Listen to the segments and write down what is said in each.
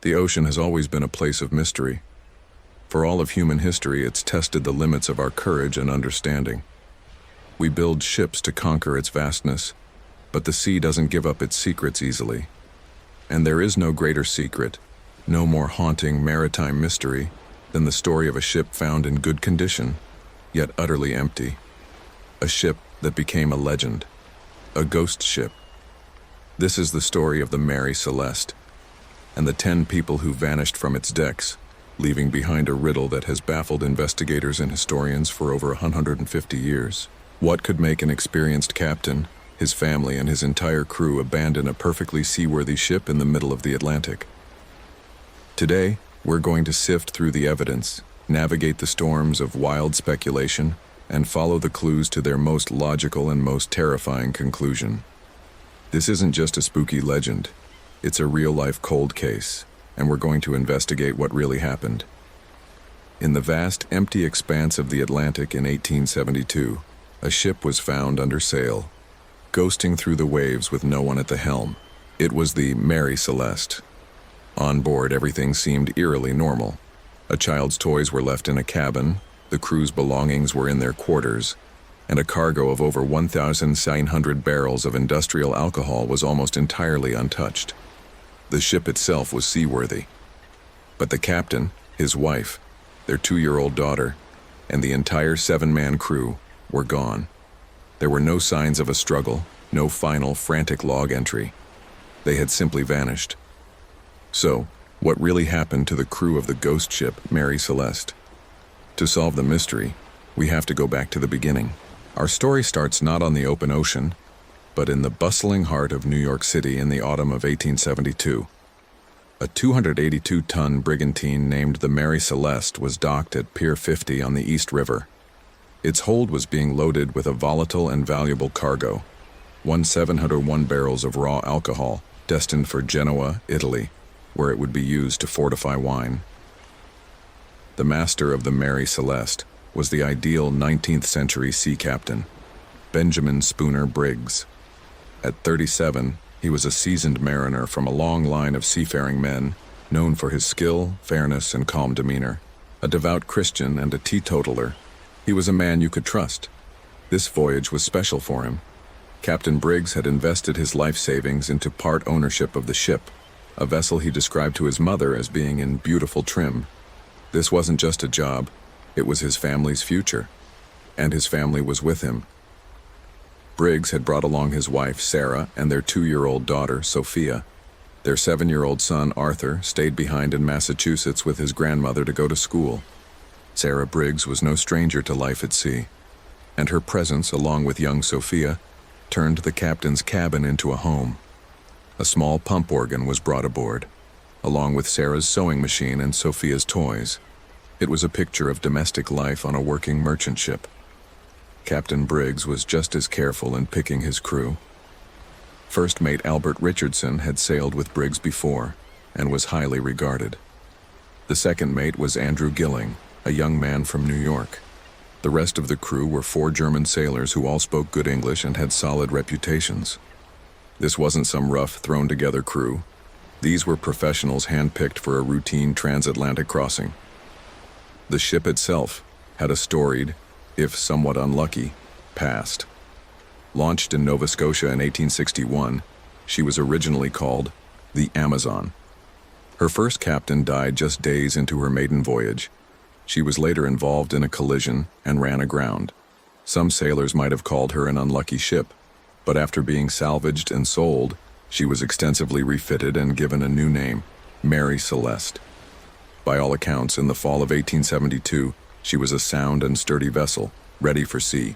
The ocean has always been a place of mystery. For all of human history, it's tested the limits of our courage and understanding. We build ships to conquer its vastness, but the sea doesn't give up its secrets easily. And there is no greater secret, no more haunting maritime mystery than the story of a ship found in good condition, yet utterly empty. A ship that became a legend, a ghost ship. This is the story of the Mary Celeste, and the 10 people who vanished from its decks, leaving behind a riddle that has baffled investigators and historians for over 150 years. What could make an experienced captain, his family, and his entire crew abandon a perfectly seaworthy ship in the middle of the Atlantic? Today, we're going to sift through the evidence, navigate the storms of wild speculation, and follow the clues to their most logical and most terrifying conclusion. This isn't just a spooky legend. It's a real-life cold case, and we're going to investigate what really happened. In the vast, empty expanse of the Atlantic in 1872, a ship was found under sail, ghosting through the waves with no one at the helm. It was the Mary Celeste. On board, everything seemed eerily normal. A child's toys were left in a cabin, the crew's belongings were in their quarters, and a cargo of over 1,900 barrels of industrial alcohol was almost entirely untouched. The ship itself was seaworthy. But the captain, his wife, their 2-year-old daughter, and the entire 7-man crew were gone. There were no signs of a struggle, no final frantic log entry. They had simply vanished. So, what really happened to the crew of the ghost ship Mary Celeste? To solve the mystery, we have to go back to the beginning. Our story starts not on the open ocean, but in the bustling heart of New York City in the autumn of 1872. A 282-ton brigantine named the Mary Celeste was docked at Pier 50 on the East River. Its hold was being loaded with a volatile and valuable cargo, 701 barrels of raw alcohol, destined for Genoa, Italy, where it would be used to fortify wine. The master of the Mary Celeste was the ideal 19th century sea captain, Benjamin Spooner Briggs. At 37, he was a seasoned mariner from a long line of seafaring men, known for his skill, fairness, and calm demeanor. A devout Christian and a teetotaler, he was a man you could trust. This voyage was special for him. Captain Briggs had invested his life savings into part ownership of the ship, a vessel he described to his mother as being in beautiful trim. This wasn't just a job, it was his family's future, and his family was with him. Briggs had brought along his wife, Sarah, and their 2-year-old daughter, Sophia. Their 7-year-old son, Arthur, stayed behind in Massachusetts with his grandmother to go to school. Sarah Briggs was no stranger to life at sea, and her presence, along with young Sophia, turned the captain's cabin into a home. A small pump organ was brought aboard, along with Sarah's sewing machine and Sophia's toys. It was a picture of domestic life on a working merchant ship. Captain Briggs was just as careful in picking his crew. First mate Albert Richardson had sailed with Briggs before, and was highly regarded. The second mate was Andrew Gilling, a young man from New York. The rest of the crew were 4 German sailors who all spoke good English and had solid reputations. This wasn't some rough, thrown-together crew. These were professionals handpicked for a routine transatlantic crossing. The ship itself had a storied, if somewhat unlucky, past. Launched in Nova Scotia in 1861, she was originally called the Amazon. Her first captain died just days into her maiden voyage. She was later involved in a collision and ran aground. Some sailors might have called her an unlucky ship, but after being salvaged and sold, she was extensively refitted and given a new name, Mary Celeste. By all accounts, in the fall of 1872, she was a sound and sturdy vessel, ready for sea.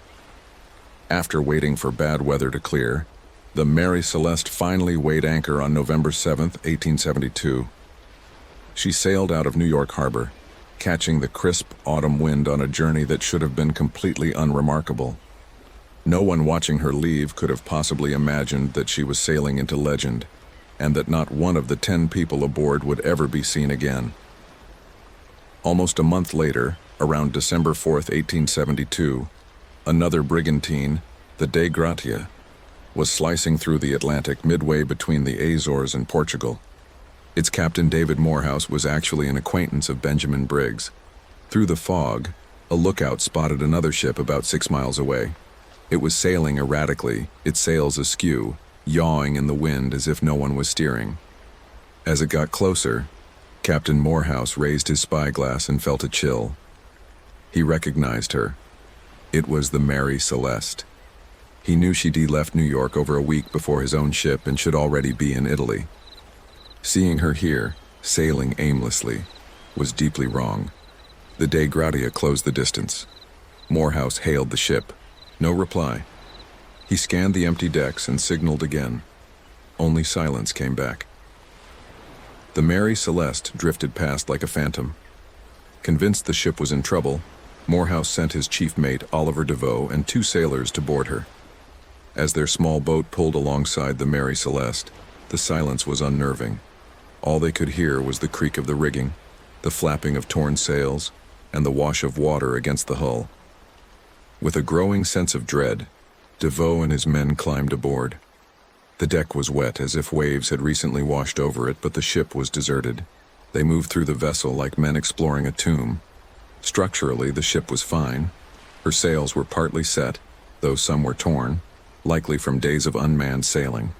After waiting for bad weather to clear, the Mary Celeste finally weighed anchor on November 7, 1872. She sailed out of New York Harbor, catching the crisp autumn wind on a journey that should have been completely unremarkable. No one watching her leave could have possibly imagined that she was sailing into legend, and that not one of the 10 people aboard would ever be seen again. Almost a month later, around December 4, 1872, another brigantine, the Dei Gratia, was slicing through the Atlantic midway between the Azores and Portugal. Its captain, David Morehouse, was actually an acquaintance of Benjamin Briggs. Through the fog, a lookout spotted another ship about 6 miles away. It was sailing erratically, its sails askew, yawing in the wind as if no one was steering. As it got closer, Captain Morehouse raised his spyglass and felt a chill. He recognized her. It was the Mary Celeste. He knew she'd left New York over a week before his own ship and should already be in Italy. Seeing her here, sailing aimlessly, was deeply wrong. The Dei Gratia closed the distance. Morehouse hailed the ship. No reply. He scanned the empty decks and signaled again. Only silence came back. The Mary Celeste drifted past like a phantom. Convinced the ship was in trouble, Morehouse sent his chief mate, Oliver DeVoe, and 2 sailors to board her. As their small boat pulled alongside the Mary Celeste, the silence was unnerving. All they could hear was the creak of the rigging, the flapping of torn sails, and the wash of water against the hull. With a growing sense of dread, DeVoe and his men climbed aboard. The deck was wet, as if waves had recently washed over it, but the ship was deserted. They moved through the vessel like men exploring a tomb. Structurally, the ship was fine. Her sails were partly set, though some were torn, likely from days of unmanned sailing.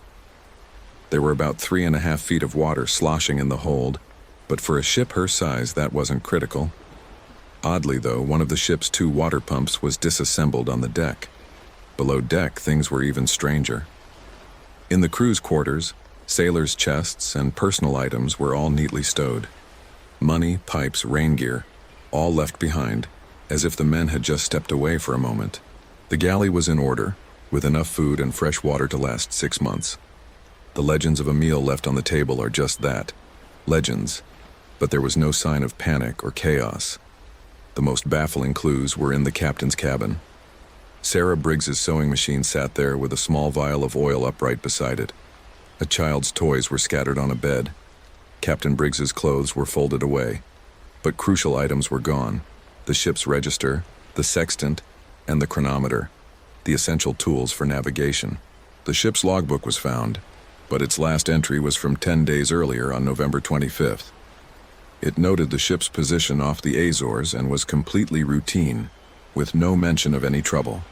There were about 3.5 feet of water sloshing in the hold, but for a ship her size, that wasn't critical. Oddly, though, one of the ship's 2 water pumps was disassembled on the deck. Below deck, things were even stranger. In the crew's quarters, sailors' chests and personal items were all neatly stowed. Money, pipes, rain gear, all left behind, as if the men had just stepped away for a moment. The galley was in order, with enough food and fresh water to last 6 months. The legends of a meal left on the table are just that, legends, but there was no sign of panic or chaos. The most baffling clues were in the captain's cabin. Sarah Briggs's sewing machine sat there with a small vial of oil upright beside it. A child's toys were scattered on a bed. Captain Briggs's clothes were folded away. But crucial items were gone: the ship's register, the sextant, and the chronometer, the essential tools for navigation. The ship's logbook was found, but its last entry was from 10 days earlier on November 25th. It noted the ship's position off the Azores and was completely routine, with no mention of any trouble.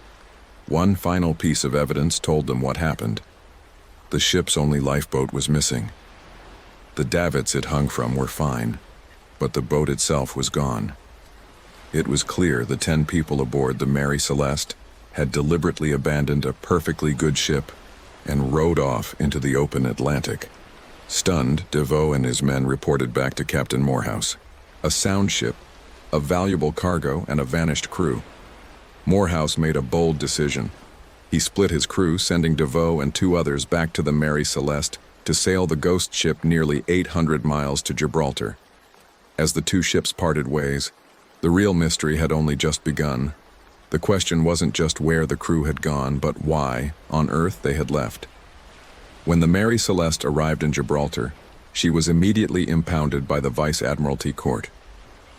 One final piece of evidence told them what happened. The ship's only lifeboat was missing. The davits it hung from were fine, but the boat itself was gone. It was clear the 10 people aboard the Mary Celeste had deliberately abandoned a perfectly good ship and rowed off into the open Atlantic. Stunned, DeVoe and his men reported back to Captain Morehouse. A sound ship, a valuable cargo, and a vanished crew. Morehouse made a bold decision. He split his crew, sending DeVoe and 2 others back to the Mary Celeste to sail the ghost ship nearly 800 miles to Gibraltar. As the 2 ships parted ways, the real mystery had only just begun. The question wasn't just where the crew had gone, but why, on Earth, they had left. When the Mary Celeste arrived in Gibraltar, she was immediately impounded by the Vice Admiralty Court.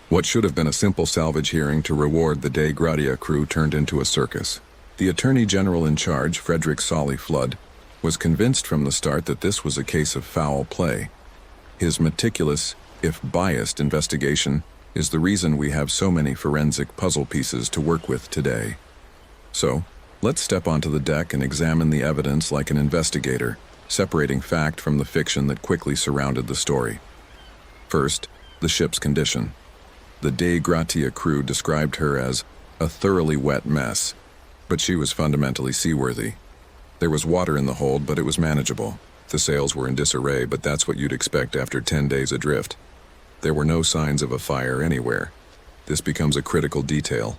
What should have been a simple salvage hearing to reward the Dei Gratia crew turned into a circus. The Attorney General in charge, Frederick Solly Flood, was convinced from the start that this was a case of foul play. His meticulous, if biased, investigation is the reason we have so many forensic puzzle pieces to work with today. So, let's step onto the deck and examine the evidence like an investigator, separating fact from the fiction that quickly surrounded the story. First, the ship's condition. The Dei Gratia crew described her as a thoroughly wet mess, but she was fundamentally seaworthy. There was water in the hold, but it was manageable. The sails were in disarray, but that's what you'd expect after 10 days adrift. There were no signs of a fire anywhere. This becomes a critical detail.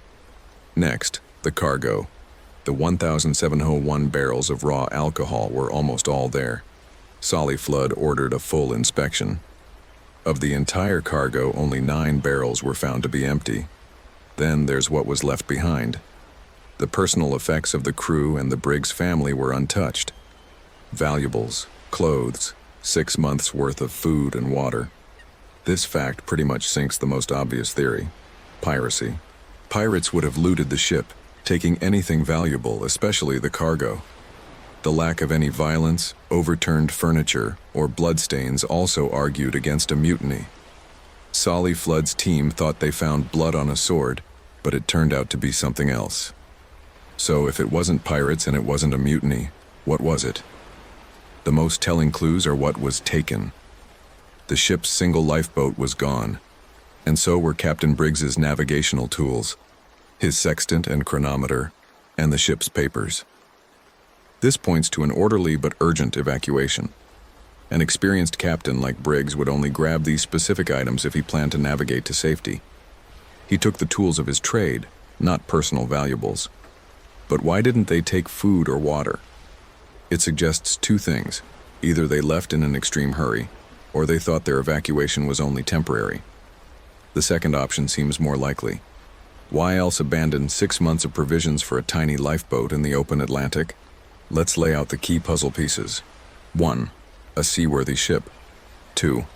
Next, the cargo. The 1,701 barrels of raw alcohol were almost all there. Solly Flood ordered a full inspection. Of the entire cargo, only 9 barrels were found to be empty. Then there's what was left behind. The personal effects of the crew and the Briggs family were untouched. Valuables, clothes, 6 months' worth of food and water. This fact pretty much sinks the most obvious theory: piracy. Pirates would have looted the ship, taking anything valuable, especially the cargo. The lack of any violence, overturned furniture, or bloodstains also argued against a mutiny. Solly Flood's team thought they found blood on a sword, but it turned out to be something else. So if it wasn't pirates and it wasn't a mutiny, what was it? The most telling clues are what was taken. The ship's single lifeboat was gone, and so were Captain Briggs's navigational tools, his sextant and chronometer, and the ship's papers. This points to an orderly but urgent evacuation. An experienced captain like Briggs would only grab these specific items if he planned to navigate to safety. He took the tools of his trade, not personal valuables. But why didn't they take food or water? It suggests two things. Either they left in an extreme hurry, or they thought their evacuation was only temporary. The second option seems more likely. Why else abandon 6 months of provisions for a tiny lifeboat in the open Atlantic? Let's lay out the key puzzle pieces. 1. A seaworthy ship. 2.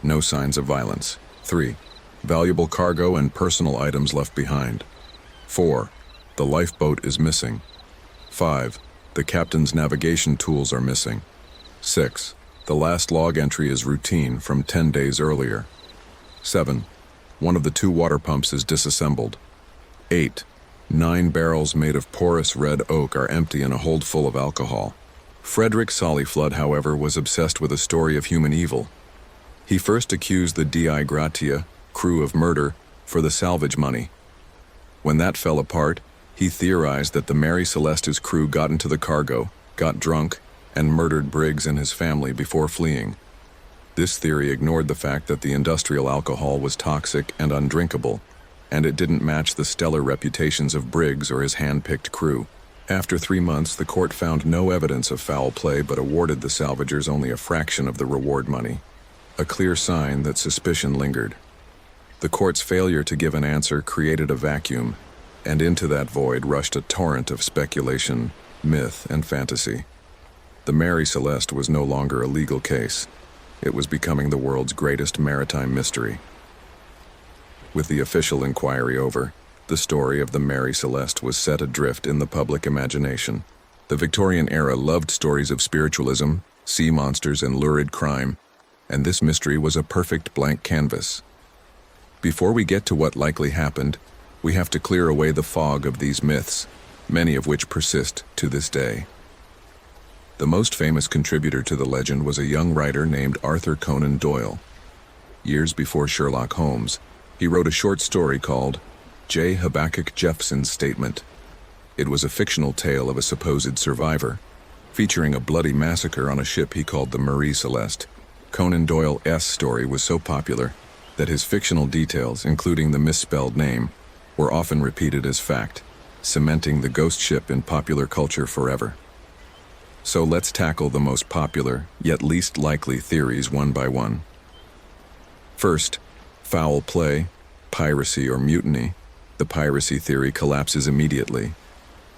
No signs of violence. 3. Valuable cargo and personal items left behind. 4. The lifeboat is missing. 5. The captain's navigation tools are missing. 6. The last log entry is routine from 10 days earlier. 7. One of the 2 water pumps is disassembled. 8. 9 barrels made of porous red oak are empty in a hold full of alcohol. Frederick Solly Flood, however, was obsessed with a story of human evil. He first accused the Dei Gratia crew of murder for the salvage money. When that fell apart, he theorized that the Mary Celeste's crew got into the cargo, got drunk, and murdered Briggs and his family before fleeing. This theory ignored the fact that the industrial alcohol was toxic and undrinkable, and it didn't match the stellar reputations of Briggs or his hand-picked crew. After 3 months, the court found no evidence of foul play but awarded the salvagers only a fraction of the reward money, a clear sign that suspicion lingered. The court's failure to give an answer created a vacuum, and into that void rushed a torrent of speculation, myth, and fantasy. The Mary Celeste was no longer a legal case. It was becoming the world's greatest maritime mystery. With the official inquiry over, the story of the Mary Celeste was set adrift in the public imagination. The Victorian era loved stories of spiritualism, sea monsters, and lurid crime, and this mystery was a perfect blank canvas. Before we get to what likely happened, we have to clear away the fog of these myths, many of which persist to this day. The most famous contributor to the legend was a young writer named Arthur Conan Doyle. Years before Sherlock Holmes, he wrote a short story called J. Habakkuk Jeffson's Statement. It was a fictional tale of a supposed survivor, featuring a bloody massacre on a ship he called the Marie Celeste. Conan Doyle's story was so popular that his fictional details, including the misspelled name, were often repeated as fact, cementing the ghost ship in popular culture forever. So let's tackle the most popular, yet least likely theories one by one. First, foul play, piracy, or mutiny. The piracy theory collapses immediately.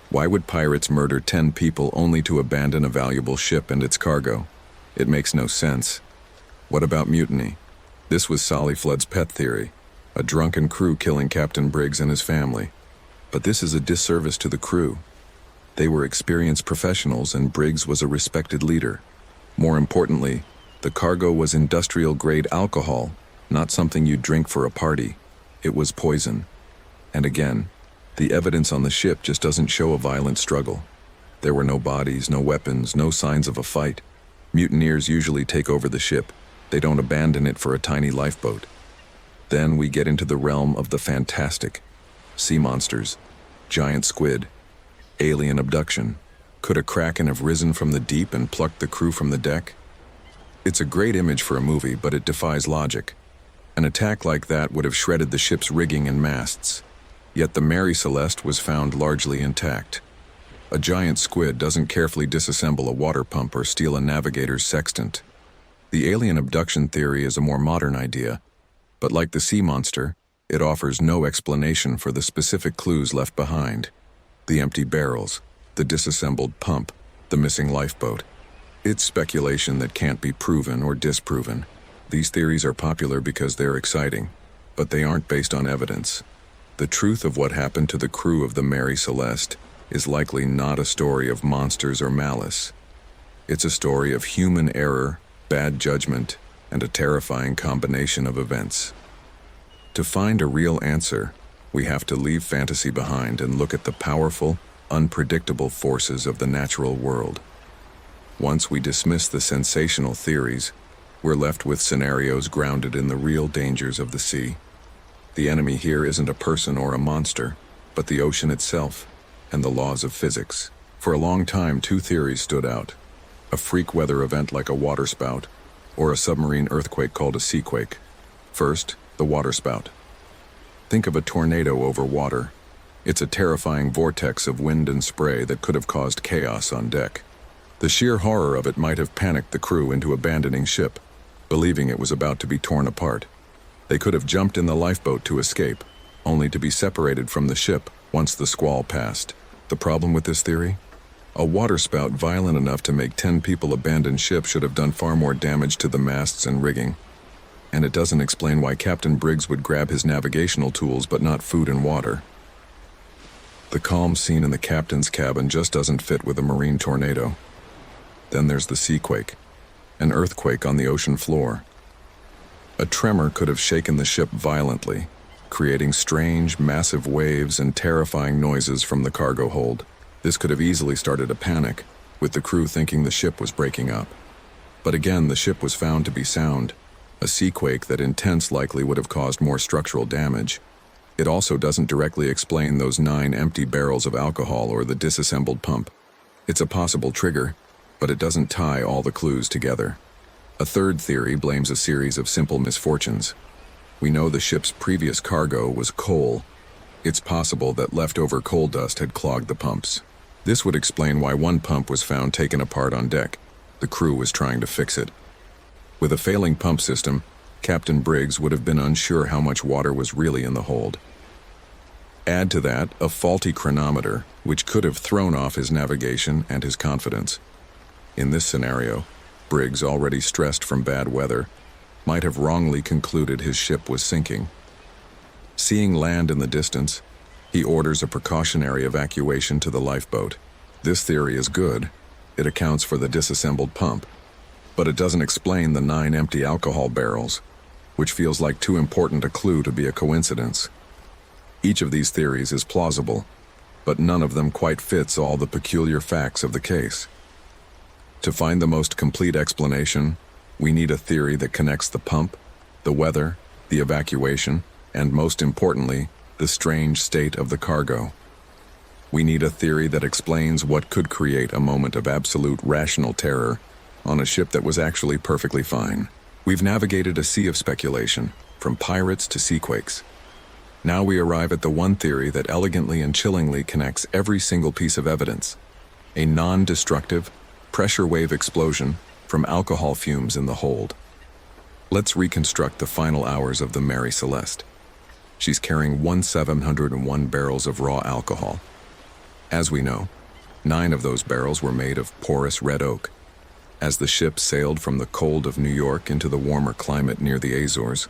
Why would pirates murder 10 people only to abandon a valuable ship and its cargo? It makes no sense. What about mutiny? This was Solly Flood's pet theory, a drunken crew killing Captain Briggs and his family. But this is a disservice to the crew. They were experienced professionals and Briggs was a respected leader. More importantly, the cargo was industrial-grade alcohol, not something you'd drink for a party. It was poison. And again, the evidence on the ship just doesn't show a violent struggle. There were no bodies, no weapons, no signs of a fight. Mutineers usually take over the ship. They don't abandon it for a tiny lifeboat. Then we get into the realm of the fantastic. Sea monsters, giant squid, alien abduction. Could a kraken have risen from the deep and plucked the crew from the deck? It's a great image for a movie, but it defies logic. An attack like that would have shredded the ship's rigging and masts. Yet the Mary Celeste was found largely intact. A giant squid doesn't carefully disassemble a water pump or steal a navigator's sextant. The alien abduction theory is a more modern idea, but like the sea monster, it offers no explanation for the specific clues left behind. The empty barrels, the disassembled pump, the missing lifeboat. It's speculation that can't be proven or disproven. These theories are popular because they're exciting, but they aren't based on evidence. The truth of what happened to the crew of the Mary Celeste is likely not a story of monsters or malice. It's a story of human error, bad judgment, and a terrifying combination of events. To find a real answer, we have to leave fantasy behind and look at the powerful, unpredictable forces of the natural world. Once we dismiss the sensational theories, we're left with scenarios grounded in the real dangers of the sea. The enemy here isn't a person or a monster, but the ocean itself and the laws of physics. For a long time, two theories stood out: a freak weather event like a waterspout, or a submarine earthquake called a seaquake. First, the waterspout. Think of a tornado over water. It's a terrifying vortex of wind and spray that could have caused chaos on deck. The sheer horror of it might have panicked the crew into abandoning ship, believing it was about to be torn apart. They could have jumped in the lifeboat to escape, only to be separated from the ship once the squall passed. The problem with this theory? A waterspout violent enough to make 10 people abandon ship should have done far more damage to the masts and rigging. And it doesn't explain why Captain Briggs would grab his navigational tools but not food and water. The calm scene in the captain's cabin just doesn't fit with a marine tornado. Then there's the seaquake, an earthquake on the ocean floor. A tremor could have shaken the ship violently, creating strange, massive waves and terrifying noises from the cargo hold. This could have easily started a panic, with the crew thinking the ship was breaking up. But again, the ship was found to be sound. A seaquake that intense likely would have caused more structural damage. It also doesn't directly explain those 9 empty barrels of alcohol or the disassembled pump. It's a possible trigger, but it doesn't tie all the clues together. A third theory blames a series of simple misfortunes. We know the ship's previous cargo was coal. It's possible that leftover coal dust had clogged the pumps. This would explain why one pump was found taken apart on deck. The crew was trying to fix it. With a failing pump system, Captain Briggs would have been unsure how much water was really in the hold. Add to that a faulty chronometer, which could have thrown off his navigation and his confidence. In this scenario, Briggs, already stressed from bad weather, might have wrongly concluded his ship was sinking. Seeing land in the distance, he orders a precautionary evacuation to the lifeboat. This theory is good. It accounts for the disassembled pump, but it doesn't explain the 9 empty alcohol barrels, which feels like too important a clue to be a coincidence. Each of these theories is plausible, but none of them quite fits all the peculiar facts of the case. To find the most complete explanation, we need a theory that connects the pump, the weather, the evacuation, and most importantly, the strange state of the cargo. We need a theory that explains what could create a moment of absolute rational terror on a ship that was actually perfectly fine. We've navigated a sea of speculation, from pirates to seaquakes. Now we arrive at the one theory that elegantly and chillingly connects every single piece of evidence: a non-destructive, pressure wave explosion from alcohol fumes in the hold. Let's reconstruct the final hours of the Mary Celeste. She's carrying 1,701 barrels of raw alcohol. As we know, 9 of those barrels were made of porous red oak. As the ship sailed from the cold of New York into the warmer climate near the Azores,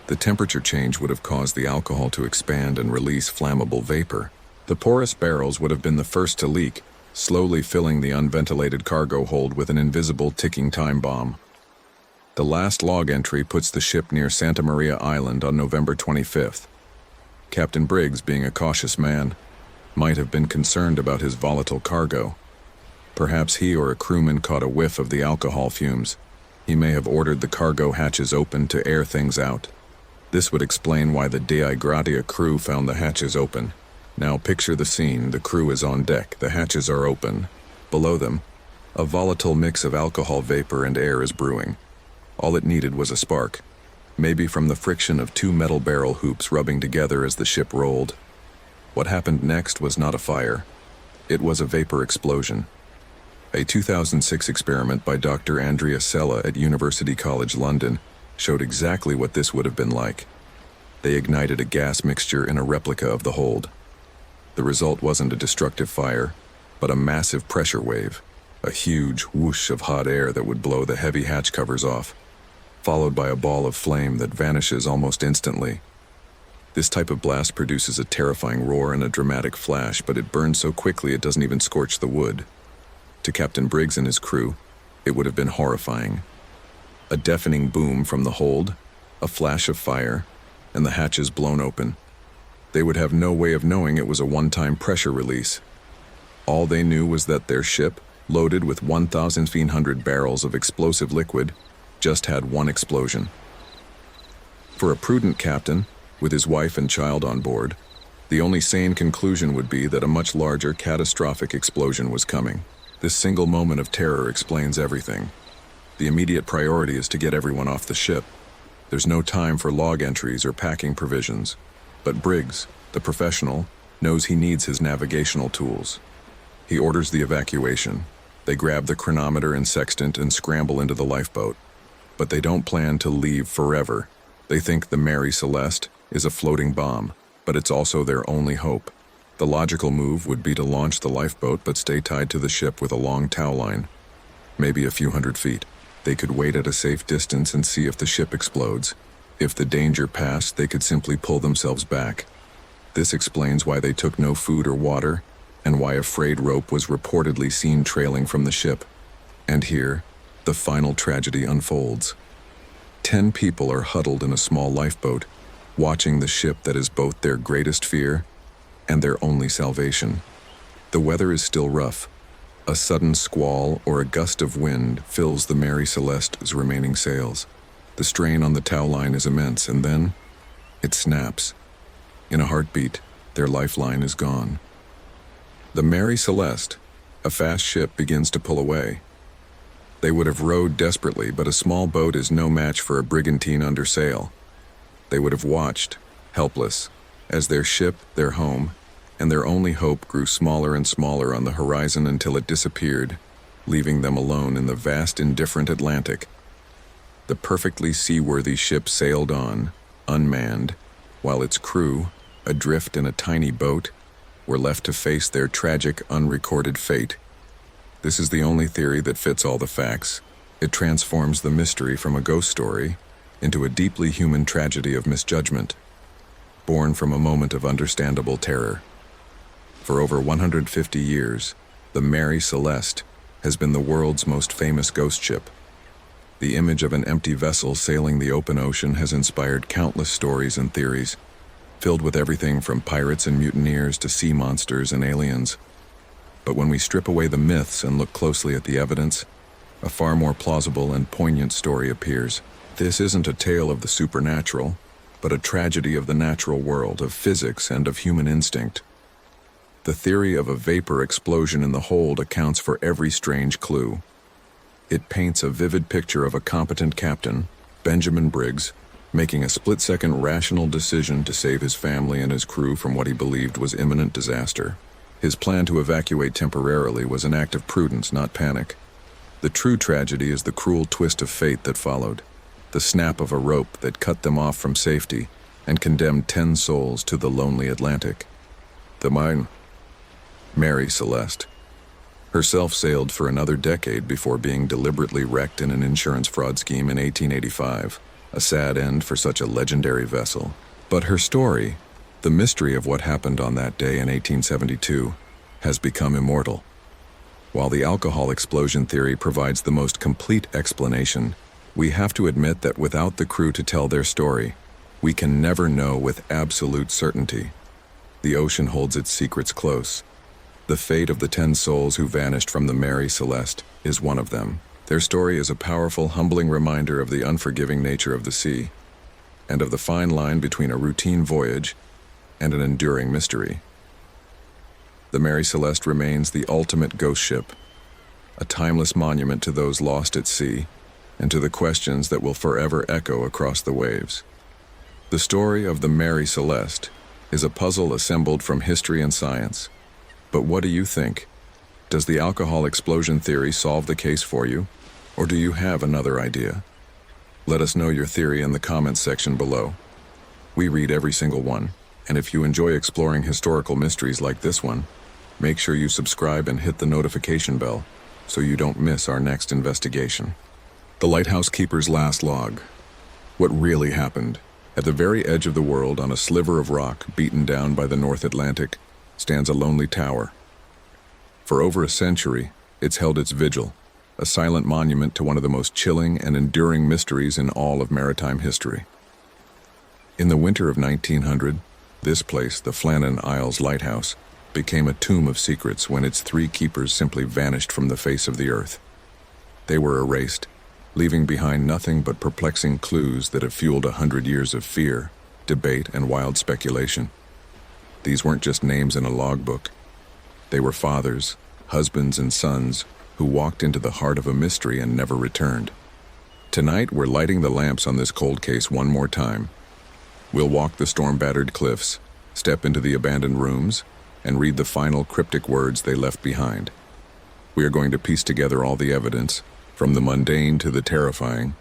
the temperature change would have caused the alcohol to expand and release flammable vapor. The porous barrels would have been the first to leak, slowly filling the unventilated cargo hold with an invisible ticking time bomb. The last log entry puts the ship near Santa Maria Island on November 25th. Captain Briggs, being a cautious man, might have been concerned about his volatile cargo. Perhaps he or a crewman caught a whiff of the alcohol fumes. He may have ordered the cargo hatches open to air things out. This would explain why the Dei Gratia crew found the hatches open. Now picture the scene. The crew is on deck. The hatches are open. Below them, a volatile mix of alcohol vapor and air is brewing. All it needed was a spark, maybe from the friction of 2 metal barrel hoops rubbing together as the ship rolled. What happened next was not a fire. It was a vapor explosion. A 2006 experiment by Dr. Andrea Sella at University College London showed exactly what this would have been like. They ignited a gas mixture in a replica of the hold. The result wasn't a destructive fire, but a massive pressure wave, a huge whoosh of hot air that would blow the heavy hatch covers off, followed by a ball of flame that vanishes almost instantly. This type of blast produces a terrifying roar and a dramatic flash, but it burns so quickly it doesn't even scorch the wood. To Captain Briggs and his crew, it would have been horrifying. A deafening boom from the hold, a flash of fire, and the hatches blown open. They would have no way of knowing it was a one-time pressure release. All they knew was that their ship, loaded with 1,500 barrels of explosive liquid, just had one explosion. For a prudent captain, with his wife and child on board, the only sane conclusion would be that a much larger, catastrophic explosion was coming. This single moment of terror explains everything. The immediate priority is to get everyone off the ship. There's no time for log entries or packing provisions. But Briggs, the professional, knows he needs his navigational tools. He orders the evacuation. They grab the chronometer and sextant and scramble into the lifeboat. But they don't plan to leave forever. They think the Mary Celeste is a floating bomb, but it's also their only hope. The logical move would be to launch the lifeboat but stay tied to the ship with a long tow line, maybe a few hundred feet. They could wait at a safe distance and see if the ship explodes. If the danger passed, they could simply pull themselves back. This explains why they took no food or water, and why a frayed rope was reportedly seen trailing from the ship. And here, the final tragedy unfolds. 10 people are huddled in a small lifeboat, watching the ship that is both their greatest fear and their only salvation. The weather is still rough. A sudden squall or a gust of wind fills the Mary Celeste's remaining sails. The strain on the tow line is immense, and then it snaps. In a heartbeat, their lifeline is gone. The Mary Celeste, a fast ship, begins to pull away. They would have rowed desperately, but a small boat is no match for a brigantine under sail. They would have watched, helpless, as their ship, their home, and their only hope grew smaller and smaller on the horizon until it disappeared, leaving them alone in the vast, indifferent Atlantic. The perfectly seaworthy ship sailed on, unmanned, while its crew, adrift in a tiny boat, were left to face their tragic, unrecorded fate. This is the only theory that fits all the facts. It transforms the mystery from a ghost story into a deeply human tragedy of misjudgment, born from a moment of understandable terror. For over 150 years, the Mary Celeste has been the world's most famous ghost ship. The image of an empty vessel sailing the open ocean has inspired countless stories and theories, filled with everything from pirates and mutineers to sea monsters and aliens. But when we strip away the myths and look closely at the evidence, a far more plausible and poignant story appears. This isn't a tale of the supernatural, but a tragedy of the natural world, of physics, and of human instinct. The theory of a vapor explosion in the hold accounts for every strange clue. It paints a vivid picture of a competent captain, Benjamin Briggs, making a split-second rational decision to save his family and his crew from what he believed was imminent disaster. His plan to evacuate temporarily was an act of prudence, not panic. The true tragedy is the cruel twist of fate that followed, the snap of a rope that cut them off from safety and condemned 10 souls to the lonely Atlantic. The Mary Celeste herself sailed for another decade before being deliberately wrecked in an insurance fraud scheme in 1885, a sad end for such a legendary vessel. But her story, the mystery of what happened on that day in 1872, has become immortal. While the alcohol explosion theory provides the most complete explanation, we have to admit that without the crew to tell their story, we can never know with absolute certainty. The ocean holds its secrets close. The fate of the 10 souls who vanished from the Mary Celeste is one of them. Their story is a powerful, humbling reminder of the unforgiving nature of the sea, and of the fine line between a routine voyage and an enduring mystery. The Mary Celeste remains the ultimate ghost ship, a timeless monument to those lost at sea and to the questions that will forever echo across the waves. The story of the Mary Celeste is a puzzle assembled from history and science. But what do you think? Does the alcohol explosion theory solve the case for you? Or do you have another idea? Let us know your theory in the comments section below. We read every single one, and if you enjoy exploring historical mysteries like this one, make sure you subscribe and hit the notification bell so you don't miss our next investigation. The Lighthouse Keeper's last log. What really happened? At the very edge of the world, on a sliver of rock beaten down by the North Atlantic, stands a lonely tower. For over a century, it's held its vigil, a silent monument to one of the most chilling and enduring mysteries in all of maritime history. In the winter of 1900, this place, the Flannan Isles Lighthouse, became a tomb of secrets when its 3 keepers simply vanished from the face of the earth. They were erased, leaving behind nothing but perplexing clues that have fueled 100 years of fear, debate, and wild speculation. These weren't just names in a logbook. They were fathers, husbands, and sons who walked into the heart of a mystery and never returned. Tonight, we're lighting the lamps on this cold case one more time. We'll walk the storm-battered cliffs, step into the abandoned rooms, and read the final cryptic words they left behind. We are going to piece together all the evidence, from the mundane to the terrifying,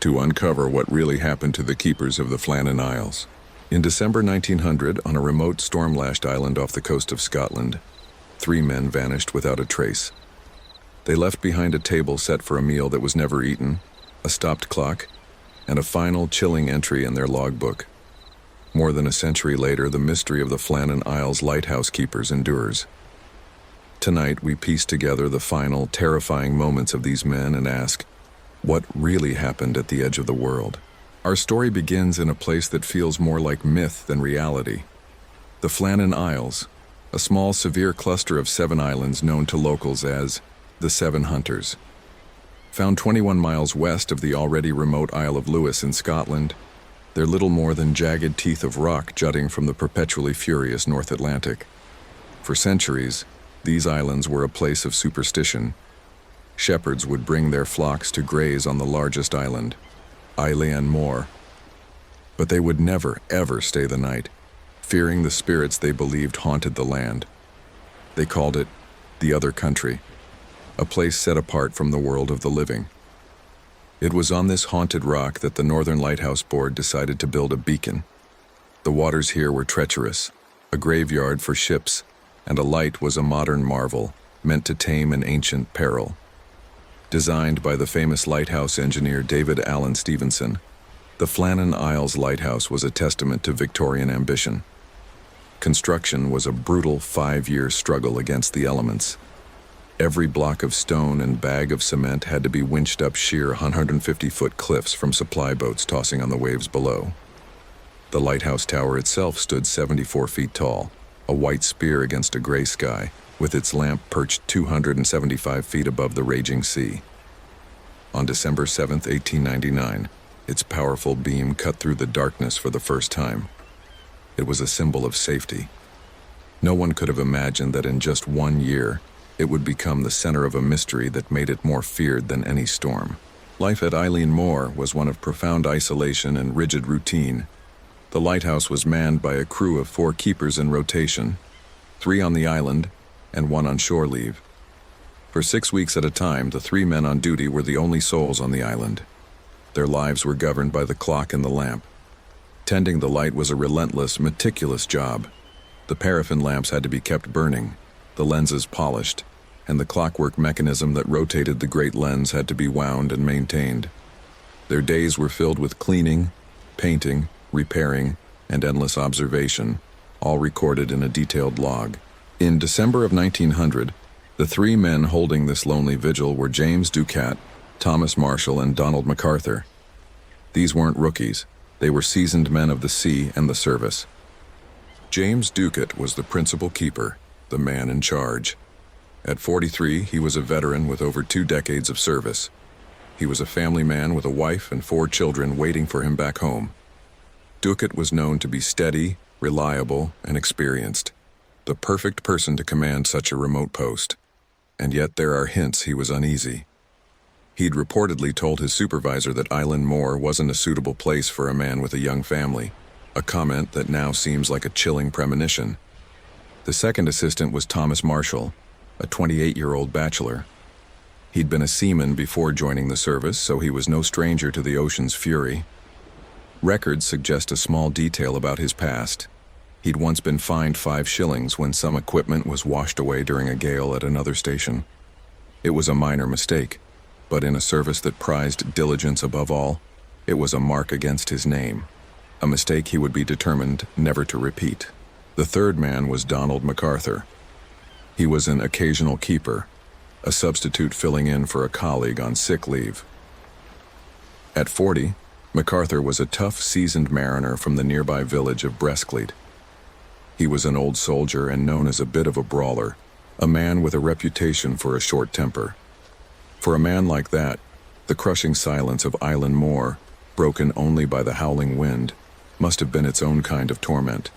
to uncover what really happened to the keepers of the Flannan Isles. In December 1900, on a remote storm-lashed island off the coast of Scotland, 3 men vanished without a trace. They left behind a table set for a meal that was never eaten, a stopped clock, and a final chilling entry in their logbook. More than a century later, the mystery of the Flannan Isles lighthouse keepers endures. Tonight, we piece together the final, terrifying moments of these men and ask, what really happened at the edge of the world? Our story begins in a place that feels more like myth than reality. The Flannan Isles, a small, severe cluster of 7 islands known to locals as the 7 Hunters. Found 21 miles west of the already remote Isle of Lewis in Scotland, they're little more than jagged teeth of rock jutting from the perpetually furious North Atlantic. For centuries, these islands were a place of superstition. Shepherds would bring their flocks to graze on the largest island, Eilean Mor. But they would never, ever stay the night, fearing the spirits they believed haunted the land. They called it the Other Country, a place set apart from the world of the living. It was on this haunted rock that the Northern Lighthouse Board decided to build a beacon. The waters here were treacherous, a graveyard for ships, and a light was a modern marvel, meant to tame an ancient peril. Designed by the famous lighthouse engineer David Allen Stevenson, the Flannan Isles Lighthouse was a testament to Victorian ambition. Construction was a brutal 5-year struggle against the elements. Every block of stone and bag of cement had to be winched up sheer 150-foot cliffs from supply boats tossing on the waves below. The lighthouse tower itself stood 74 feet tall, a white spear against a gray sky, with its lamp perched 275 feet above the raging sea. On December 7, 1899, its powerful beam cut through the darkness for the first time. It was a symbol of safety. No one could have imagined that in just 1 year, it would become the center of a mystery that made it more feared than any storm. Life at Eilean Mor was one of profound isolation and rigid routine. The lighthouse was manned by a crew of 4 keepers in rotation, 3 on the island and 1 on shore leave. For 6 weeks at a time, the 3 men on duty were the only souls on the island. Their lives were governed by the clock and the lamp. Tending the light was a relentless, meticulous job. The paraffin lamps had to be kept burning, the lenses polished, and the clockwork mechanism that rotated the great lens had to be wound and maintained. Their days were filled with cleaning, painting, repairing, and endless observation, all recorded in a detailed log. In December of 1900, the 3 men holding this lonely vigil were James Ducat, Thomas Marshall, and Donald MacArthur. These weren't rookies. They were seasoned men of the sea and the service. James Ducat was the principal keeper, the man in charge. At 43, he was a veteran with over 2 decades of service. He was a family man with a wife and 4 children waiting for him back home. Ducat was known to be steady, reliable, and experienced, the perfect person to command such a remote post. And yet there are hints he was uneasy. He'd reportedly told his supervisor that Eilean Mor wasn't a suitable place for a man with a young family, a comment that now seems like a chilling premonition. The second assistant was Thomas Marshall, a 28-year-old bachelor. He'd been a seaman before joining the service, so he was no stranger to the ocean's fury. Records suggest a small detail about his past. He'd once been fined 5 shillings when some equipment was washed away during a gale at another station. It was a minor mistake, but in a service that prized diligence above all, it was a mark against his name, a mistake he would be determined never to repeat. The third man was Donald MacArthur. He was an occasional keeper, a substitute filling in for a colleague on sick leave. At 40, MacArthur was a tough, seasoned mariner from the nearby village of Breskleet. He was an old soldier and known as a bit of a brawler, a man with a reputation for a short temper. For a man like that, the crushing silence of Island Moor, broken only by the howling wind, must have been its own kind of torment.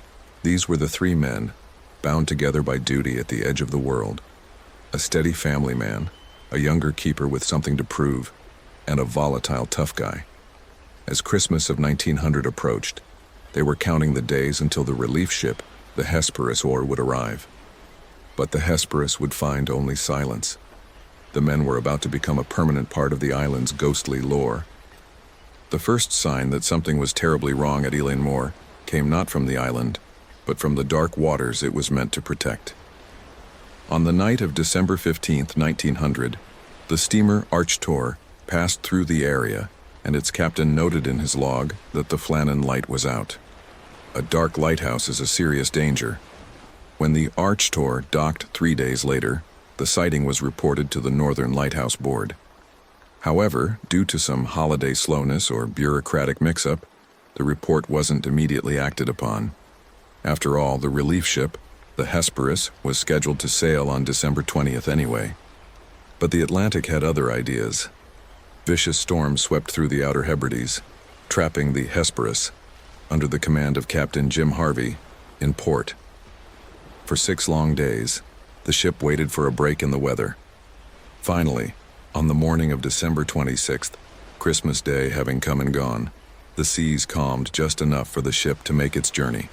These were the three men, bound together by duty at the edge of the world. A steady family man, a younger keeper with something to prove, and a volatile tough guy. As Christmas of 1900 approached, they were counting the days until the relief ship, the Hesperus, would arrive. But the Hesperus would find only silence. The men were about to become a permanent part of the island's ghostly lore. The first sign that something was terribly wrong at Eilean Mor came not from the island, but from the dark waters it was meant to protect. On the night of December 15, 1900, the steamer Archtor passed through the area, and its captain noted in his log that the Flannan light was out. A dark lighthouse is a serious danger. When the Archtor docked 3 days later, the sighting was reported to the Northern Lighthouse Board. However, due to some holiday slowness or bureaucratic mix-up, the report wasn't immediately acted upon. After all, the relief ship, the Hesperus, was scheduled to sail on December 20th anyway. But the Atlantic had other ideas. Vicious storms swept through the Outer Hebrides, trapping the Hesperus, under the command of Captain Jim Harvey, in port. For 6 long days, the ship waited for a break in the weather. Finally, on the morning of December 26th, Christmas Day having come and gone, the seas calmed just enough for the ship to make its journey.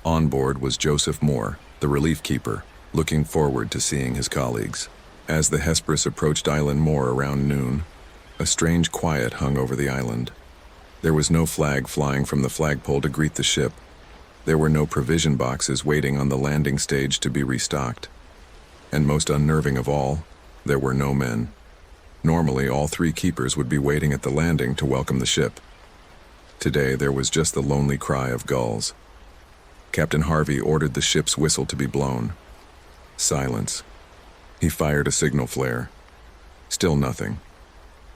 On board was Joseph Moore, the relief keeper, looking forward to seeing his colleagues. As the Hesperus approached Island Moor around noon, a strange quiet hung over the island. There was no flag flying from the flagpole to greet the ship. There were no provision boxes waiting on the landing stage to be restocked. And most unnerving of all, there were no men. Normally, all 3 keepers would be waiting at the landing to welcome the ship. Today, there was just the lonely cry of gulls. Captain Harvey ordered the ship's whistle to be blown. Silence. He fired a signal flare. Still nothing.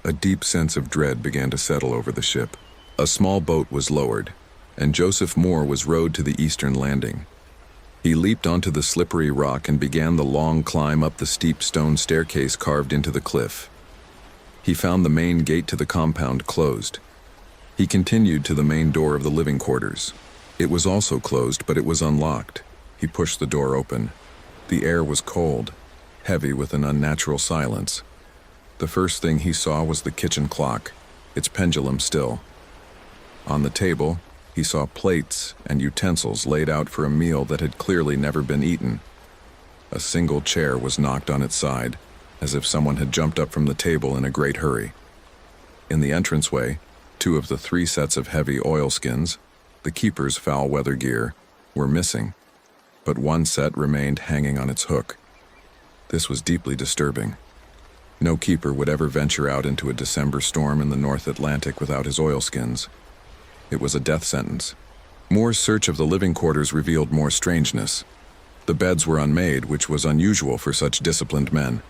A deep sense of dread began to settle over the ship. A small boat was lowered, and Joseph Moore was rowed to the eastern landing. He leaped onto the slippery rock and began the long climb up the steep stone staircase carved into the cliff. He found the main gate to the compound closed. He continued to the main door of the living quarters. It was also closed, but it was unlocked. He pushed the door open. The air was cold, heavy with an unnatural silence. The first thing he saw was the kitchen clock, its pendulum still. On the table, he saw plates and utensils laid out for a meal that had clearly never been eaten. A single chair was knocked on its side, as if someone had jumped up from the table in a great hurry. In the entranceway, 2 of the 3 sets of heavy oilskins, the keeper's foul-weather gear, were missing, but 1 set remained hanging on its hook. This was deeply disturbing. No keeper would ever venture out into a December storm in the North Atlantic without his oilskins. It was a death sentence. Moore's search of the living quarters revealed more strangeness. The beds were unmade, which was unusual for such disciplined men.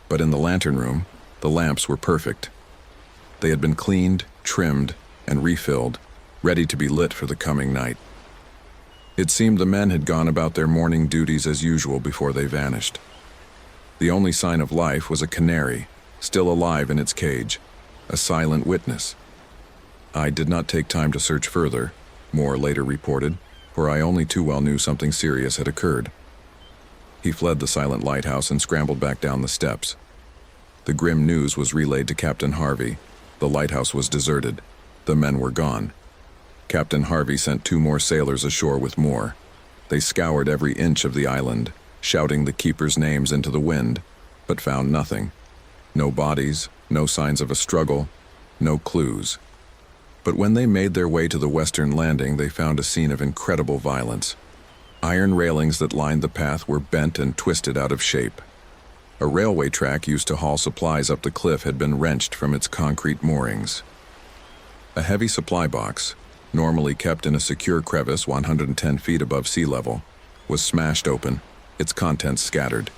But in the lantern room, the lamps were perfect. They had been cleaned, trimmed, and refilled, ready to be lit for the coming night. It seemed the men had gone about their morning duties as usual before they vanished. The only sign of life was a canary, still alive in its cage, a silent witness. I did not take time to search further, Moore later reported, for I only too well knew something serious had occurred. He fled the silent lighthouse and scrambled back down the steps. The grim news was relayed to Captain Harvey. The lighthouse was deserted. The men were gone. Captain Harvey sent 2 more sailors ashore with Moore. They scoured every inch of the island, shouting the keepers' names into the wind, but found nothing. No bodies, no signs of a struggle, no clues. But when they made their way to the western landing, they found a scene of incredible violence. Iron railings that lined the path were bent and twisted out of shape. A railway track used to haul supplies up the cliff had been wrenched from its concrete moorings. A heavy supply box, normally kept in a secure crevice 110 feet above sea level, was smashed open, its contents scattered.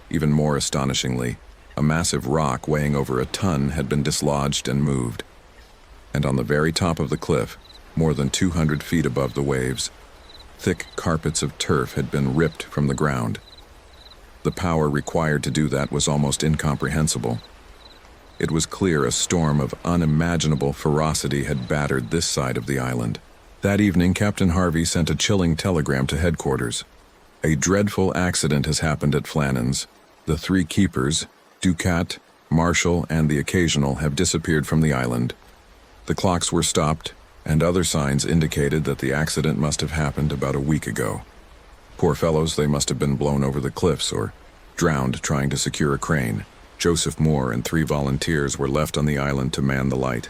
Even more astonishingly, a massive rock weighing over a ton had been dislodged and moved. And on the very top of the cliff, more than 200 feet above the waves, thick carpets of turf had been ripped from the ground. The power required to do that was almost incomprehensible. It was clear a storm of unimaginable ferocity had battered this side of the island. That evening, Captain Harvey sent a chilling telegram to headquarters. A dreadful accident has happened at Flannan's. The 3 keepers, Ducat, Marshall, and the Occasional, have disappeared from the island. The clocks were stopped, and other signs indicated that the accident must have happened about a week ago. Poor fellows, they must have been blown over the cliffs or drowned trying to secure a crane. Joseph Moore and 3 volunteers were left on the island to man the light.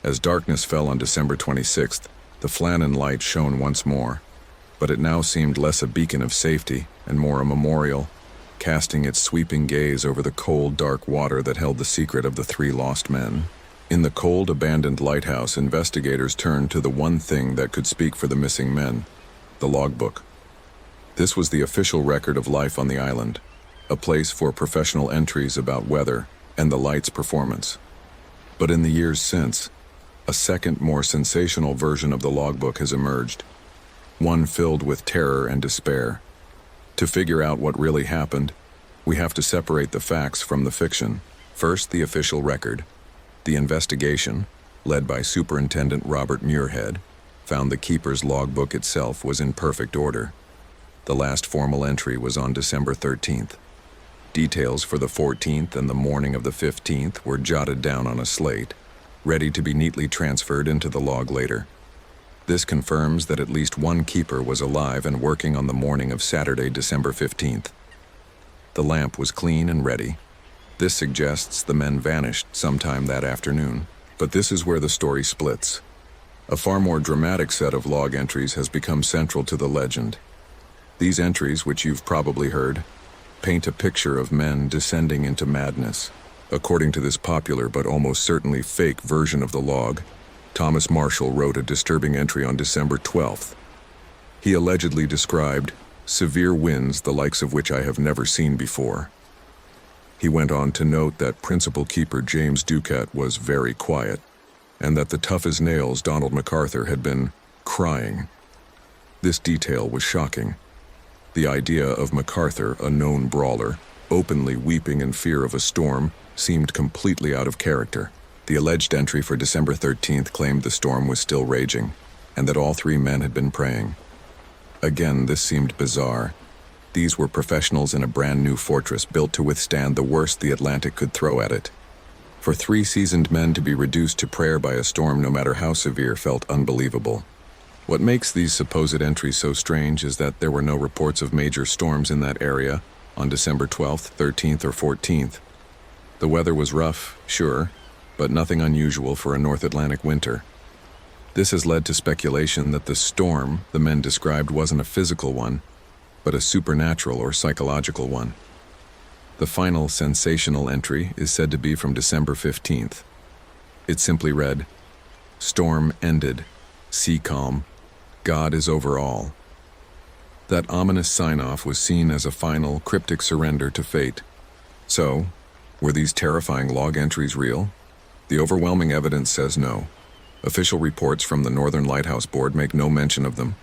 As darkness fell on December 26th, the Flannan light shone once more, but it now seemed less a beacon of safety and more a memorial, casting its sweeping gaze over the cold, dark water that held the secret of the 3 lost men. In the cold, abandoned lighthouse, investigators turned to the one thing that could speak for the missing men: the logbook. This was the official record of life on the island, a place for professional entries about weather and the light's performance. But in the years since, a second, more sensational version of the logbook has emerged, one filled with terror and despair. To figure out what really happened, we have to separate the facts from the fiction. First, the official record. The investigation, led by Superintendent Robert Muirhead, found the keeper's logbook itself was in perfect order. The last formal entry was on December 13th. Details for the 14th and the morning of the 15th were jotted down on a slate, ready to be neatly transferred into the log later. This confirms that at least one keeper was alive and working on the morning of Saturday, December 15th. The lamp was clean and ready. This suggests the men vanished sometime that afternoon, but this is where the story splits. A far more dramatic set of log entries has become central to the legend. These entries, which you've probably heard, paint a picture of men descending into madness. According to this popular but almost certainly fake version of the log, Thomas Marshall wrote a disturbing entry on December 12th. He allegedly described severe winds the likes of which I have never seen before. He went on to note that principal keeper James Ducat was very quiet, and that the tough as nails Donald MacArthur had been crying. This detail was shocking. The idea of MacArthur, a known brawler, openly weeping in fear of a storm, seemed completely out of character. The alleged entry for December 13th claimed the storm was still raging, and that all 3 men had been praying. Again, this seemed bizarre. These were professionals in a brand new fortress built to withstand the worst the Atlantic could throw at it. For 3 seasoned men to be reduced to prayer by a storm, no matter how severe, felt unbelievable. What makes these supposed entries so strange is that there were no reports of major storms in that area on December 12th, 13th, or 14th. The weather was rough, sure, but nothing unusual for a North Atlantic winter. This has led to speculation that the storm the men described wasn't a physical one, but a supernatural or psychological one. The final sensational entry is said to be from December 15th. It simply read, "Storm ended, sea calm, God is over all." That ominous sign-off was seen as a final, cryptic surrender to fate. So, were these terrifying log entries real? The overwhelming evidence says no. Official reports from the Northern Lighthouse Board make no mention of them.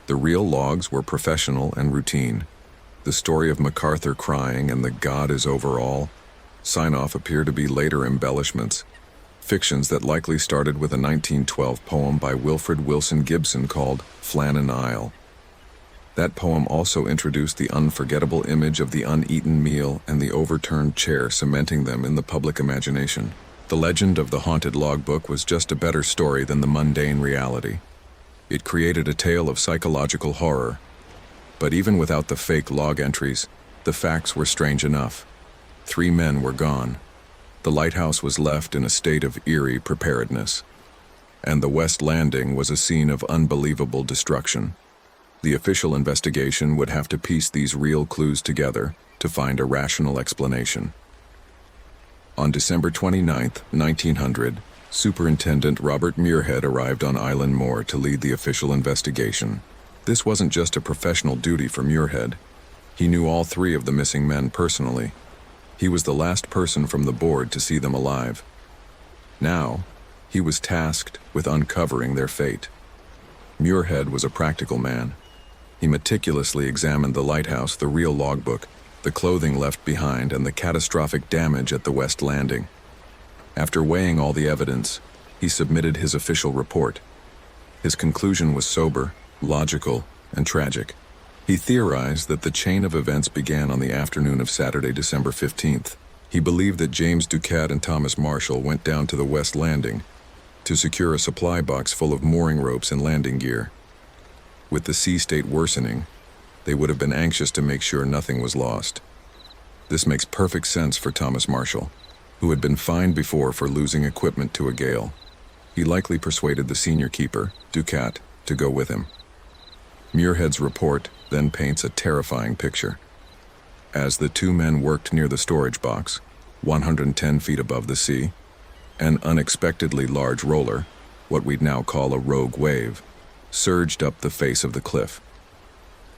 The real logs were professional and routine. The story of MacArthur crying and the God is over all sign-off appear to be later embellishments, fictions that likely started with a 1912 poem by Wilfred Wilson Gibson called Flannan Isle. That poem also introduced the unforgettable image of the uneaten meal and the overturned chair, cementing them in the public imagination. The legend of the haunted logbook was just a better story than the mundane reality. It created a tale of psychological horror. But even without the fake log entries, the facts were strange enough. 3 men were gone. The lighthouse was left in a state of eerie preparedness. And the West Landing was a scene of unbelievable destruction. The official investigation would have to piece these real clues together to find a rational explanation. On December 29, 1900, Superintendent Robert Muirhead arrived on Island Moor to lead the official investigation. This wasn't just a professional duty for Muirhead. He knew all three of the missing men personally. He was the last person from the board to see them alive. Now, he was tasked with uncovering their fate. Muirhead was a practical man. He meticulously examined the lighthouse, the real logbook, the clothing left behind, and the catastrophic damage at the West Landing. After weighing all the evidence, he submitted his official report. His conclusion was sober, logical, and tragic. He theorized that the chain of events began on the afternoon of Saturday, December 15th. He believed that James Ducat and Thomas Marshall went down to the West Landing to secure a supply box full of mooring ropes and landing gear. With the sea state worsening, they would have been anxious to make sure nothing was lost. This makes perfect sense for Thomas Marshall, who had been fined before for losing equipment to a gale. He likely persuaded the senior keeper, Ducat, to go with him. Muirhead's report then paints a terrifying picture. As the two men worked near the storage box, 110 feet above the sea, an unexpectedly large roller, what we'd now call a rogue wave, surged up the face of the cliff.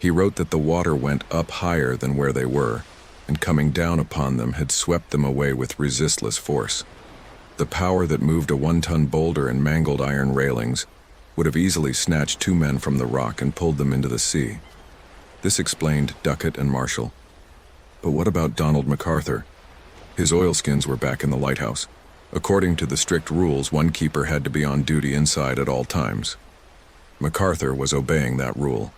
He wrote that the water went up higher than where they were, and coming down upon them had swept them away with resistless force. The power that moved a 1-ton boulder and mangled iron railings would have easily snatched two men from the rock and pulled them into the sea. This explained Ducat and Marshall. But what about Donald MacArthur? His oilskins were back in the lighthouse. According to the strict rules, one keeper had to be on duty inside at all times. MacArthur was obeying that rule.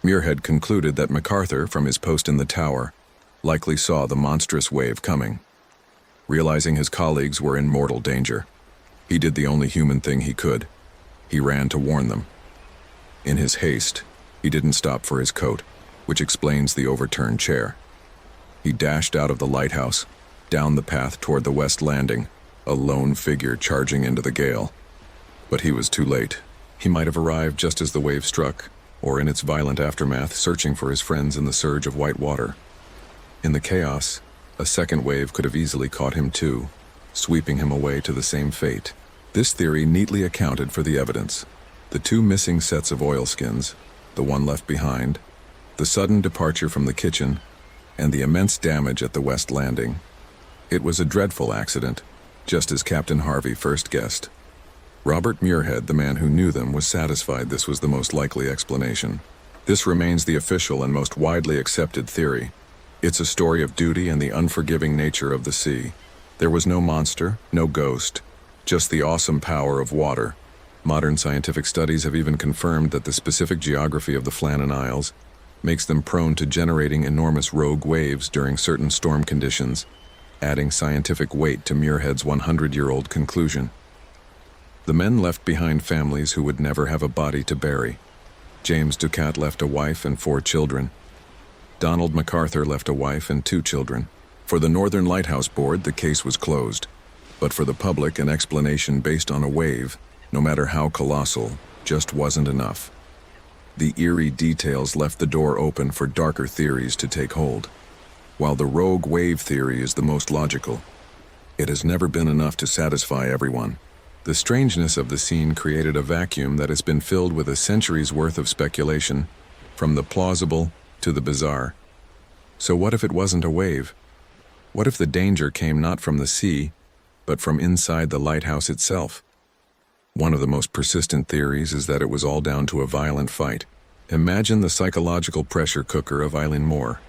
Muirhead concluded that MacArthur, from his post in the tower, likely saw the monstrous wave coming. Realizing his colleagues were in mortal danger, he did the only human thing he could. He ran to warn them. In his haste, he didn't stop for his coat, which explains the overturned chair. He dashed out of the lighthouse, down the path toward the West Landing, a lone figure charging into the gale. But he was too late. He might have arrived just as the wave struck, or in its violent aftermath, searching for his friends in the surge of white water. In the chaos, a second wave could have easily caught him too, sweeping him away to the same fate. This theory neatly accounted for the evidence. The two missing sets of oilskins, the one left behind, the sudden departure from the kitchen, and the immense damage at the West Landing. It was a dreadful accident, just as Captain Harvey first guessed. Robert Muirhead, the man who knew them, was satisfied this was the most likely explanation. This remains the official and most widely accepted theory. It's a story of duty and the unforgiving nature of the sea. There was no monster, no ghost, just the awesome power of water. Modern scientific studies have even confirmed that the specific geography of the Flannan Isles makes them prone to generating enormous rogue waves during certain storm conditions, adding scientific weight to Muirhead's 100-year-old conclusion. The men left behind families who would never have a body to bury. James Ducat left a wife and 4 children. Donald MacArthur left a wife and 2 children. For the Northern Lighthouse Board, the case was closed. But for the public, an explanation based on a wave, no matter how colossal, just wasn't enough. The eerie details left the door open for darker theories to take hold. While the rogue wave theory is the most logical, it has never been enough to satisfy everyone. The strangeness of the scene created a vacuum that has been filled with a century's worth of speculation, from the plausible to the bizarre. So what if it wasn't a wave? What if the danger came not from the sea, but from inside the lighthouse itself? One of the most persistent theories is that it was all down to a violent fight. Imagine the psychological pressure cooker of Eileen Moore.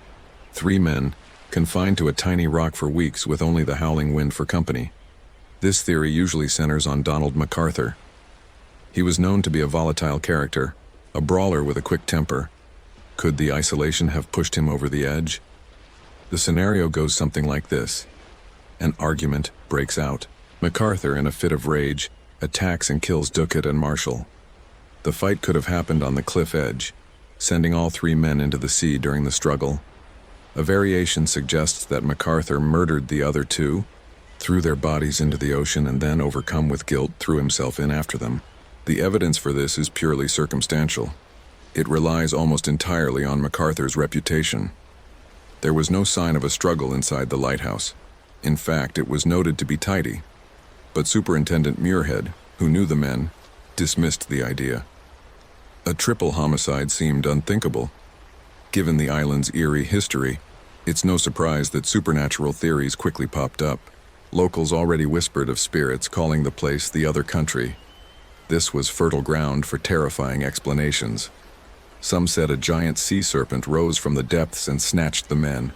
3 men, confined to a tiny rock for weeks with only the howling wind for company. This theory usually centers on Donald MacArthur. He was known to be a volatile character, a brawler with a quick temper. Could the isolation have pushed him over the edge? The scenario goes something like this. An argument breaks out. MacArthur, in a fit of rage, attacks and kills Ducat and Marshall. The fight could have happened on the cliff edge, sending all 3 men into the sea during the struggle. A variation suggests that MacArthur murdered the other 2, threw their bodies into the ocean, and then, overcome with guilt, threw himself in after them. The evidence for this is purely circumstantial. It relies almost entirely on MacArthur's reputation. There was no sign of a struggle inside the lighthouse. In fact, it was noted to be tidy. But Superintendent Muirhead, who knew the men, dismissed the idea. A triple homicide seemed unthinkable. Given the island's eerie history, it's no surprise that supernatural theories quickly popped up. Locals already whispered of spirits calling the place the other country. This was fertile ground for terrifying explanations. Some said a giant sea serpent rose from the depths and snatched the men.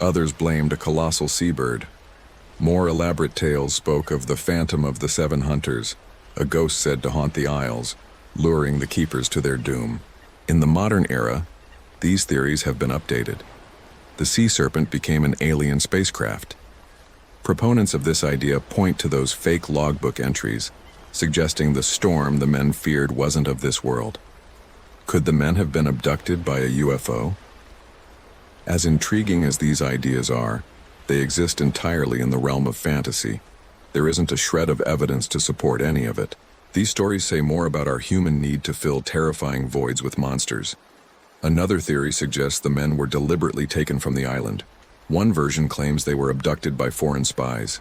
Others blamed a colossal seabird. More elaborate tales spoke of the Phantom of the Seven Hunters, a ghost said to haunt the Isles, luring the keepers to their doom. In the modern era, these theories have been updated. The sea serpent became an alien spacecraft. Proponents of this idea point to those fake logbook entries, suggesting the storm the men feared wasn't of this world. Could the men have been abducted by a UFO? As intriguing as these ideas are, they exist entirely in the realm of fantasy. There isn't a shred of evidence to support any of it. These stories say more about our human need to fill terrifying voids with monsters. Another theory suggests the men were deliberately taken from the island. One version claims they were abducted by foreign spies.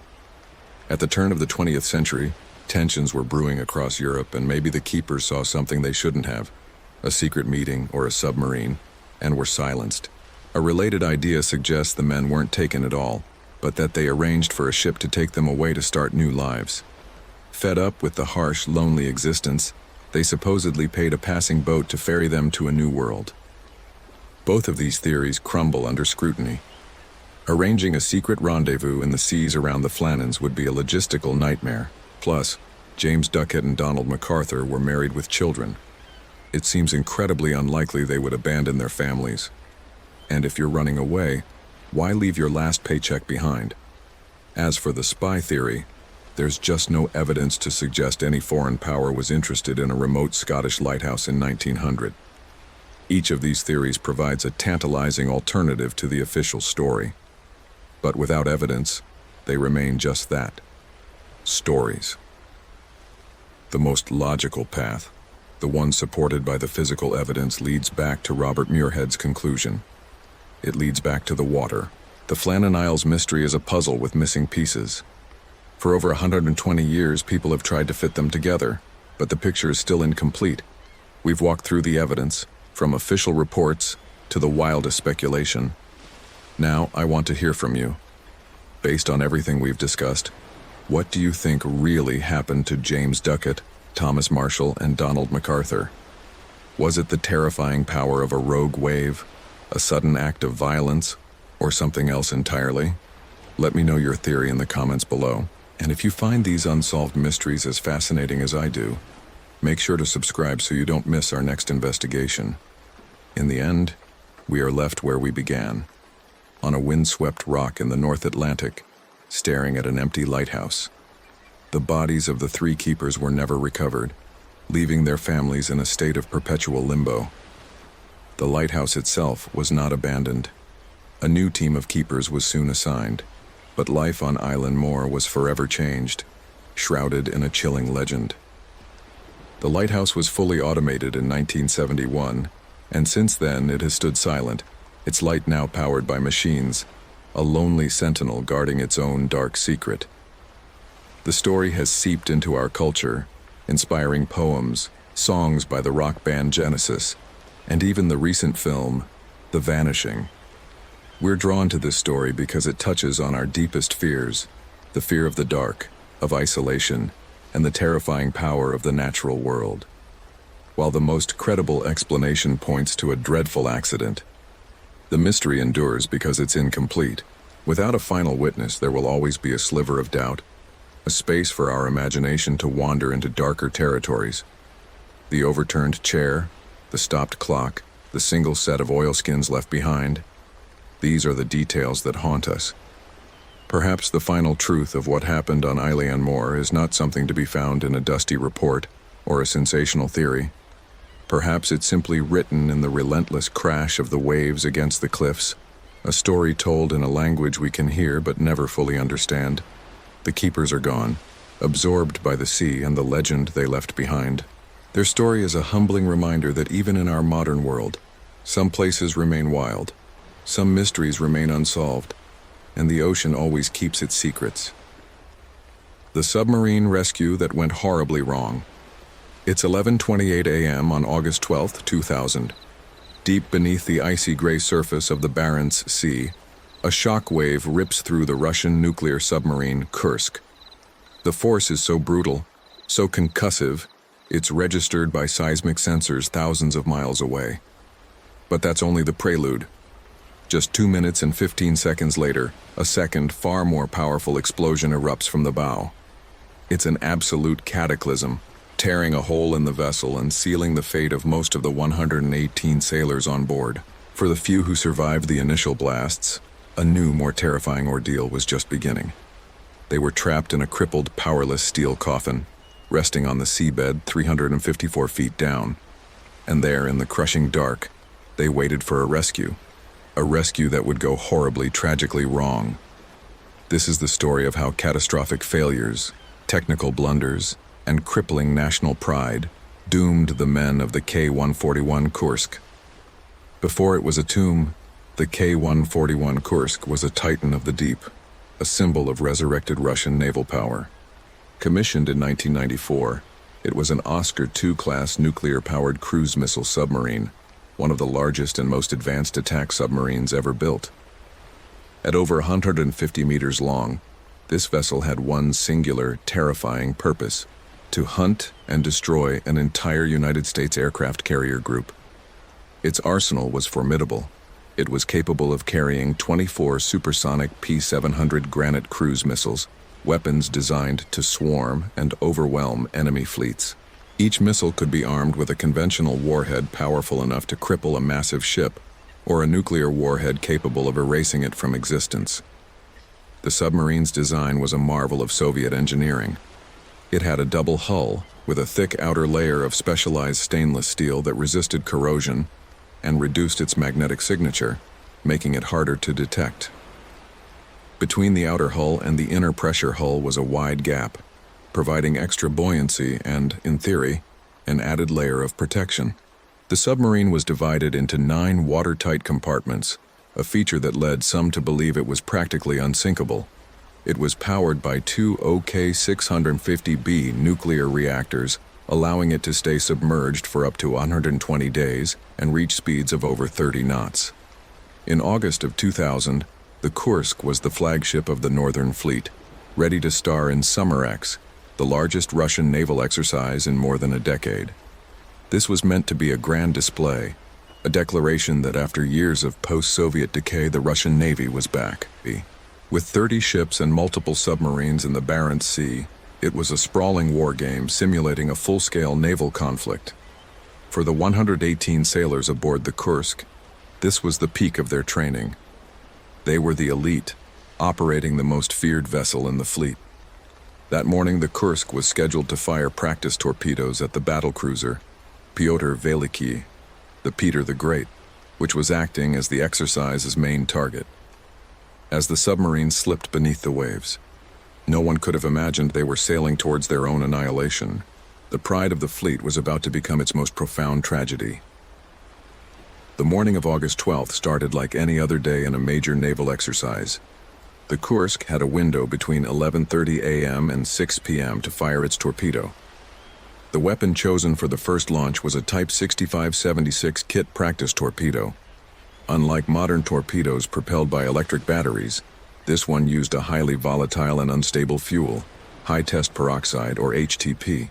At the turn of the 20th century, tensions were brewing across Europe, and maybe the keepers saw something they shouldn't have, a secret meeting or a submarine, and were silenced. A related idea suggests the men weren't taken at all, but that they arranged for a ship to take them away to start new lives. Fed up with the harsh, lonely existence, they supposedly paid a passing boat to ferry them to a new world. Both of these theories crumble under scrutiny. Arranging a secret rendezvous in the seas around the Flannans would be a logistical nightmare. Plus, James Duckett and Donald MacArthur were married with children. It seems incredibly unlikely they would abandon their families. And if you're running away, why leave your last paycheck behind? As for the spy theory, there's just no evidence to suggest any foreign power was interested in a remote Scottish lighthouse in 1900. Each of these theories provides a tantalizing alternative to the official story. But without evidence, they remain just that: stories. The most logical path, the one supported by the physical evidence, leads back to Robert Muirhead's conclusion. It leads back to the water. The Flannan Isles mystery is a puzzle with missing pieces. For over 120 years, people have tried to fit them together, but the picture is still incomplete. We've walked through the evidence, from official reports to the wildest speculation. Now, I want to hear from you. Based on everything we've discussed, what do you think really happened to James Duckett, Thomas Marshall, and Donald MacArthur? Was it the terrifying power of a rogue wave, a sudden act of violence, or something else entirely? Let me know your theory in the comments below. And if you find these unsolved mysteries as fascinating as I do, make sure to subscribe so you don't miss our next investigation. In the end, we are left where we began, on a windswept rock in the North Atlantic, staring at an empty lighthouse. The bodies of the three keepers were never recovered, leaving their families in a state of perpetual limbo. The lighthouse itself was not abandoned. A new team of keepers was soon assigned, but life on Island Moor was forever changed, shrouded in a chilling legend. The lighthouse was fully automated in 1971, and since then it has stood silent, its light now powered by machines, a lonely sentinel guarding its own dark secret. The story has seeped into our culture, inspiring poems, songs by the rock band Genesis, and even the recent film, The Vanishing. We're drawn to this story because it touches on our deepest fears, the fear of the dark, of isolation, and the terrifying power of the natural world. While the most credible explanation points to a dreadful accident, the mystery endures because it's incomplete. Without a final witness, there will always be a sliver of doubt, a space for our imagination to wander into darker territories. The overturned chair, the stopped clock, the single set of oilskins left behind. These are the details that haunt us. Perhaps the final truth of what happened on Island Moor is not something to be found in a dusty report or a sensational theory. Perhaps it's simply written in the relentless crash of the waves against the cliffs, a story told in a language we can hear but never fully understand. The keepers are gone, absorbed by the sea and the legend they left behind. Their story is a humbling reminder that even in our modern world, some places remain wild, some mysteries remain unsolved, and the ocean always keeps its secrets. The submarine rescue that went horribly wrong. It's 11:28 a.m. on August 12, 2000. Deep beneath the icy gray surface of the Barents Sea, a shock wave rips through the Russian nuclear submarine Kursk. The force is so brutal, so concussive, it's registered by seismic sensors thousands of miles away. But that's only the prelude. Just 2 minutes and 15 seconds later, a second, far more powerful explosion erupts from the bow. It's an absolute cataclysm, tearing a hole in the vessel and sealing the fate of most of the 118 sailors on board. For the few who survived the initial blasts, a new, more terrifying ordeal was just beginning. They were trapped in a crippled, powerless steel coffin, resting on the seabed 354 feet down. And there, in the crushing dark, they waited for a rescue that would go horribly, tragically wrong. This is the story of how catastrophic failures, technical blunders, and crippling national pride doomed the men of the K-141 Kursk. Before it was a tomb, the K-141 Kursk was a titan of the deep, a symbol of resurrected Russian naval power. Commissioned in 1994, it was an Oscar II-class nuclear-powered cruise missile submarine, one of the largest and most advanced attack submarines ever built. At over 150 meters long, this vessel had one singular, terrifying purpose: to hunt and destroy an entire United States aircraft carrier group. Its arsenal was formidable. It was capable of carrying 24 supersonic P-700 Granite cruise missiles, weapons designed to swarm and overwhelm enemy fleets. Each missile could be armed with a conventional warhead powerful enough to cripple a massive ship, or a nuclear warhead capable of erasing it from existence. The submarine's design was a marvel of Soviet engineering. It had a double hull, with a thick outer layer of specialized stainless steel that resisted corrosion and reduced its magnetic signature, making it harder to detect. Between the outer hull and the inner pressure hull was a wide gap, providing extra buoyancy and, in theory, an added layer of protection. The submarine was divided into 9 watertight compartments, a feature that led some to believe it was practically unsinkable. It was powered by 2 OK-650B nuclear reactors, allowing it to stay submerged for up to 120 days and reach speeds of over 30 knots. In August of 2000, the Kursk was the flagship of the Northern Fleet, ready to star in Submarine, the largest Russian naval exercise in more than a decade. This was meant to be a grand display, a declaration that after years of post-Soviet decay, the Russian Navy was back. With 30 ships and multiple submarines in the Barents Sea, it was a sprawling war game simulating a full-scale naval conflict. For the 118 sailors aboard the Kursk, this was the peak of their training. They were the elite, operating the most feared vessel in the fleet. That morning, the Kursk was scheduled to fire practice torpedoes at the battlecruiser Pyotr Veliky, the Peter the Great, which was acting as the exercise's main target. As the submarine slipped beneath the waves, no one could have imagined they were sailing towards their own annihilation. The pride of the fleet was about to become its most profound tragedy. The morning of August 12th started like any other day in a major naval exercise. The Kursk had a window between 11:30 a.m. and 6 p.m. to fire its torpedo. The weapon chosen for the first launch was a Type 6576 kit practice torpedo. Unlike modern torpedoes propelled by electric batteries, this one used a highly volatile and unstable fuel, high-test peroxide or HTP.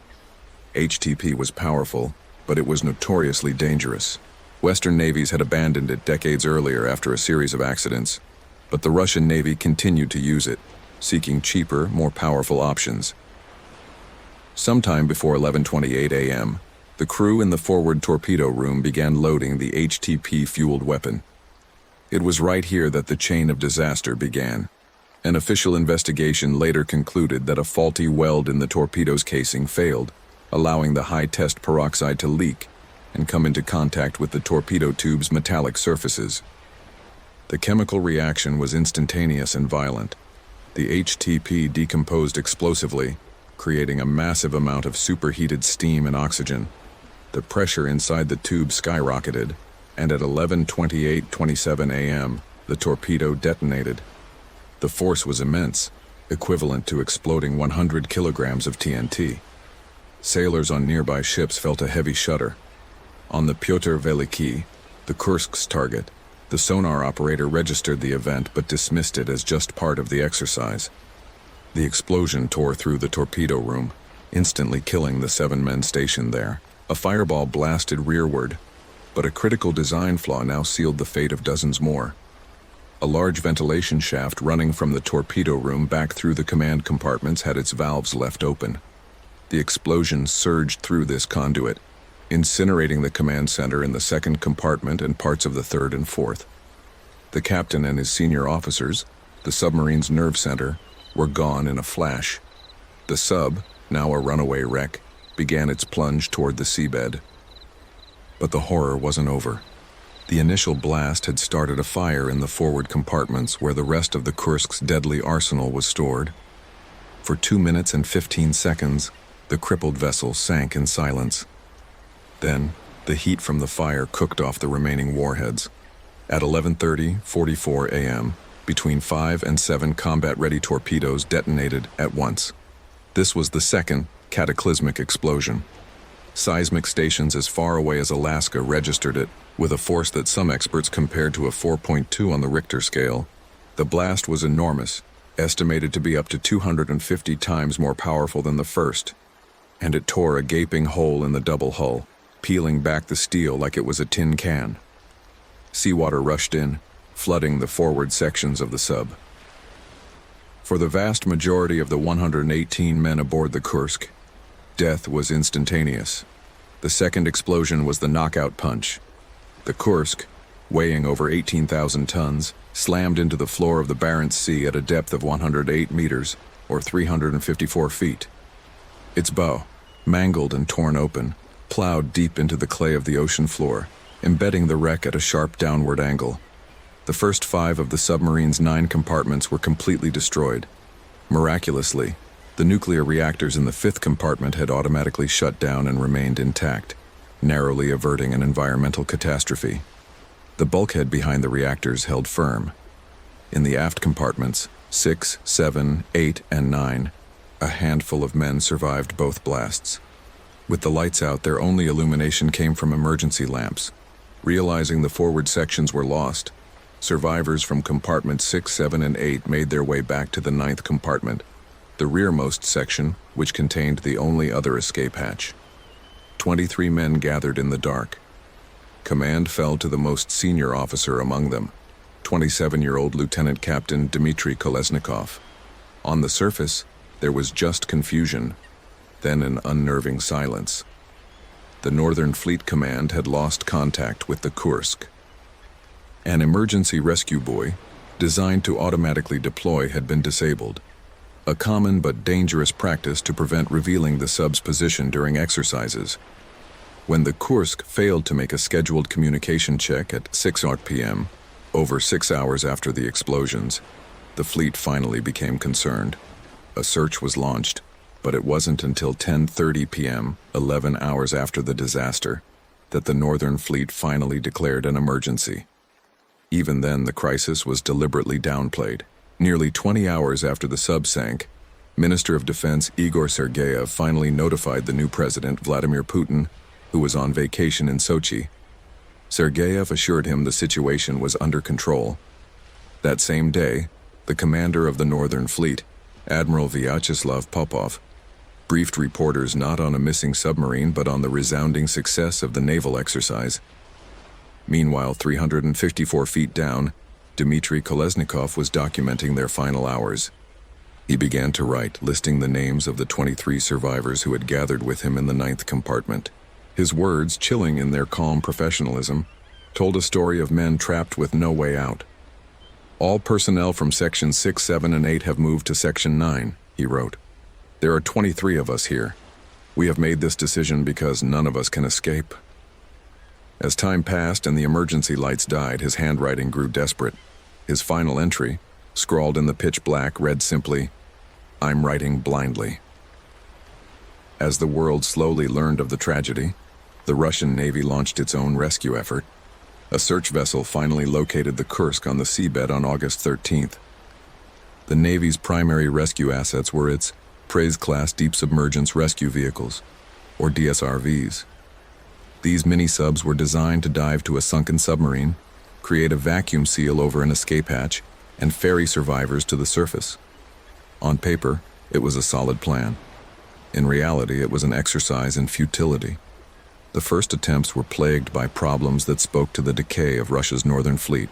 HTP was powerful, but it was notoriously dangerous. Western navies had abandoned it decades earlier after a series of accidents, but the Russian Navy continued to use it, seeking cheaper, more powerful options. Sometime before 11:28 a.m., the crew in the forward torpedo room began loading the HTP-fueled weapon. It was right here that the chain of disaster began. An official investigation later concluded that a faulty weld in the torpedo's casing failed, allowing the high-test peroxide to leak and come into contact with the torpedo tube's metallic surfaces. The chemical reaction was instantaneous and violent. The HTP decomposed explosively, creating a massive amount of superheated steam and oxygen. The pressure inside the tube skyrocketed, and at 11:27 a.m., the torpedo detonated. The force was immense, equivalent to exploding 100 kilograms of TNT. Sailors on nearby ships felt a heavy shudder. On the Pyotr Veliky, The Kursk's target. The sonar operator registered the event but dismissed it as just part of the exercise. The explosion tore through the torpedo room, instantly killing the 7 men stationed there. A fireball blasted rearward, but a critical design flaw now sealed the fate of dozens more. A large ventilation shaft running from the torpedo room back through the command compartments had its valves left open. The explosion surged through this conduit, incinerating the command center in the 2nd compartment and parts of the 3rd and 4th. The captain and his senior officers, the submarine's nerve center, were gone in a flash. The sub, now a runaway wreck, began its plunge toward the seabed. But the horror wasn't over. The initial blast had started a fire in the forward compartments where the rest of the Kursk's deadly arsenal was stored. For 2 minutes and 15 seconds, the crippled vessel sank in silence. Then, the heat from the fire cooked off the remaining warheads. At 11:44 a.m., between 5 and 7 combat-ready torpedoes detonated at once. This was the second cataclysmic explosion. Seismic stations as far away as Alaska registered it, with a force that some experts compared to a 4.2 on the Richter scale. The blast was enormous, estimated to be up to 250 times more powerful than the first, and it tore a gaping hole in the double hull, peeling back the steel like it was a tin can. Seawater rushed in, flooding the forward sections of the sub. For the vast majority of the 118 men aboard the Kursk, death was instantaneous. The second explosion was the knockout punch. The Kursk, weighing over 18,000 tons, slammed into the floor of the Barents Sea at a depth of 108 meters, or 354 feet. Its bow, mangled and torn open, plowed deep into the clay of the ocean floor, embedding the wreck at a sharp downward angle. The first 5 of the submarine's 9 compartments were completely destroyed. Miraculously, the nuclear reactors in the 5th compartment had automatically shut down and remained intact, narrowly averting an environmental catastrophe. The bulkhead behind the reactors held firm. In the aft compartments, 6, 7, 8, and 9, a handful of men survived both blasts. With the lights out, their only illumination came from emergency lamps. Realizing the forward sections were lost, survivors from compartments 6, 7, and 8 made their way back to the 9th compartment, the rearmost section, which contained the only other escape hatch. 23 men gathered in the dark. Command fell to the most senior officer among them, 27-year-old Lieutenant Captain Dmitry Kolesnikov. On the surface, there was just confusion, then an unnerving silence. The Northern Fleet Command had lost contact with the Kursk. An emergency rescue buoy, designed to automatically deploy, had been disabled, a common but dangerous practice to prevent revealing the sub's position during exercises. When the Kursk failed to make a scheduled communication check at 6 p.m., over 6 hours after the explosions, the fleet finally became concerned. A search was launched, but it wasn't until 10:30 p.m., 11 hours after the disaster, that the Northern Fleet finally declared an emergency. Even then, the crisis was deliberately downplayed. Nearly 20 hours after the sub sank, Minister of Defense Igor Sergeyev finally notified the new president, Vladimir Putin, who was on vacation in Sochi. Sergeyev assured him the situation was under control. That same day, the commander of the Northern Fleet, Admiral Vyacheslav Popov, briefed reporters not on a missing submarine but on the resounding success of the naval exercise. Meanwhile, 354 feet down, Dmitry Kolesnikov was documenting their final hours. He began to write, listing the names of the 23 survivors who had gathered with him in the 9th compartment. His words, chilling in their calm professionalism, told a story of men trapped with no way out. "All personnel from Section 6, 7, and 8 have moved to Section 9, he wrote. "There are 23 of us here. We have made this decision because none of us can escape." As time passed and the emergency lights died, his handwriting grew desperate. His final entry, scrawled in the pitch black, read simply, "I'm writing blindly." As the world slowly learned of the tragedy, the Russian Navy launched its own rescue effort. A search vessel finally located the Kursk on the seabed on August 13th. The Navy's primary rescue assets were its Prez-class deep submergence rescue vehicles, or DSRVs. These mini-subs were designed to dive to a sunken submarine, create a vacuum seal over an escape hatch, and ferry survivors to the surface. On paper, it was a solid plan. In reality, it was an exercise in futility. The first attempts were plagued by problems that spoke to the decay of Russia's northern fleet.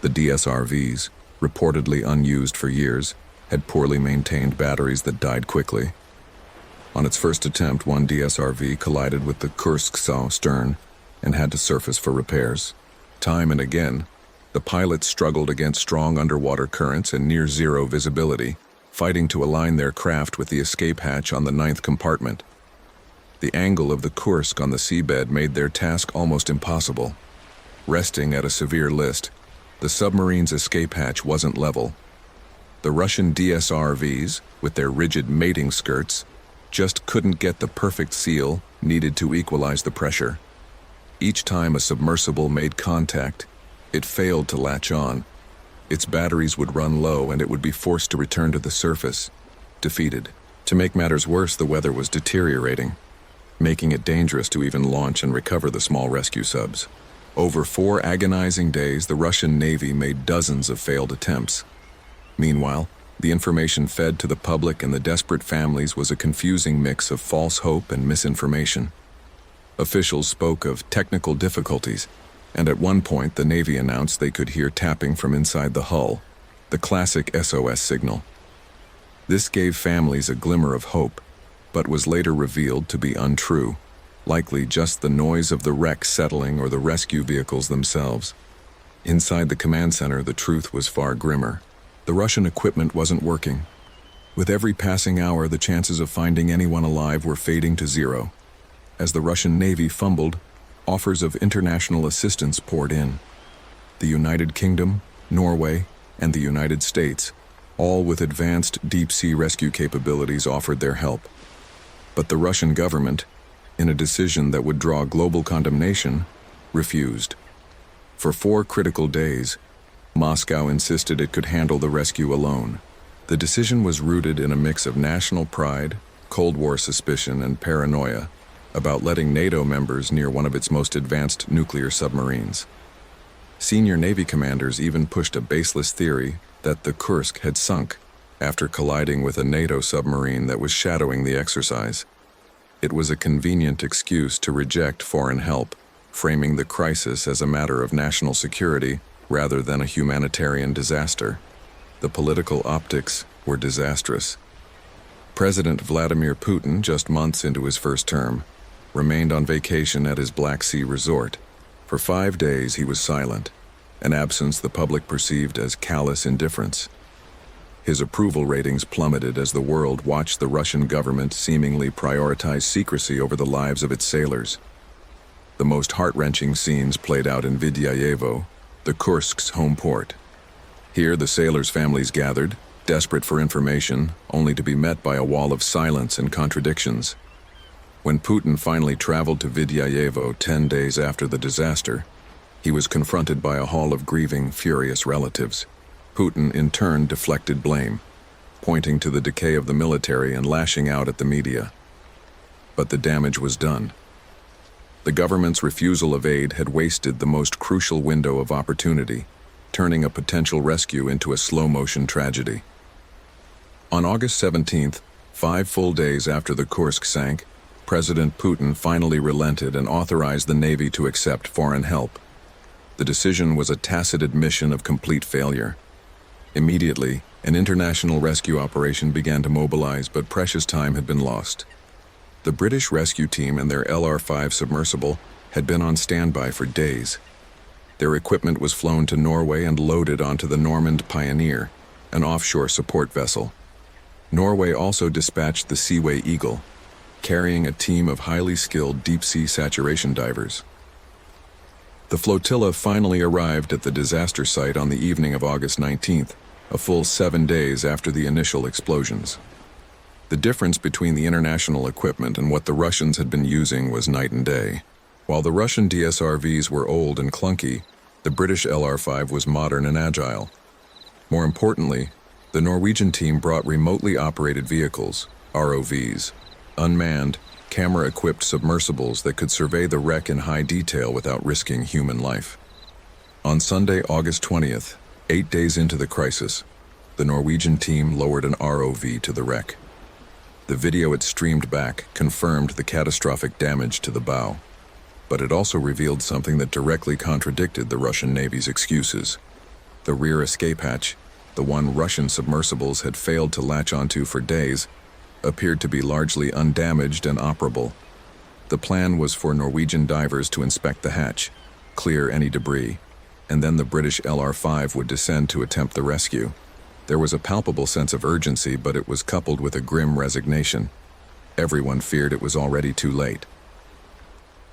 The DSRVs, reportedly unused for years, had poorly maintained batteries that died quickly. On its first attempt, one DSRV collided with the Kursk's stern and had to surface for repairs. Time and again, the pilots struggled against strong underwater currents and near-zero visibility, fighting to align their craft with the escape hatch on the 9th compartment. The angle of the Kursk on the seabed made their task almost impossible. Resting at a severe list, the submarine's escape hatch wasn't level. The Russian DSRVs, with their rigid mating skirts, just couldn't get the perfect seal needed to equalize the pressure. Each time a submersible made contact, it failed to latch on. Its batteries would run low and it would be forced to return to the surface, defeated. To make matters worse, the weather was deteriorating, making it dangerous to even launch and recover the small rescue subs. Over 4 agonizing days, the Russian Navy made dozens of failed attempts. Meanwhile, the information fed to the public and the desperate families was a confusing mix of false hope and misinformation. Officials spoke of technical difficulties, and at one point the Navy announced they could hear tapping from inside the hull, the classic SOS signal. This gave families a glimmer of hope, but was later revealed to be untrue, likely just the noise of the wreck settling or the rescue vehicles themselves. Inside the command center, the truth was far grimmer. The Russian equipment wasn't working. With every passing hour, the chances of finding anyone alive were fading to zero. As the Russian Navy fumbled, offers of international assistance poured in. The United Kingdom, Norway, and the United States, all with advanced deep-sea rescue capabilities, offered their help. But the Russian government, in a decision that would draw global condemnation, refused. For 4 critical days, Moscow insisted it could handle the rescue alone. The decision was rooted in a mix of national pride, Cold War suspicion, and paranoia about letting NATO members near one of its most advanced nuclear submarines. Senior Navy commanders even pushed a baseless theory that the Kursk had sunk after colliding with a NATO submarine that was shadowing the exercise. It was a convenient excuse to reject foreign help, framing the crisis as a matter of national security rather than a humanitarian disaster. The political optics were disastrous. President Vladimir Putin, just months into his first term, remained on vacation at his Black Sea resort. For 5 days he was silent, an absence the public perceived as callous indifference. His approval ratings plummeted as the world watched the Russian government seemingly prioritize secrecy over the lives of its sailors. The most heart-wrenching scenes played out in Vidyayevo, the Kursk's home port. Here, the sailors' families gathered, desperate for information, only to be met by a wall of silence and contradictions. When Putin finally traveled to Vidyayevo 10 days after the disaster, he was confronted by a hall of grieving, furious relatives. Putin, in turn, deflected blame, pointing to the decay of the military and lashing out at the media. But the damage was done. The government's refusal of aid had wasted the most crucial window of opportunity, turning a potential rescue into a slow-motion tragedy. On August 17th, 5 full days after the Kursk sank, President Putin finally relented and authorized the Navy to accept foreign help. The decision was a tacit admission of complete failure. Immediately, an international rescue operation began to mobilize, but precious time had been lost. The British rescue team and their LR-5 submersible had been on standby for days. Their equipment was flown to Norway and loaded onto the Normand Pioneer, an offshore support vessel. Norway also dispatched the Seaway Eagle, carrying a team of highly skilled deep-sea saturation divers. The flotilla finally arrived at the disaster site on the evening of August 19th, a full 7 days after the initial explosions. The difference between the international equipment and what the Russians had been using was night and day. While the Russian DSRVs were old and clunky, the British LR-5 was modern and agile. More importantly, the Norwegian team brought remotely operated vehicles, ROVs, unmanned, camera-equipped submersibles that could survey the wreck in high detail without risking human life. On Sunday, August 20th, 8 days into the crisis, the Norwegian team lowered an ROV to the wreck. The video it streamed back confirmed the catastrophic damage to the bow, but it also revealed something that directly contradicted the Russian Navy's excuses. The rear escape hatch, the one Russian submersibles had failed to latch onto for days, appeared to be largely undamaged and operable. The plan was for Norwegian divers to inspect the hatch, clear any debris, and then the British LR-5 would descend to attempt the rescue. There was a palpable sense of urgency, but it was coupled with a grim resignation. Everyone feared it was already too late.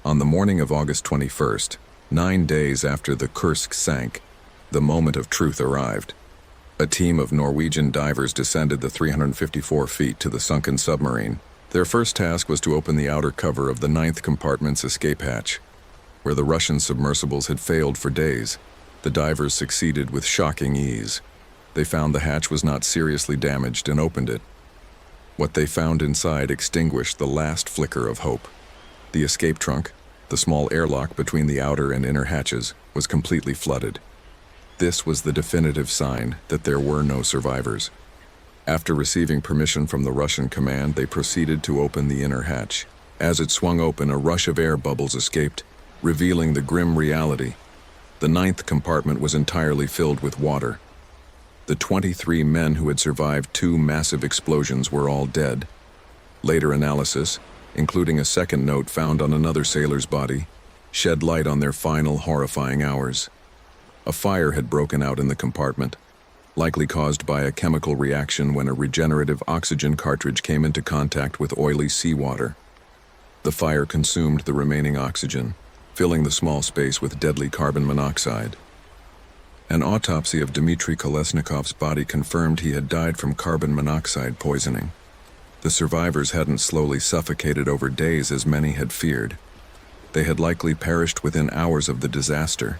On the morning of August 21st, 9 days after the Kursk sank, the moment of truth arrived. A team of Norwegian divers descended the 354 feet to the sunken submarine. Their first task was to open the outer cover of the 9th compartment's escape hatch. Where the Russian submersibles had failed for days, the divers succeeded with shocking ease. They found the hatch was not seriously damaged and opened it. What they found inside extinguished the last flicker of hope. The escape trunk, the small airlock between the outer and inner hatches, was completely flooded. This was the definitive sign that there were no survivors. After receiving permission from the Russian command, they proceeded to open the inner hatch. As it swung open, a rush of air bubbles escaped, revealing the grim reality. The 9th compartment was entirely filled with water. The 23 men who had survived 2 massive explosions were all dead. Later analysis, including a second note found on another sailor's body, shed light on their final horrifying hours. A fire had broken out in the compartment, likely caused by a chemical reaction when a regenerative oxygen cartridge came into contact with oily seawater. The fire consumed the remaining oxygen, filling the small space with deadly carbon monoxide. An autopsy of Dmitry Kolesnikov's body confirmed he had died from carbon monoxide poisoning. The survivors hadn't slowly suffocated over days as many had feared. They had likely perished within hours of the disaster,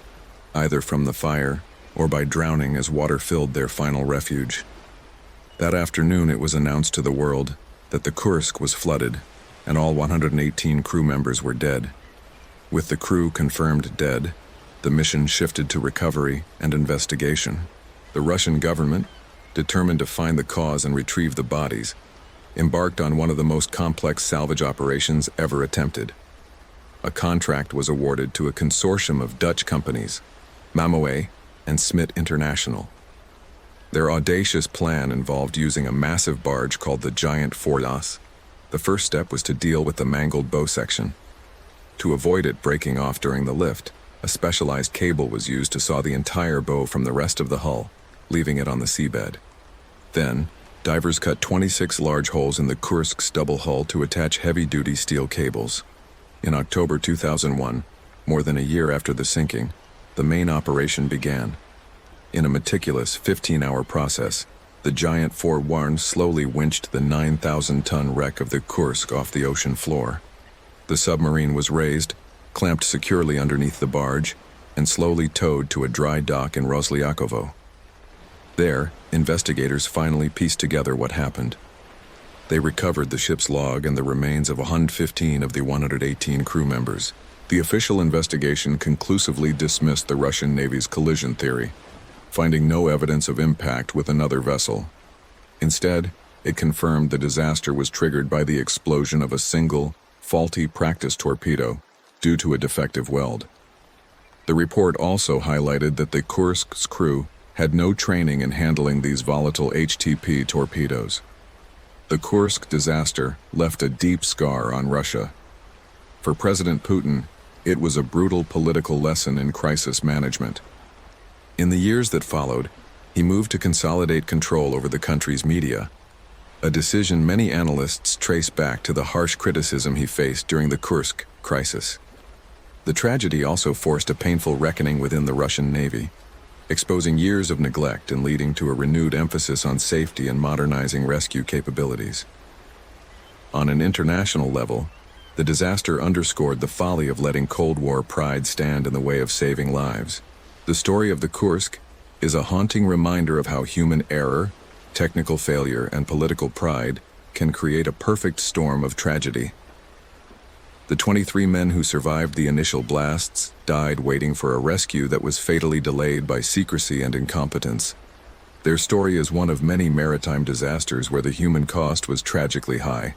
either from the fire or by drowning as water filled their final refuge. That afternoon it was announced to the world that the Kursk was flooded and all 118 crew members were dead. With the crew confirmed dead, the mission shifted to recovery and investigation. The Russian government, determined to find the cause and retrieve the bodies, embarked on one of the most complex salvage operations ever attempted. A contract was awarded to a consortium of Dutch companies, Mamoe and Smit International. Their audacious plan involved using a massive barge called the Giant Fordas. The first step was to deal with the mangled bow section. To avoid it breaking off during the lift, a specialized cable was used to saw the entire bow from the rest of the hull, leaving it on the seabed. Then, divers cut 26 large holes in the Kursk's double hull to attach heavy-duty steel cables. In October 2001, more than a year after the sinking, the main operation began. In a meticulous 15-hour process, the Giant Forwarn slowly winched the 9,000-ton wreck of the Kursk off the ocean floor. The submarine was raised, clamped securely underneath the barge, and slowly towed to a dry dock in Roslyakovo. There, investigators finally pieced together what happened. They recovered the ship's log and the remains of 115 of the 118 crew members. The official investigation conclusively dismissed the Russian Navy's collision theory, finding no evidence of impact with another vessel. Instead, it confirmed the disaster was triggered by the explosion of a single, faulty practice torpedo due to a defective weld. The report also highlighted that the Kursk's crew had no training in handling these volatile HTP torpedoes. The Kursk disaster left a deep scar on Russia. For President Putin, it was a brutal political lesson in crisis management. In the years that followed, he moved to consolidate control over the country's media, a decision many analysts trace back to the harsh criticism he faced during the Kursk crisis. The tragedy also forced a painful reckoning within the Russian Navy, exposing years of neglect and leading to a renewed emphasis on safety and modernizing rescue capabilities. On an international level, the disaster underscored the folly of letting Cold War pride stand in the way of saving lives. The story of the Kursk is a haunting reminder of how human error, technical failure, and political pride can create a perfect storm of tragedy. The 23 men who survived the initial blasts died waiting for a rescue that was fatally delayed by secrecy and incompetence. Their story is one of many maritime disasters where the human cost was tragically high.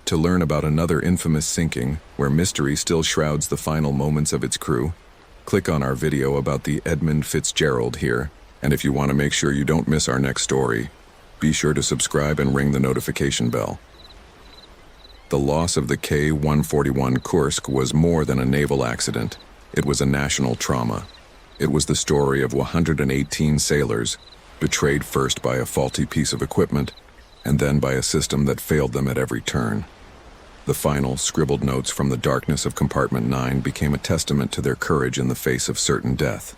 To learn about another infamous sinking, where mystery still shrouds the final moments of its crew, click on our video about the Edmund Fitzgerald here, and if you want to make sure you don't miss our next story, be sure to subscribe and ring the notification bell. The loss of the K-141 Kursk was more than a naval accident. It was a national trauma. It was the story of 118 sailors, betrayed first by a faulty piece of equipment, and then by a system that failed them at every turn. The final, scribbled notes from the darkness of Compartment 9 became a testament to their courage in the face of certain death.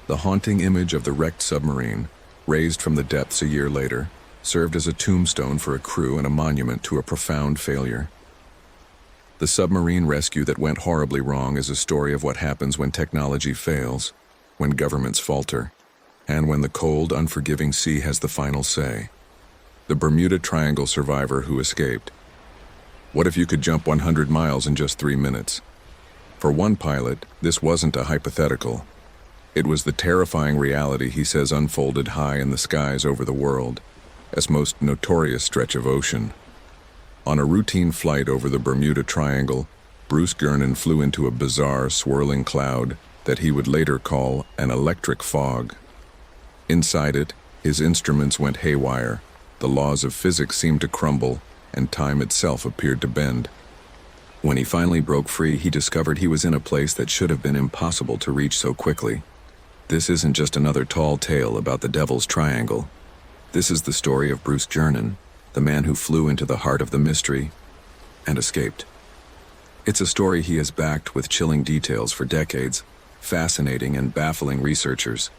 The haunting image of the wrecked submarine, raised from the depths a year later, served as a tombstone for a crew and a monument to a profound failure. The submarine rescue that went horribly wrong is a story of what happens when technology fails, when governments falter, and when the cold, unforgiving sea has the final say. The Bermuda Triangle survivor who escaped. What if you could jump 100 miles in just 3 minutes? For one pilot, this wasn't a hypothetical. It was the terrifying reality he says unfolded high in the skies over the world, as most notorious stretch of ocean. On a routine flight over the Bermuda Triangle, Bruce Gernon flew into a bizarre, swirling cloud that he would later call an electric fog. Inside it, his instruments went haywire, the laws of physics seemed to crumble, and time itself appeared to bend. When he finally broke free, he discovered he was in a place that should have been impossible to reach so quickly. This isn't just another tall tale about the Devil's Triangle. This is the story of Bruce Gernon, the man who flew into the heart of the mystery and escaped. It's a story he has backed with chilling details for decades, fascinating and baffling researchers,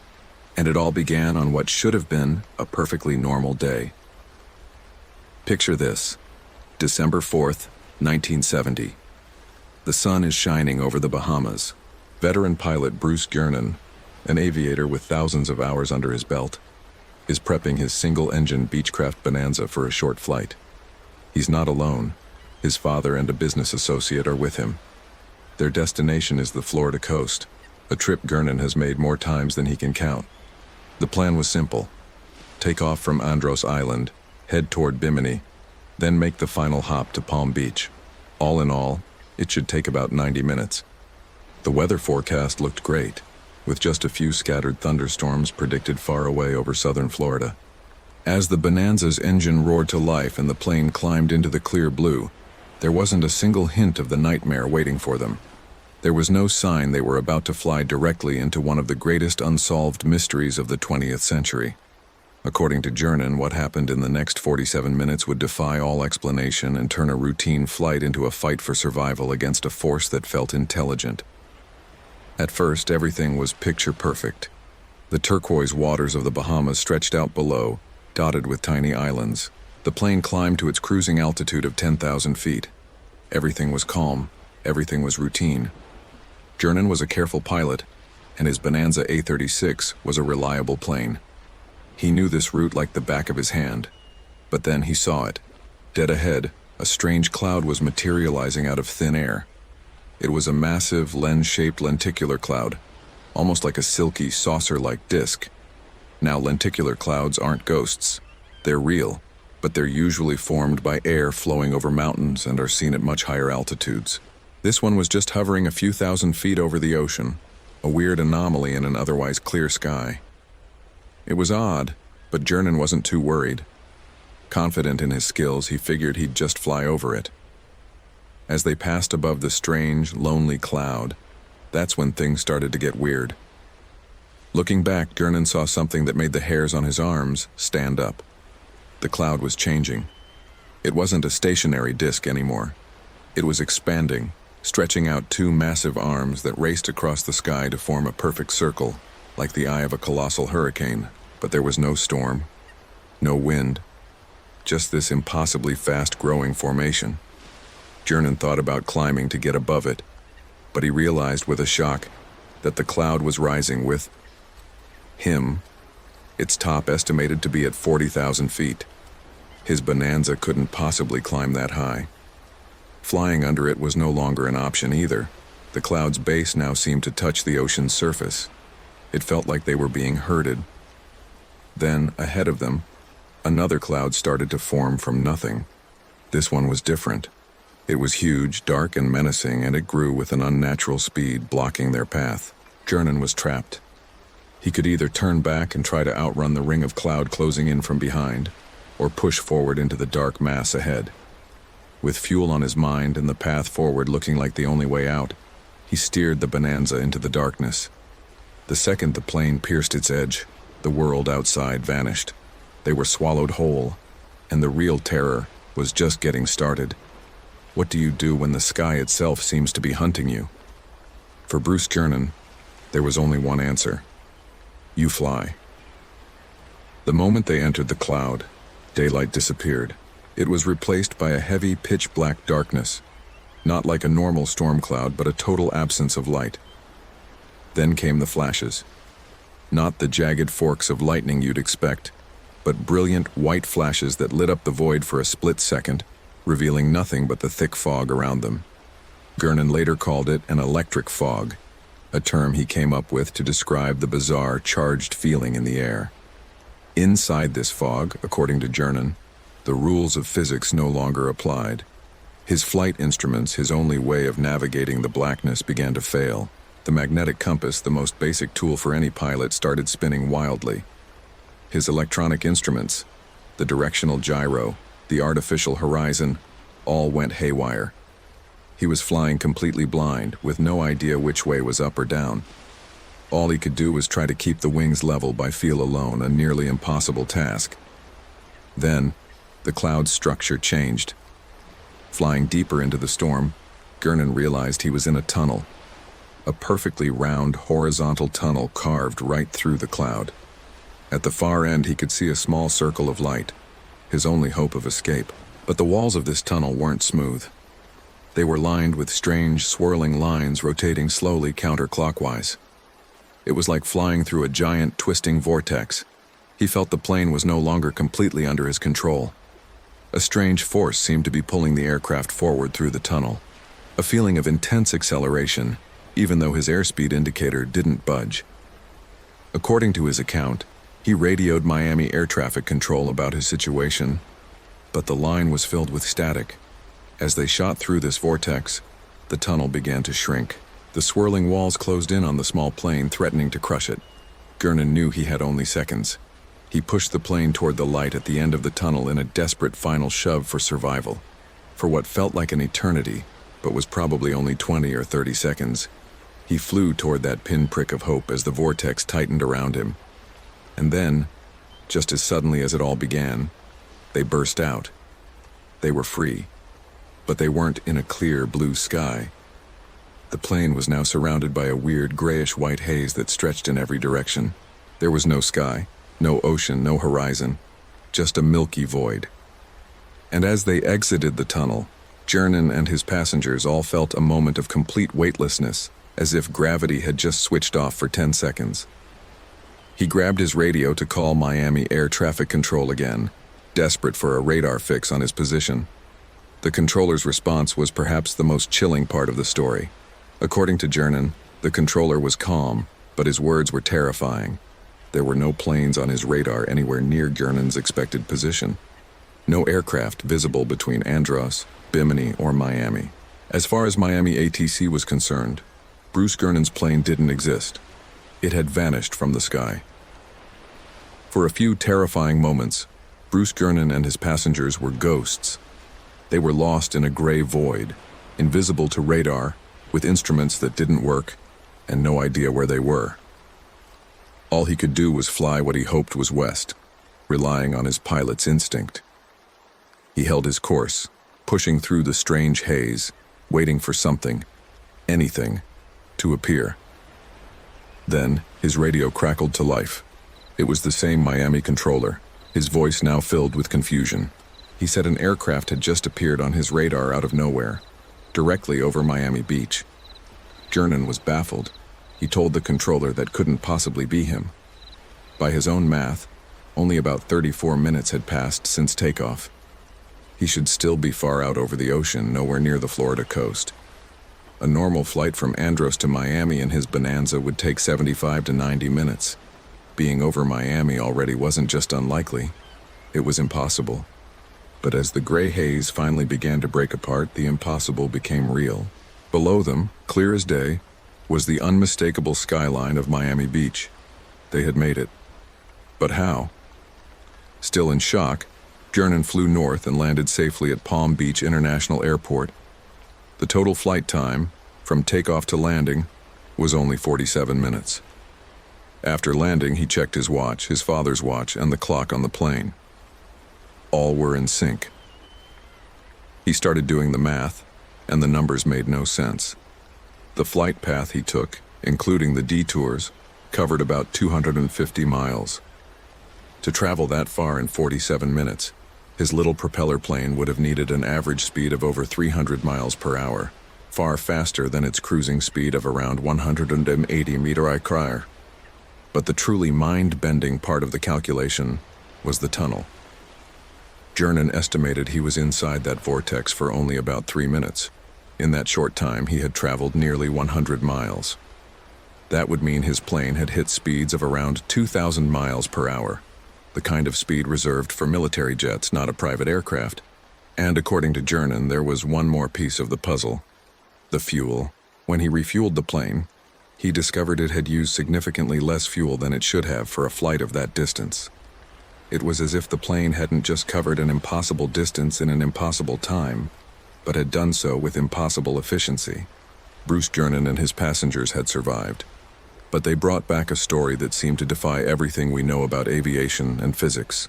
and it all began on what should have been a perfectly normal day. Picture this: December 4th, 1970. The sun is shining over the Bahamas. Veteran pilot Bruce Gernon, an aviator with thousands of hours under his belt, is prepping his single-engine Beechcraft Bonanza for a short flight. He's not alone. His father and a business associate are with him. Their destination is the Florida coast, a trip Gernon has made more times than he can count. The plan was simple: take off from Andros Island, head toward Bimini, then make the final hop to Palm Beach. All in all, it should take about 90 minutes. The weather forecast looked great, with just a few scattered thunderstorms predicted far away over southern Florida. As the Bonanza's engine roared to life and the plane climbed into the clear blue, there wasn't a single hint of the nightmare waiting for them. There was no sign they were about to fly directly into one of the greatest unsolved mysteries of the 20th century. According to Gernon, what happened in the next 47 minutes would defy all explanation and turn a routine flight into a fight for survival against a force that felt intelligent. At first, everything was picture perfect. The turquoise waters of the Bahamas stretched out below, dotted with tiny islands. The plane climbed to its cruising altitude of 10,000 feet. Everything was calm. Everything was routine. Gernon was a careful pilot, and his Bonanza A-36 was a reliable plane. He knew this route like the back of his hand. But then he saw it. Dead ahead, a strange cloud was materializing out of thin air. It was a massive, lens-shaped lenticular cloud, almost like a silky, saucer-like disk. Now, lenticular clouds aren't ghosts. They're real, but they're usually formed by air flowing over mountains and are seen at much higher altitudes. This one was just hovering a few thousand feet over the ocean, a weird anomaly in an otherwise clear sky. It was odd, but Gernon wasn't too worried. Confident in his skills, he figured he'd just fly over it. As they passed above the strange, lonely cloud, that's when things started to get weird. Looking back, Gernon saw something that made the hairs on his arms stand up. The cloud was changing. It wasn't a stationary disk anymore. It was expanding, stretching out two massive arms that raced across the sky to form a perfect circle, like the eye of a colossal hurricane. But there was no storm, no wind, just this impossibly fast-growing formation. Gernon thought about climbing to get above it, but he realized with a shock that the cloud was rising with him, its top estimated to be at 40,000 feet. His Bonanza couldn't possibly climb that high. Flying under it was no longer an option either. The cloud's base now seemed to touch the ocean's surface. It felt like they were being herded. Then, ahead of them, another cloud started to form from nothing. This one was different. It was huge, dark, and menacing, and it grew with an unnatural speed, blocking their path. Jernan was trapped. He could either turn back and try to outrun the ring of cloud closing in from behind, or push forward into the dark mass ahead. With fuel on his mind and the path forward looking like the only way out, he steered the Bonanza into the darkness. The second the plane pierced its edge, the world outside vanished. They were swallowed whole, and the real terror was just getting started. What do you do when the sky itself seems to be hunting you? For Bruce Jernan, there was only one answer. You fly. The moment they entered the cloud, daylight disappeared. It was replaced by a heavy, pitch-black darkness, not like a normal storm cloud, but a total absence of light. Then came the flashes. Not the jagged forks of lightning you'd expect, but brilliant white flashes that lit up the void for a split second, revealing nothing but the thick fog around them. Jernan later called it an electric fog, a term he came up with to describe the bizarre, charged feeling in the air. Inside this fog, according to Jernan, the rules of physics no longer applied. His flight instruments, his only way of navigating the blackness, began to fail. The magnetic compass, the most basic tool for any pilot, started spinning wildly. His electronic instruments, the directional gyro, the artificial horizon, all went haywire. He was flying completely blind, with no idea which way was up or down. All he could do was try to keep the wings level by feel alone, a nearly impossible task. Then, the cloud's structure changed. Flying deeper into the storm, Jernan realized he was in a tunnel. A perfectly round, horizontal tunnel carved right through the cloud. At the far end, he could see a small circle of light, his only hope of escape. But the walls of this tunnel weren't smooth. They were lined with strange, swirling lines rotating slowly counterclockwise. It was like flying through a giant, twisting vortex. He felt the plane was no longer completely under his control. A strange force seemed to be pulling the aircraft forward through the tunnel. A feeling of intense acceleration, even though his airspeed indicator didn't budge. According to his account, he radioed Miami air traffic control about his situation, but the line was filled with static. As they shot through this vortex, the tunnel began to shrink. The swirling walls closed in on the small plane, threatening to crush it. Jernan knew he had only seconds. He pushed the plane toward the light at the end of the tunnel in a desperate final shove for survival. For what felt like an eternity, but was probably only 20 or 30 seconds, he flew toward that pinprick of hope as the vortex tightened around him. And then, just as suddenly as it all began, they burst out. They were free, but they weren't in a clear blue sky. The plane was now surrounded by a weird grayish-white haze that stretched in every direction. There was no sky, no ocean, no horizon, just a milky void. And as they exited the tunnel, Jernan and his passengers all felt a moment of complete weightlessness, as if gravity had just switched off for 10 seconds. He grabbed his radio to call Miami air traffic control again, desperate for a radar fix on his position. The controller's response was perhaps the most chilling part of the story. According to Jernan, the controller was calm, but his words were terrifying. There were no planes on his radar anywhere near Jernan's expected position. No aircraft visible between Andros, Bimini, or Miami. As far as Miami ATC was concerned, Bruce Jernan's plane didn't exist. It had vanished from the sky. For a few terrifying moments, Bruce Jernan and his passengers were ghosts. They were lost in a gray void, invisible to radar, with instruments that didn't work, and no idea where they were. All he could do was fly what he hoped was west, relying on his pilot's instinct. He held his course, pushing through the strange haze, waiting for something, anything, to appear. Then, his radio crackled to life. It was the same Miami controller, his voice now filled with confusion. He said an aircraft had just appeared on his radar out of nowhere, directly over Miami Beach. Jernan was baffled. He told the controller that couldn't possibly be him. By his own math, only about 34 minutes had passed since takeoff. He should still be far out over the ocean, nowhere near the Florida coast. A normal flight from Andros to Miami in his Bonanza would take 75 to 90 minutes. Being over Miami already wasn't just unlikely, it was impossible. But as the gray haze finally began to break apart, the impossible became real. Below them, clear as day, was the unmistakable skyline of Miami Beach. They had made it. But how? Still in shock, Jernin flew north and landed safely at Palm Beach International Airport. The total flight time, from takeoff to landing, was only 47 minutes. After landing, he checked his watch, his father's watch, and the clock on the plane. All were in sync. He started doing the math, and the numbers made no sense. The flight path he took, including the detours, covered about 250 miles. To travel that far in 47 minutes, his little propeller plane would have needed an average speed of over 300 miles per hour, far faster than its cruising speed of around 180 mph. But the truly mind-bending part of the calculation was the tunnel. Jernin estimated he was inside that vortex for only about 3 minutes. In that short time, he had traveled nearly 100 miles. That would mean his plane had hit speeds of around 2,000 miles per hour, the kind of speed reserved for military jets, not a private aircraft. And according to Jernin, there was one more piece of the puzzle: the fuel. When he refueled the plane, he discovered it had used significantly less fuel than it should have for a flight of that distance. It was as if the plane hadn't just covered an impossible distance in an impossible time, but had done so with impossible efficiency. Bruce Jernin and his passengers had survived, but they brought back a story that seemed to defy everything we know about aviation and physics.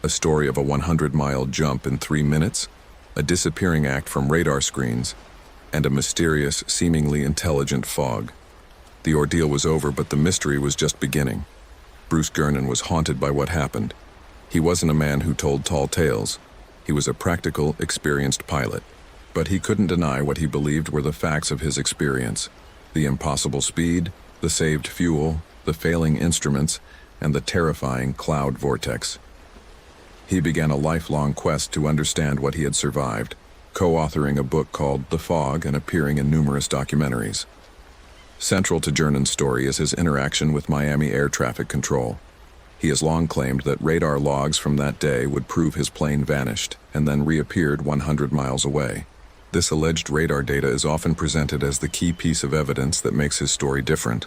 A story of a 100-mile jump in 3 minutes, a disappearing act from radar screens, and a mysterious, seemingly intelligent fog. The ordeal was over, but the mystery was just beginning. Bruce Jernin was haunted by what happened. He wasn't a man who told tall tales. He was a practical, experienced pilot. But he couldn't deny what he believed were the facts of his experience: the impossible speed, the saved fuel, the failing instruments, and the terrifying cloud vortex. He began a lifelong quest to understand what he had survived, co-authoring a book called The Fog and appearing in numerous documentaries. Central to Jernin's story is his interaction with Miami air traffic control. He has long claimed that radar logs from that day would prove his plane vanished and then reappeared 100 miles away. This alleged radar data is often presented as the key piece of evidence that makes his story different.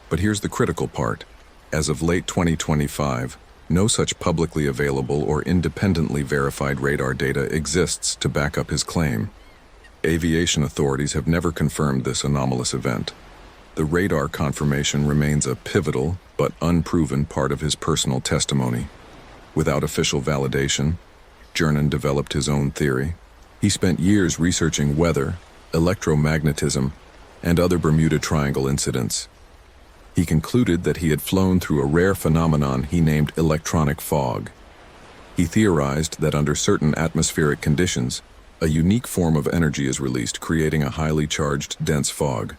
But here's the critical part. As of late 2025, no such publicly available or independently verified radar data exists to back up his claim. Aviation authorities have never confirmed this anomalous event. The radar confirmation remains a pivotal but unproven part of his personal testimony. Without official validation, Jernin developed his own theory. He spent years researching weather, electromagnetism, and other Bermuda Triangle incidents. He concluded that he had flown through a rare phenomenon he named electronic fog. He theorized that under certain atmospheric conditions, a unique form of energy is released, creating a highly charged, dense fog.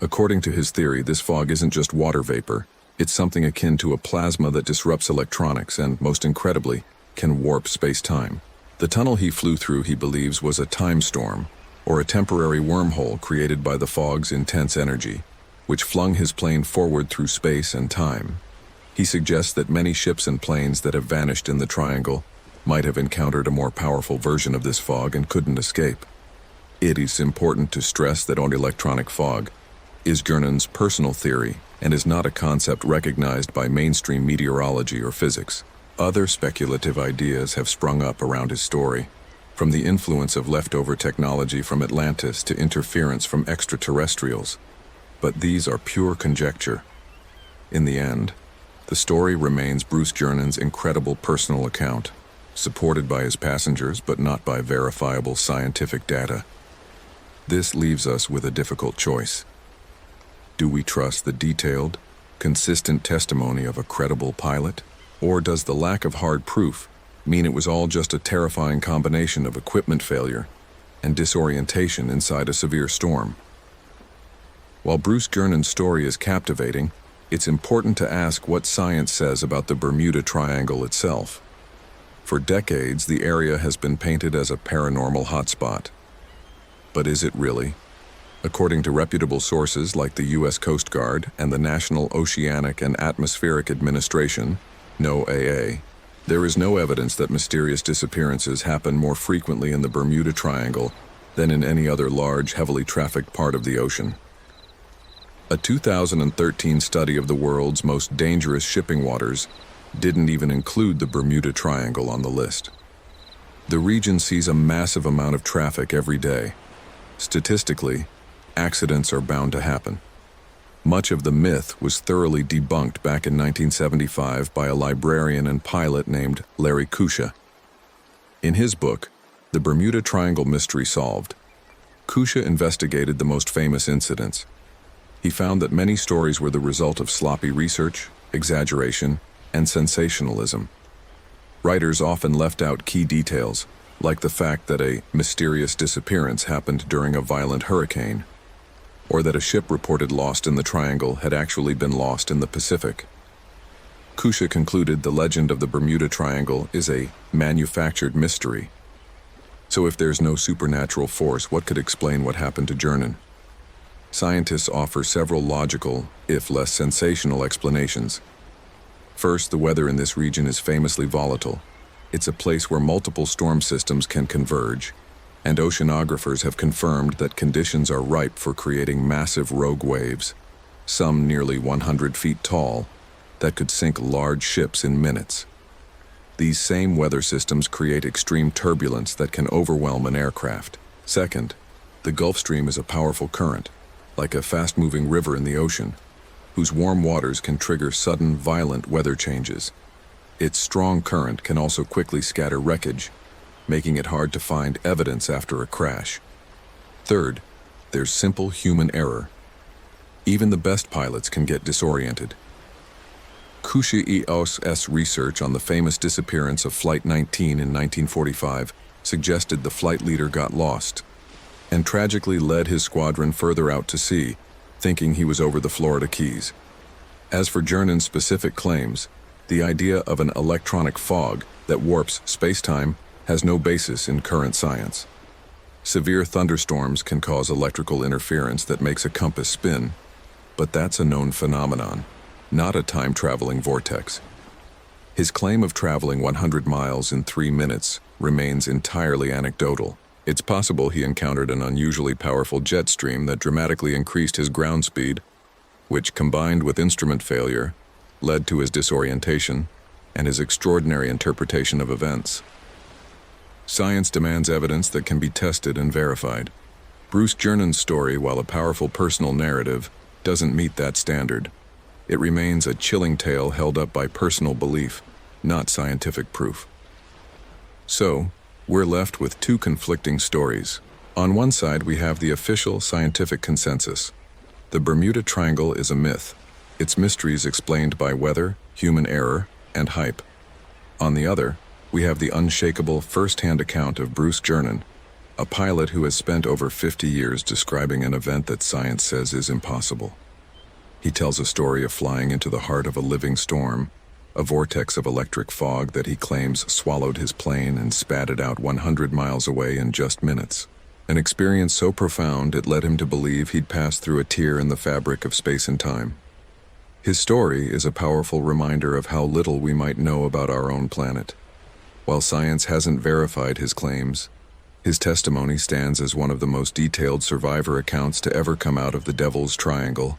According to his theory, this fog isn't just water vapor. It's something akin to a plasma that disrupts electronics and, most incredibly, can warp space-time. The tunnel he flew through, he believes, was a time storm, or a temporary wormhole created by the fog's intense energy, which flung his plane forward through space and time. He suggests that many ships and planes that have vanished in the Triangle might have encountered a more powerful version of this fog and couldn't escape. It is important to stress that electronic fog is Jernin's personal theory and is not a concept recognized by mainstream meteorology or physics. Other speculative ideas have sprung up around his story, from the influence of leftover technology from Atlantis to interference from extraterrestrials. But these are pure conjecture. In the end, the story remains Bruce Jernin's incredible personal account, supported by his passengers but not by verifiable scientific data. This leaves us with a difficult choice. Do we trust the detailed, consistent testimony of a credible pilot? Or does the lack of hard proof mean it was all just a terrifying combination of equipment failure and disorientation inside a severe storm? While Bruce Jernin's story is captivating, it's important to ask what science says about the Bermuda Triangle itself. For decades, the area has been painted as a paranormal hotspot. But is it really? According to reputable sources like the U.S. Coast Guard and the National Oceanic and Atmospheric Administration, NOAA, there is no evidence that mysterious disappearances happen more frequently in the Bermuda Triangle than in any other large, heavily trafficked part of the ocean. A 2013 study of the world's most dangerous shipping waters didn't even include the Bermuda Triangle on the list. The region sees a massive amount of traffic every day. Statistically, accidents are bound to happen. Much of the myth was thoroughly debunked back in 1975 by a librarian and pilot named Larry Kusha. In his book, The Bermuda Triangle Mystery Solved, Kusha investigated the most famous incidents. He found that many stories were the result of sloppy research, exaggeration, and sensationalism. Writers often left out key details, like the fact that a mysterious disappearance happened during a violent hurricane, or that a ship reported lost in the Triangle had actually been lost in the Pacific. Kusha concluded the legend of the Bermuda Triangle is a manufactured mystery. So if there's no supernatural force, what could explain what happened to Jernan? Scientists offer several logical, if less sensational, explanations. First, the weather in this region is famously volatile. It's a place where multiple storm systems can converge, and oceanographers have confirmed that conditions are ripe for creating massive rogue waves, some nearly 100 feet tall, that could sink large ships in minutes. These same weather systems create extreme turbulence that can overwhelm an aircraft. Second, the Gulf Stream is a powerful current, like a fast-moving river in the ocean, whose warm waters can trigger sudden, violent weather changes. Its strong current can also quickly scatter wreckage, making it hard to find evidence after a crash. Third, there's simple human error. Even the best pilots can get disoriented. Kusha E.O.'s research on the famous disappearance of Flight 19 in 1945 suggested the flight leader got lost, and tragically led his squadron further out to sea, thinking he was over the Florida Keys. As for Jernan's specific claims, the idea of an electronic fog that warps space-time has no basis in current science. Severe thunderstorms can cause electrical interference that makes a compass spin, but that's a known phenomenon, not a time-traveling vortex. His claim of traveling 100 miles in 3 minutes remains entirely anecdotal. It's possible he encountered an unusually powerful jet stream that dramatically increased his ground speed, which, combined with instrument failure, led to his disorientation and his extraordinary interpretation of events. Science demands evidence that can be tested and verified. Bruce Jernan's story, while a powerful personal narrative, doesn't meet that standard. It remains a chilling tale held up by personal belief, not scientific proof. So, we're left with two conflicting stories. On one side, we have the official scientific consensus. The Bermuda Triangle is a myth, its mysteries explained by weather, human error, and hype. On the other, we have the unshakable first-hand account of Bruce Jernan, a pilot who has spent over 50 years describing an event that science says is impossible. He tells a story of flying into the heart of a living storm, a vortex of electric fog that he claims swallowed his plane and spat it out 100 miles away in just minutes. An experience so profound it led him to believe he'd passed through a tear in the fabric of space and time. His story is a powerful reminder of how little we might know about our own planet. While science hasn't verified his claims, his testimony stands as one of the most detailed survivor accounts to ever come out of the Devil's Triangle.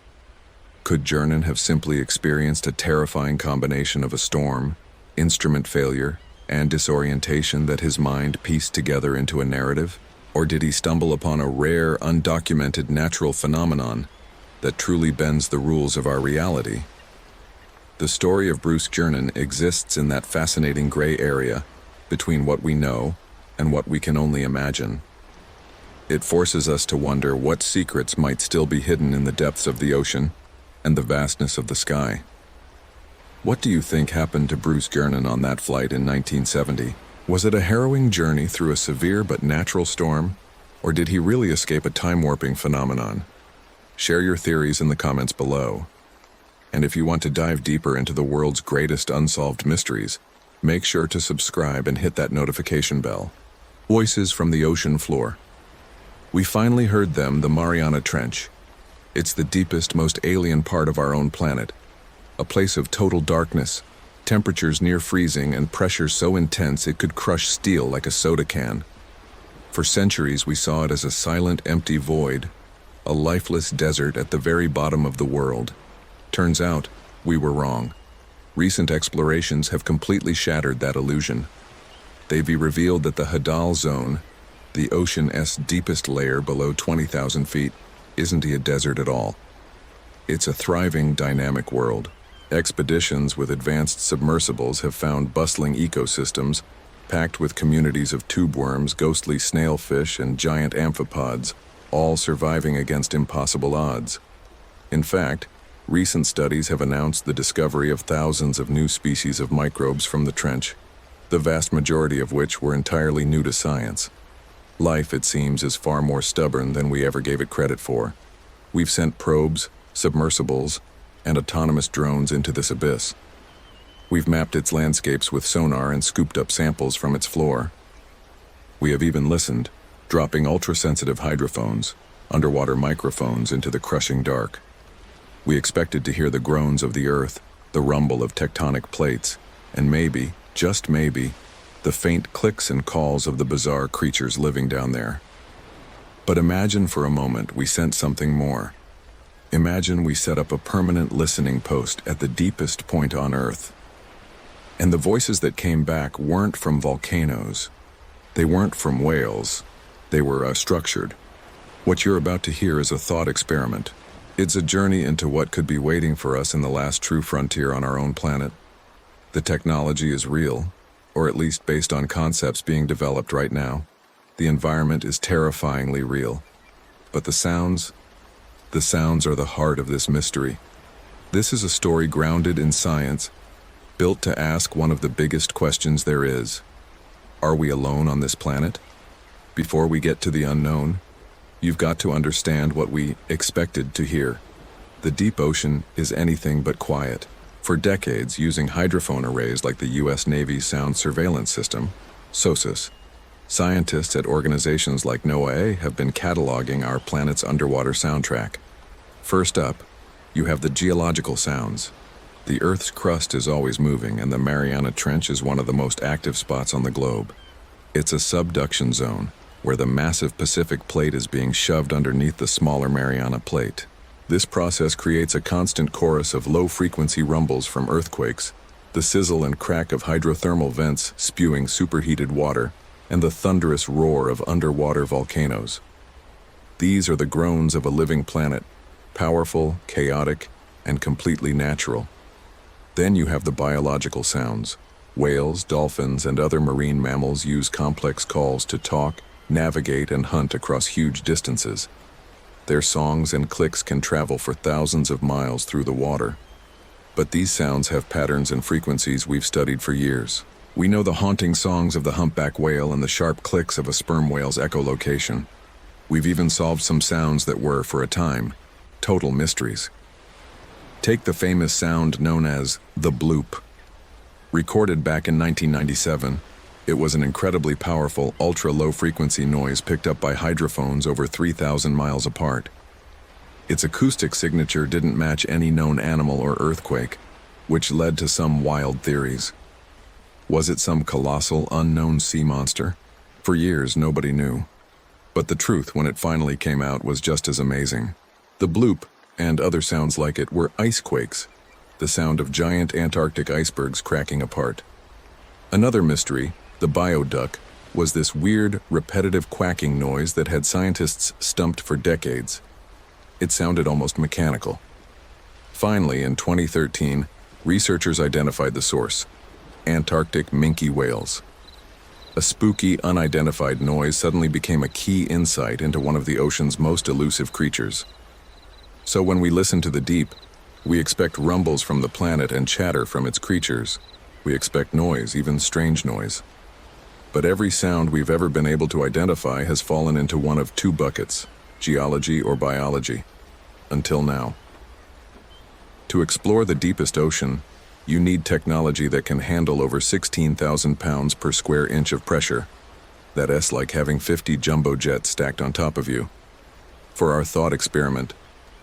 Could Jernan have simply experienced a terrifying combination of a storm, instrument failure, and disorientation that his mind pieced together into a narrative? Or did he stumble upon a rare, undocumented natural phenomenon that truly bends the rules of our reality? The story of Bruce Jernan exists in that fascinating gray area between what we know and what we can only imagine. It forces us to wonder what secrets might still be hidden in the depths of the ocean and the vastness of the sky. What do you think happened to Bruce Jernan on that flight in 1970? Was it a harrowing journey through a severe but natural storm, or did he really escape a time-warping phenomenon? Share your theories in the comments below. And if you want to dive deeper into the world's greatest unsolved mysteries, Make sure to subscribe and hit that notification bell. Voices from the ocean floor. We finally heard them, the Mariana Trench. It's the deepest, most alien part of our own planet. A place of total darkness, temperatures near freezing and pressure so intense it could crush steel like a soda can. For centuries we saw it as a silent, empty void, a lifeless desert at the very bottom of the world. Turns out, we were wrong. Recent explorations have completely shattered that illusion. They've revealed that the Hadal Zone, the ocean's deepest layer below 20,000 feet, isn't a desert at all. It's a thriving, dynamic world. Expeditions with advanced submersibles have found bustling ecosystems, packed with communities of tube worms, ghostly snailfish, and giant amphipods, all surviving against impossible odds. In fact, recent studies have announced the discovery of thousands of new species of microbes from the trench, the vast majority of which were entirely new to science. Life, it seems, is far more stubborn than we ever gave it credit for. We've sent probes, submersibles, and autonomous drones into this abyss. We've mapped its landscapes with sonar and scooped up samples from its floor. We have even listened, dropping ultra-sensitive hydrophones, underwater microphones into the crushing dark. We expected to hear the groans of the earth, the rumble of tectonic plates, and maybe, just maybe, the faint clicks and calls of the bizarre creatures living down there. But imagine for a moment we sent something more. Imagine we set up a permanent listening post at the deepest point on Earth. And the voices that came back weren't from volcanoes. They weren't from whales. They were structured. What you're about to hear is a thought experiment. It's a journey into what could be waiting for us in the last true frontier on our own planet. The technology is real, or at least based on concepts being developed right now. The environment is terrifyingly real. But the sounds are the heart of this mystery. This is a story grounded in science, built to ask one of the biggest questions there is. Are we alone on this planet? Before we get to the unknown, you've got to understand what we expected to hear. The deep ocean is anything but quiet. For decades, using hydrophone arrays like the U.S. Navy's Sound Surveillance System, SOSUS, scientists at organizations like NOAA have been cataloging our planet's underwater soundtrack. First up, you have the geological sounds. The Earth's crust is always moving, and the Mariana Trench is one of the most active spots on the globe. It's a subduction zone, where the massive Pacific Plate is being shoved underneath the smaller Mariana Plate. This process creates a constant chorus of low-frequency rumbles from earthquakes, the sizzle and crack of hydrothermal vents spewing superheated water, and the thunderous roar of underwater volcanoes. These are the groans of a living planet, powerful, chaotic, and completely natural. Then you have the biological sounds. Whales, dolphins, and other marine mammals use complex calls to talk, navigate, and hunt across huge distances. Their songs and clicks can travel for thousands of miles through the water. But these sounds have patterns and frequencies we've studied for years. We know the haunting songs of the humpback whale and the sharp clicks of a sperm whale's echolocation. We've even solved some sounds that were, for a time, total mysteries. Take the famous sound known as the bloop. Recorded back in 1997, it was an incredibly powerful, ultra-low-frequency noise picked up by hydrophones over 3,000 miles apart. Its acoustic signature didn't match any known animal or earthquake, which led to some wild theories. Was it some colossal, unknown sea monster? For years, nobody knew. But the truth, when it finally came out, was just as amazing. The bloop, and other sounds like it, were ice quakes, the sound of giant Antarctic icebergs cracking apart. Another mystery, the bioduck, was this weird, repetitive quacking noise that had scientists stumped for decades. It sounded almost mechanical. Finally, in 2013, researchers identified the source: Antarctic minke whales. A spooky, unidentified noise suddenly became a key insight into one of the ocean's most elusive creatures. So when we listen to the deep, we expect rumbles from the planet and chatter from its creatures. We expect noise, even strange noise. But every sound we've ever been able to identify has fallen into one of two buckets: geology or biology. Until now. To explore the deepest ocean, You need technology that can handle over 16,000 pounds per square inch of pressure. That's like having 50 jumbo jets stacked on top of you. For our thought experiment,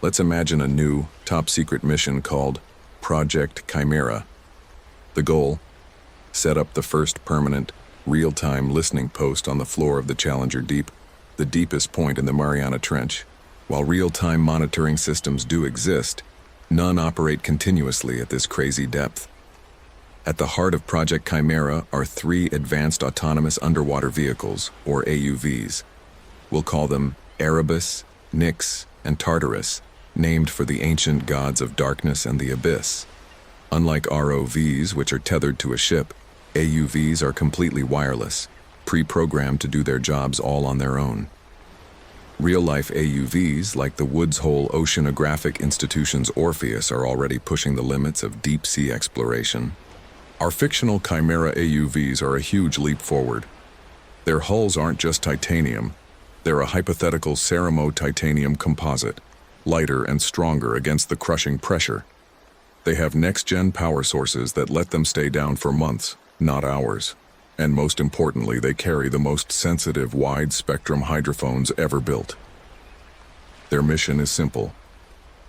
let's imagine a new, top-secret mission called Project Chimera. The goal? Set up the first permanent, real-time listening post on the floor of the Challenger Deep, the deepest point in the Mariana Trench. While real-time monitoring systems do exist, none operate continuously at this crazy depth. At the heart of Project Chimera are 3 advanced autonomous underwater vehicles, or AUVs. We'll call them Erebus, Nyx, and Tartarus, named for the ancient gods of darkness and the abyss. Unlike ROVs, which are tethered to a ship, AUVs are completely wireless, pre-programmed to do their jobs all on their own. Real-life AUVs, like the Woods Hole Oceanographic Institution's Orpheus, are already pushing the limits of deep-sea exploration. Our fictional Chimera AUVs are a huge leap forward. Their hulls aren't just titanium, they're a hypothetical Ceramo titanium composite, lighter and stronger against the crushing pressure. They have next-gen power sources that let them stay down for months, not hours. And most importantly, they carry the most sensitive wide-spectrum hydrophones ever built. Their mission is simple.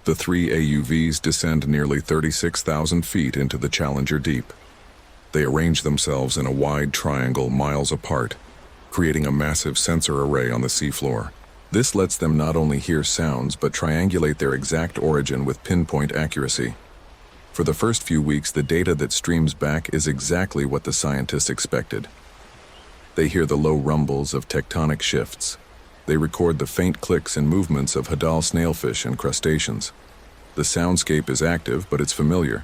The 3 AUVs descend nearly 36,000 feet into the Challenger Deep. They arrange themselves in a wide triangle miles apart, creating a massive sensor array on the seafloor. This lets them not only hear sounds, but triangulate their exact origin with pinpoint accuracy. For the first few weeks, the data that streams back is exactly what the scientists expected. They hear the low rumbles of tectonic shifts. They record the faint clicks and movements of Hadal snailfish and crustaceans. The soundscape is active, but it's familiar.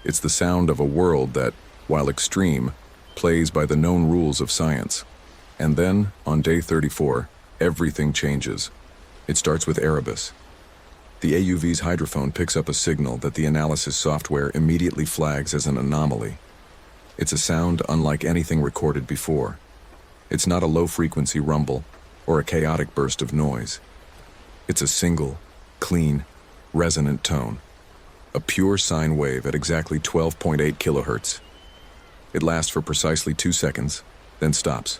It's the sound of a world that, while extreme, plays by the known rules of science. And then, on day 34, everything changes. It starts with Erebus. The AUV's hydrophone picks up a signal that the analysis software immediately flags as an anomaly. It's a sound unlike anything recorded before. It's not a low-frequency rumble or a chaotic burst of noise. It's a single, clean, resonant tone. A pure sine wave at exactly 12.8 kilohertz. It lasts for precisely 2 seconds, then stops.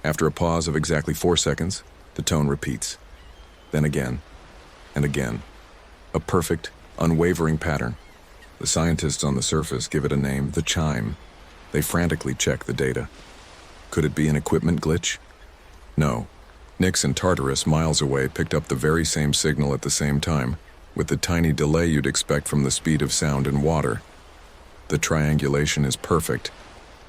After a pause of exactly 4 seconds, the tone repeats. Then again, and again. A perfect, unwavering pattern. The scientists on the surface give it a name, the chime. They frantically check the data. Could it be an equipment glitch? No. Nyx and Tartarus, miles away, picked up the very same signal at the same time, with the tiny delay you'd expect from the speed of sound in water. The triangulation is perfect.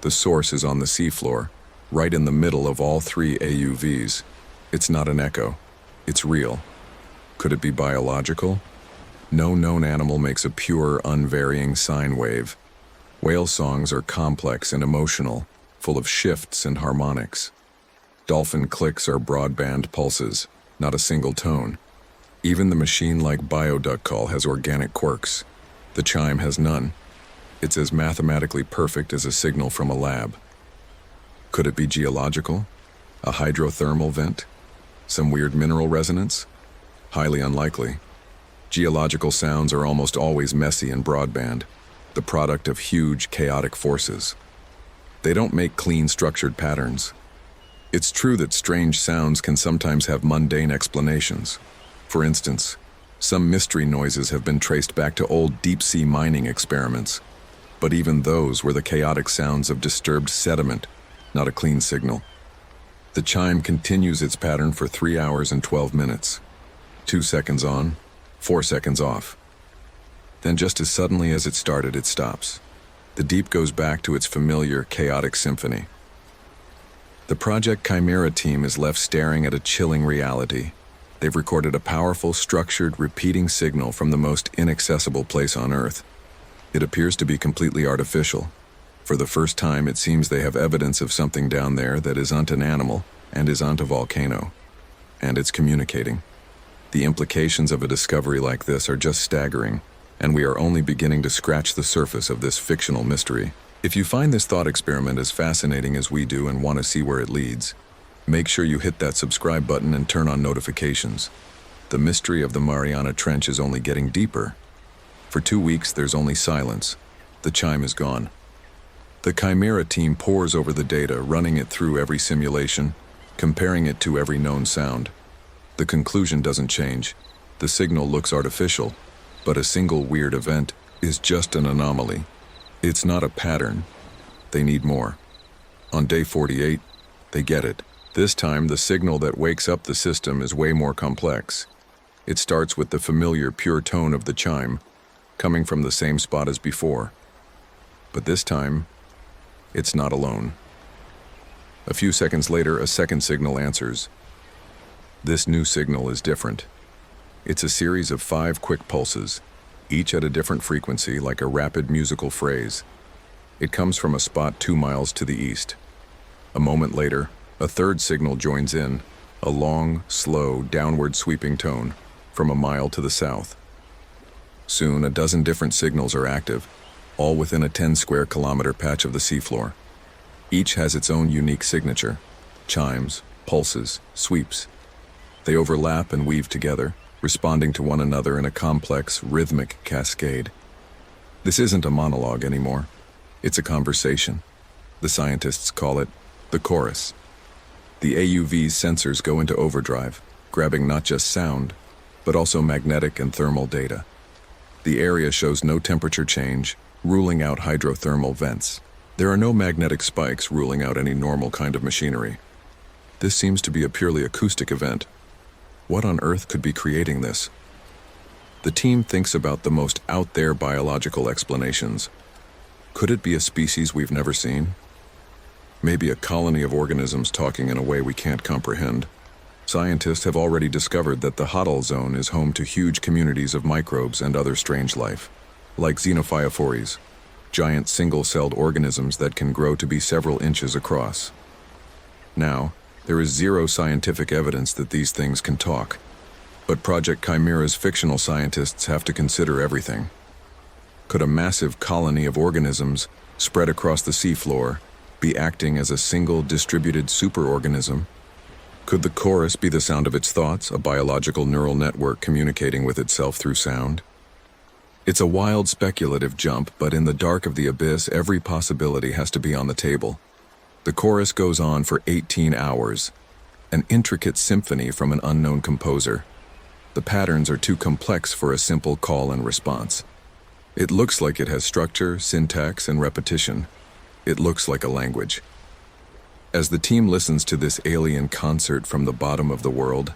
The source is on the seafloor, right in the middle of all 3 AUVs. It's not an echo. It's real. Could it be biological? No known animal makes a pure, unvarying sine wave. Whale songs are complex and emotional, full of shifts and harmonics. Dolphin clicks are broadband pulses, not a single tone. Even the machine-like bioduck call has organic quirks. The chime has none. It's as mathematically perfect as a signal from a lab. Could it be geological? A hydrothermal vent? Some weird mineral resonance? Highly unlikely. Geological sounds are almost always messy and broadband, the product of huge, chaotic forces. They don't make clean, structured patterns. It's true that strange sounds can sometimes have mundane explanations. For instance, some mystery noises have been traced back to old deep-sea mining experiments. But even those were the chaotic sounds of disturbed sediment, not a clean signal. The chime continues its pattern for 3 hours and 12 minutes. 2 seconds on, 4 seconds off. Then just as suddenly as it started, it stops. The deep goes back to its familiar, chaotic symphony. The Project Chimera team is left staring at a chilling reality. They've recorded a powerful, structured, repeating signal from the most inaccessible place on Earth. It appears to be completely artificial. For the first time, it seems they have evidence of something down there that isn't an animal and isn't a volcano. And it's communicating. The implications of a discovery like this are just staggering, and we are only beginning to scratch the surface of this fictional mystery. If you find this thought experiment as fascinating as we do and want to see where it leads, make sure you hit that subscribe button and turn on notifications. The mystery of the Mariana Trench is only getting deeper. For 2 weeks, there's only silence. The chime is gone. The Chimera team pores over the data, running it through every simulation, comparing it to every known sound. The conclusion doesn't change. The signal looks artificial, but a single weird event is just an anomaly. It's not a pattern. They need more. On day 48, they get it. This time, the signal that wakes up the system is way more complex. It starts with the familiar pure tone of the chime, coming from the same spot as before. But this time, it's not alone. A few seconds later, a second signal answers. This new signal is different. It's a series of 5 quick pulses, each at a different frequency, like a rapid musical phrase. It comes from a spot 2 miles to the east. A moment later, a third signal joins in, a long, slow, downward sweeping tone from a mile to the south. Soon, a dozen different signals are active, all within a 10 square kilometer patch of the seafloor. Each has its own unique signature: chimes, pulses, sweeps. They overlap and weave together, responding to one another in a complex, rhythmic cascade. This isn't a monologue anymore. It's a conversation. The scientists call it the chorus. The AUV's sensors go into overdrive, grabbing not just sound, but also magnetic and thermal data. The area shows no temperature change, ruling out hydrothermal vents. There are no magnetic spikes ruling out any normal kind of machinery. This seems to be a purely acoustic event. What on earth could be creating this? The team thinks about the most out there biological explanations. Could it be a species we've never seen? Maybe a colony of organisms talking in a way we can't comprehend. Scientists have already discovered that the Hadal Zone is home to huge communities of microbes and other strange life, like xenophyophores, giant single-celled organisms that can grow to be several inches across. Now, there is zero scientific evidence that these things can talk, but Project Chimera's fictional scientists have to consider everything. Could a massive colony of organisms spread across the seafloor be acting as a single distributed superorganism? Could the chorus be the sound of its thoughts, a biological neural network communicating with itself through sound? It's a wild speculative jump, but in the dark of the abyss, every possibility has to be on the table. The chorus goes on for 18 hours, an intricate symphony from an unknown composer. The patterns are too complex for a simple call and response. It looks like it has structure, syntax, and repetition. It looks like a language. As the team listens to this alien concert from the bottom of the world,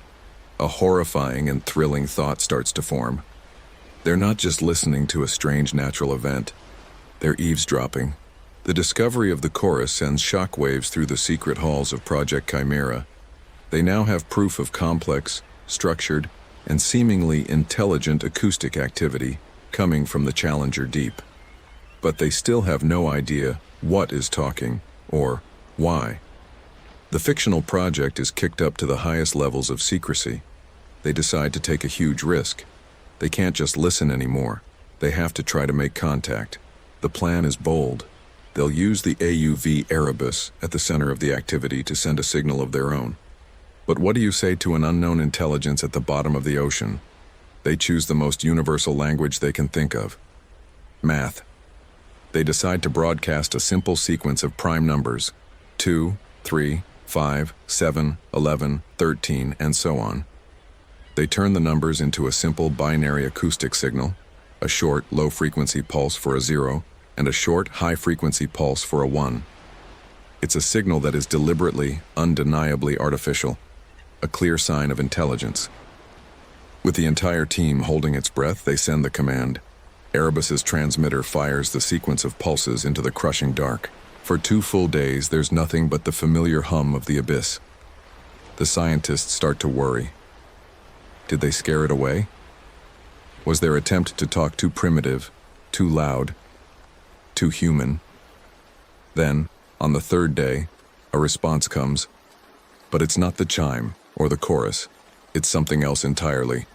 a horrifying and thrilling thought starts to form. They're not just listening to a strange natural event. They're eavesdropping. The discovery of the chorus sends shockwaves through the secret halls of Project Chimera. They now have proof of complex, structured, and seemingly intelligent acoustic activity coming from the Challenger Deep. But they still have no idea what is talking or why. The fictional project is kicked up to the highest levels of secrecy. They decide to take a huge risk. They can't just listen anymore. They have to try to make contact. The plan is bold. They'll use the AUV Erebus at the center of the activity to send a signal of their own. But what do you say to an unknown intelligence at the bottom of the ocean? They choose the most universal language they can think of: math. They decide to broadcast a simple sequence of prime numbers: 2, 3, 5, 7, 11, 13, and so on. They turn the numbers into a simple binary acoustic signal, a short, low-frequency pulse for a 0, and a short, high-frequency pulse for a 1. It's a signal that is deliberately, undeniably artificial, a clear sign of intelligence. With the entire team holding its breath, they send the command. Erebus's transmitter fires the sequence of pulses into the crushing dark. For 2 full days, there's nothing but the familiar hum of the abyss. The scientists start to worry. Did they scare it away? Was their attempt to talk too primitive, too loud, too human? Then, on the 3rd day, a response comes. But it's not the chime or the chorus. It's something else entirely.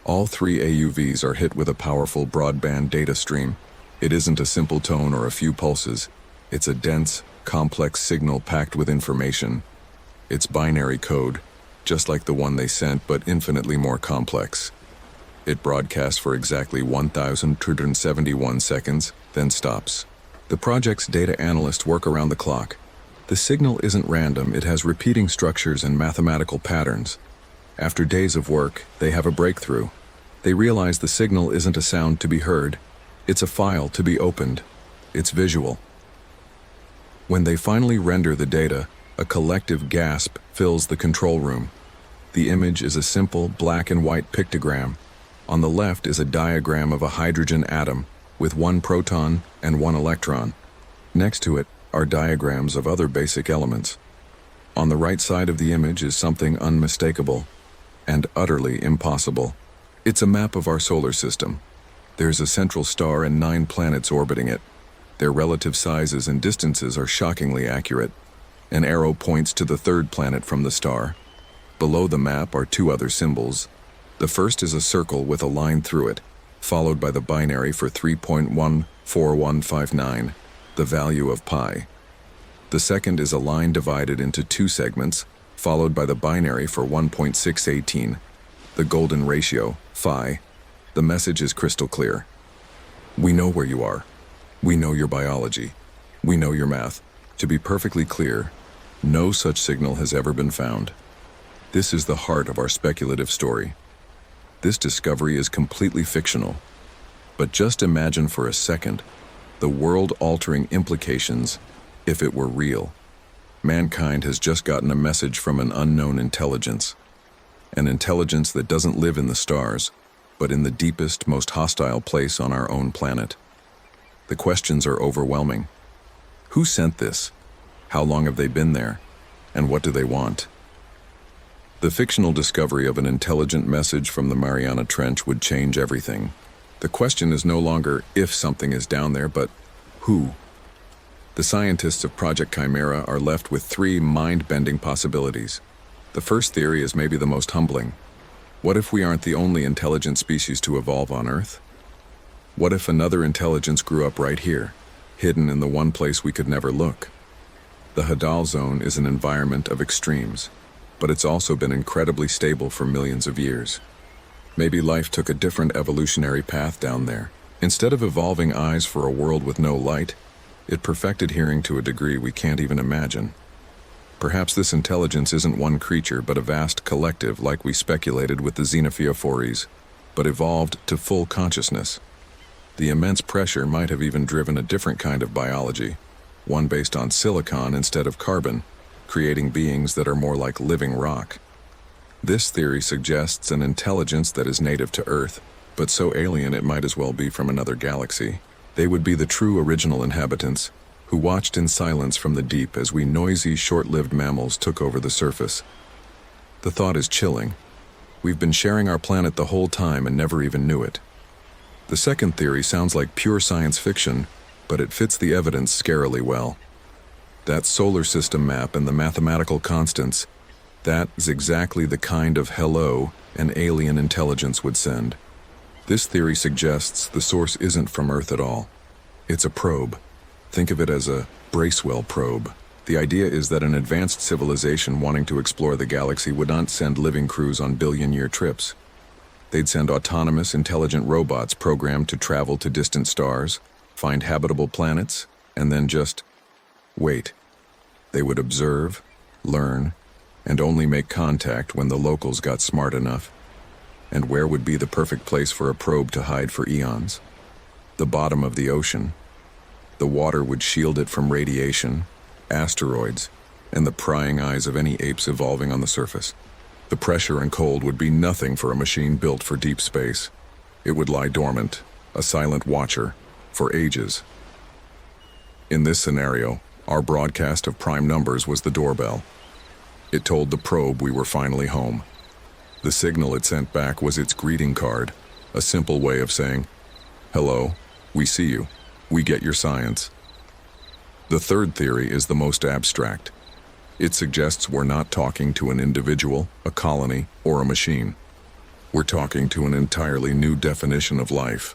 All 3 AUVs are hit with a powerful broadband data stream. It isn't a simple tone or a few pulses. It's a dense, complex signal packed with information. It's binary code, just like the one they sent, but infinitely more complex. It broadcasts for exactly 1,271 seconds, then stops. The project's data analysts work around the clock. The signal isn't random, it has repeating structures and mathematical patterns. After days of work, they have a breakthrough. They realize the signal isn't a sound to be heard, it's a file to be opened. It's visual. When they finally render the data, a collective gasp fills the control room. The image is a simple black and white pictogram. On the left is a diagram of a hydrogen atom with one proton and one electron. Next to it are diagrams of other basic elements. On the right side of the image is something unmistakable and utterly impossible. It's a map of our solar system. There's a central star and 9 planets orbiting it. Their relative sizes and distances are shockingly accurate. An arrow points to the 3rd planet from the star. Below the map are 2 other symbols. The first is a circle with a line through it, followed by the binary for 3.14159, the value of pi. The second is a line divided into 2 segments, followed by the binary for 1.618, the golden ratio, phi. The message is crystal clear. We know where you are. We know your biology. We know your math. To be perfectly clear, no such signal has ever been found. This is the heart of our speculative story. This discovery is completely fictional. But just imagine for a second the world-altering implications if it were real. Mankind has just gotten a message from an unknown intelligence. An intelligence that doesn't live in the stars, but in the deepest, most hostile place on our own planet. The questions are overwhelming. Who sent this? How long have they been there? And what do they want? The fictional discovery of an intelligent message from the Mariana Trench would change everything. The question is no longer if something is down there, but who? The scientists of Project Chimera are left with 3 mind-bending possibilities. The first theory is maybe the most humbling. What if we aren't the only intelligent species to evolve on Earth? What if another intelligence grew up right here, hidden in the one place we could never look? The Hadal Zone is an environment of extremes, but it's also been incredibly stable for millions of years. Maybe life took a different evolutionary path down there. Instead of evolving eyes for a world with no light, it perfected hearing to a degree we can't even imagine. Perhaps this intelligence isn't one creature but a vast collective like we speculated with the Xenophiophores, but evolved to full consciousness. The immense pressure might have even driven a different kind of biology, one based on silicon instead of carbon, creating beings that are more like living rock. This theory suggests an intelligence that is native to Earth, but so alien it might as well be from another galaxy. They would be the true original inhabitants, who watched in silence from the deep as we noisy, short-lived mammals took over the surface. The thought is chilling. We've been sharing our planet the whole time and never even knew it. The second theory sounds like pure science fiction, but it fits the evidence scarily well. That solar system map and the mathematical constants, that is exactly the kind of hello an alien intelligence would send. This theory suggests the source isn't from Earth at all. It's a probe. Think of it as a Bracewell probe. The idea is that an advanced civilization wanting to explore the galaxy would not send living crews on billion-year trips. They'd send autonomous, intelligent robots programmed to travel to distant stars, find habitable planets, and then just wait. They would observe, learn, and only make contact when the locals got smart enough. And where would be the perfect place for a probe to hide for eons? The bottom of the ocean. The water would shield it from radiation, asteroids, and the prying eyes of any apes evolving on the surface. The pressure and cold would be nothing for a machine built for deep space. It would lie dormant, a silent watcher, for ages. In this scenario, our broadcast of prime numbers was the doorbell. It told the probe we were finally home. The signal it sent back was its greeting card, a simple way of saying, "Hello, we see you. We get your science." The third theory is the most abstract. It suggests we're not talking to an individual, a colony, or a machine. We're talking to an entirely new definition of life,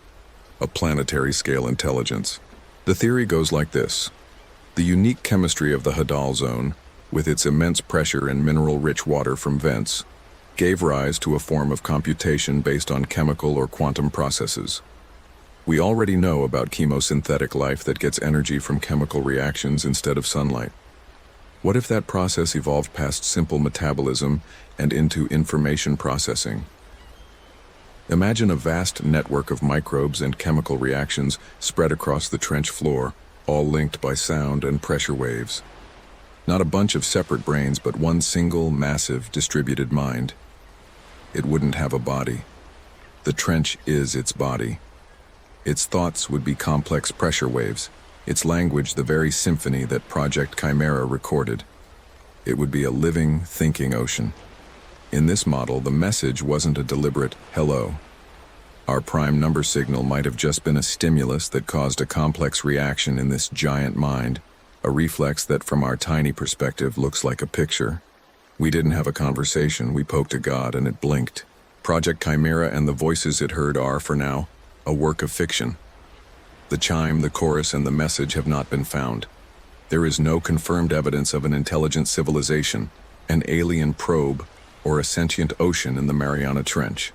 a planetary-scale intelligence. The theory goes like this. The unique chemistry of the Hadal Zone, with its immense pressure and mineral-rich water from vents, gave rise to a form of computation based on chemical or quantum processes. We already know about chemosynthetic life that gets energy from chemical reactions instead of sunlight. What if that process evolved past simple metabolism and into information processing? Imagine a vast network of microbes and chemical reactions spread across the trench floor, all linked by sound and pressure waves. Not a bunch of separate brains, but one single, massive, distributed mind. It wouldn't have a body. The trench is its body. Its thoughts would be complex pressure waves, its language the very symphony that Project Chimera recorded. It would be a living, thinking ocean. In this model, the message wasn't a deliberate hello. Our prime number signal might have just been a stimulus that caused a complex reaction in this giant mind, a reflex that from our tiny perspective looks like a picture. We didn't have a conversation, we poked a god and it blinked. Project Chimera and the voices it heard are, for now, a work of fiction. The chime, the chorus, and the message have not been found. There is no confirmed evidence of an intelligent civilization, an alien probe, or a sentient ocean in the Mariana Trench.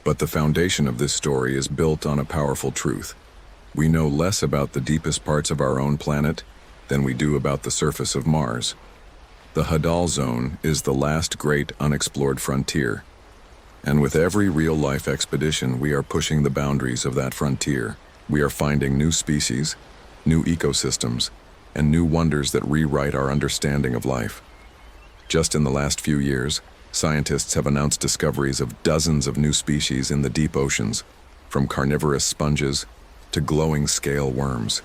But the foundation of this story is built on a powerful truth. We know less about the deepest parts of our own planet than we do about the surface of Mars. The Hadal Zone is the last great unexplored frontier. And with every real-life expedition, we are pushing the boundaries of that frontier. We are finding new species, new ecosystems, and new wonders that rewrite our understanding of life. Just in the last few years, scientists have announced discoveries of dozens of new species in the deep oceans, from carnivorous sponges to glowing scale worms.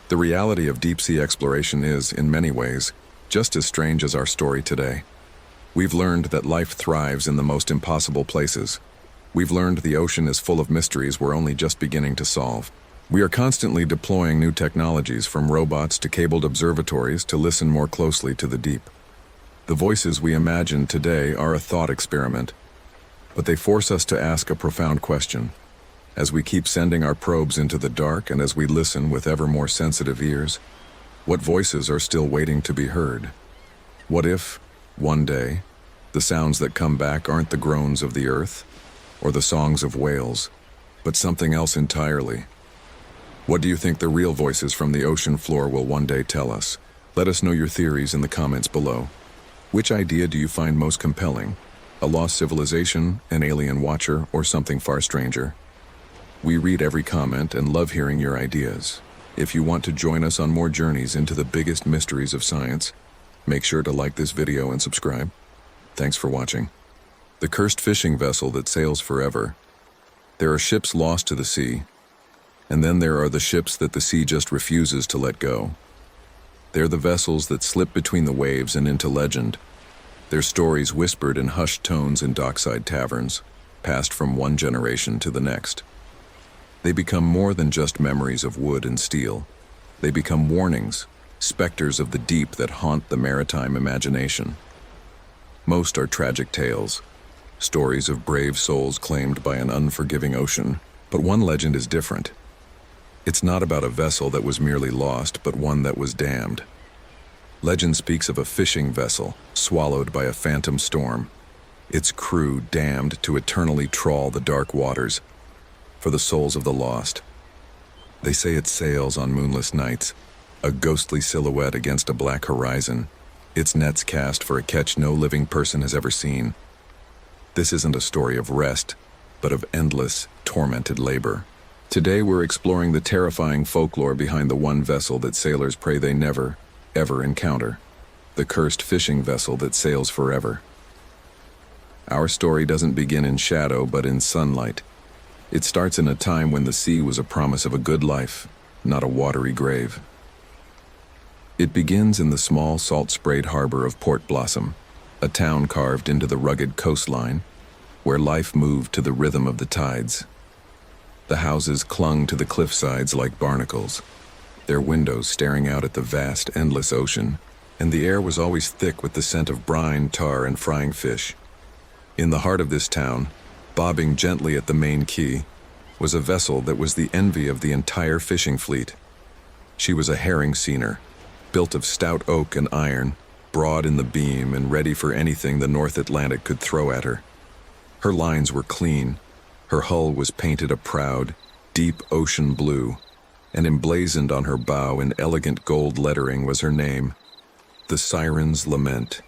The reality of deep-sea exploration is, in many ways, just as strange as our story today. We've learned that life thrives in the most impossible places. We've learned the ocean is full of mysteries we're only just beginning to solve. We are constantly deploying new technologies, from robots to cabled observatories, to listen more closely to the deep. The voices we imagine today are a thought experiment, but they force us to ask a profound question. As we keep sending our probes into the dark and as we listen with ever more sensitive ears, what voices are still waiting to be heard? What if, one day, the sounds that come back aren't the groans of the earth or the songs of whales, but something else entirely? What do you think the real voices from the ocean floor will one day tell us? Let us know your theories in the comments below. Which idea do you find most compelling? A lost civilization, an alien watcher, or something far stranger? We read every comment and love hearing your ideas. If you want to join us on more journeys into the biggest mysteries of science, make sure to like this video and subscribe. Thanks for watching. The cursed fishing vessel that sails forever. There are ships lost to the sea, and then there are the ships that the sea just refuses to let go. They're the vessels that slip between the waves and into legend. Their stories whispered in hushed tones in dockside taverns, passed from one generation to the next. They become more than just memories of wood and steel. They become warnings, specters of the deep that haunt the maritime imagination. Most are tragic tales, stories of brave souls claimed by an unforgiving ocean. But one legend is different. It's not about a vessel that was merely lost, but one that was damned. Legend speaks of a fishing vessel swallowed by a phantom storm, its crew damned to eternally trawl the dark waters for the souls of the lost. They say it sails on moonless nights, a ghostly silhouette against a black horizon, its nets cast for a catch no living person has ever seen. This isn't a story of rest, but of endless, tormented labor. Today we're exploring the terrifying folklore behind the one vessel that sailors pray they never, ever encounter. The cursed fishing vessel that sails forever. Our story doesn't begin in shadow, but in sunlight. It starts in a time when the sea was a promise of a good life, not a watery grave. It begins in the small, salt-sprayed harbor of Port Blossom, a town carved into the rugged coastline, where life moved to the rhythm of the tides. The houses clung to the cliffsides like barnacles, their windows staring out at the vast, endless ocean, and the air was always thick with the scent of brine, tar, and frying fish. In the heart of this town, bobbing gently at the main quay, was a vessel that was the envy of the entire fishing fleet. She was a herring seiner, built of stout oak and iron, broad in the beam and ready for anything the North Atlantic could throw at her. Her lines were clean, her hull was painted a proud, deep ocean blue, and emblazoned on her bow in elegant gold lettering was her name, the Siren's Lament.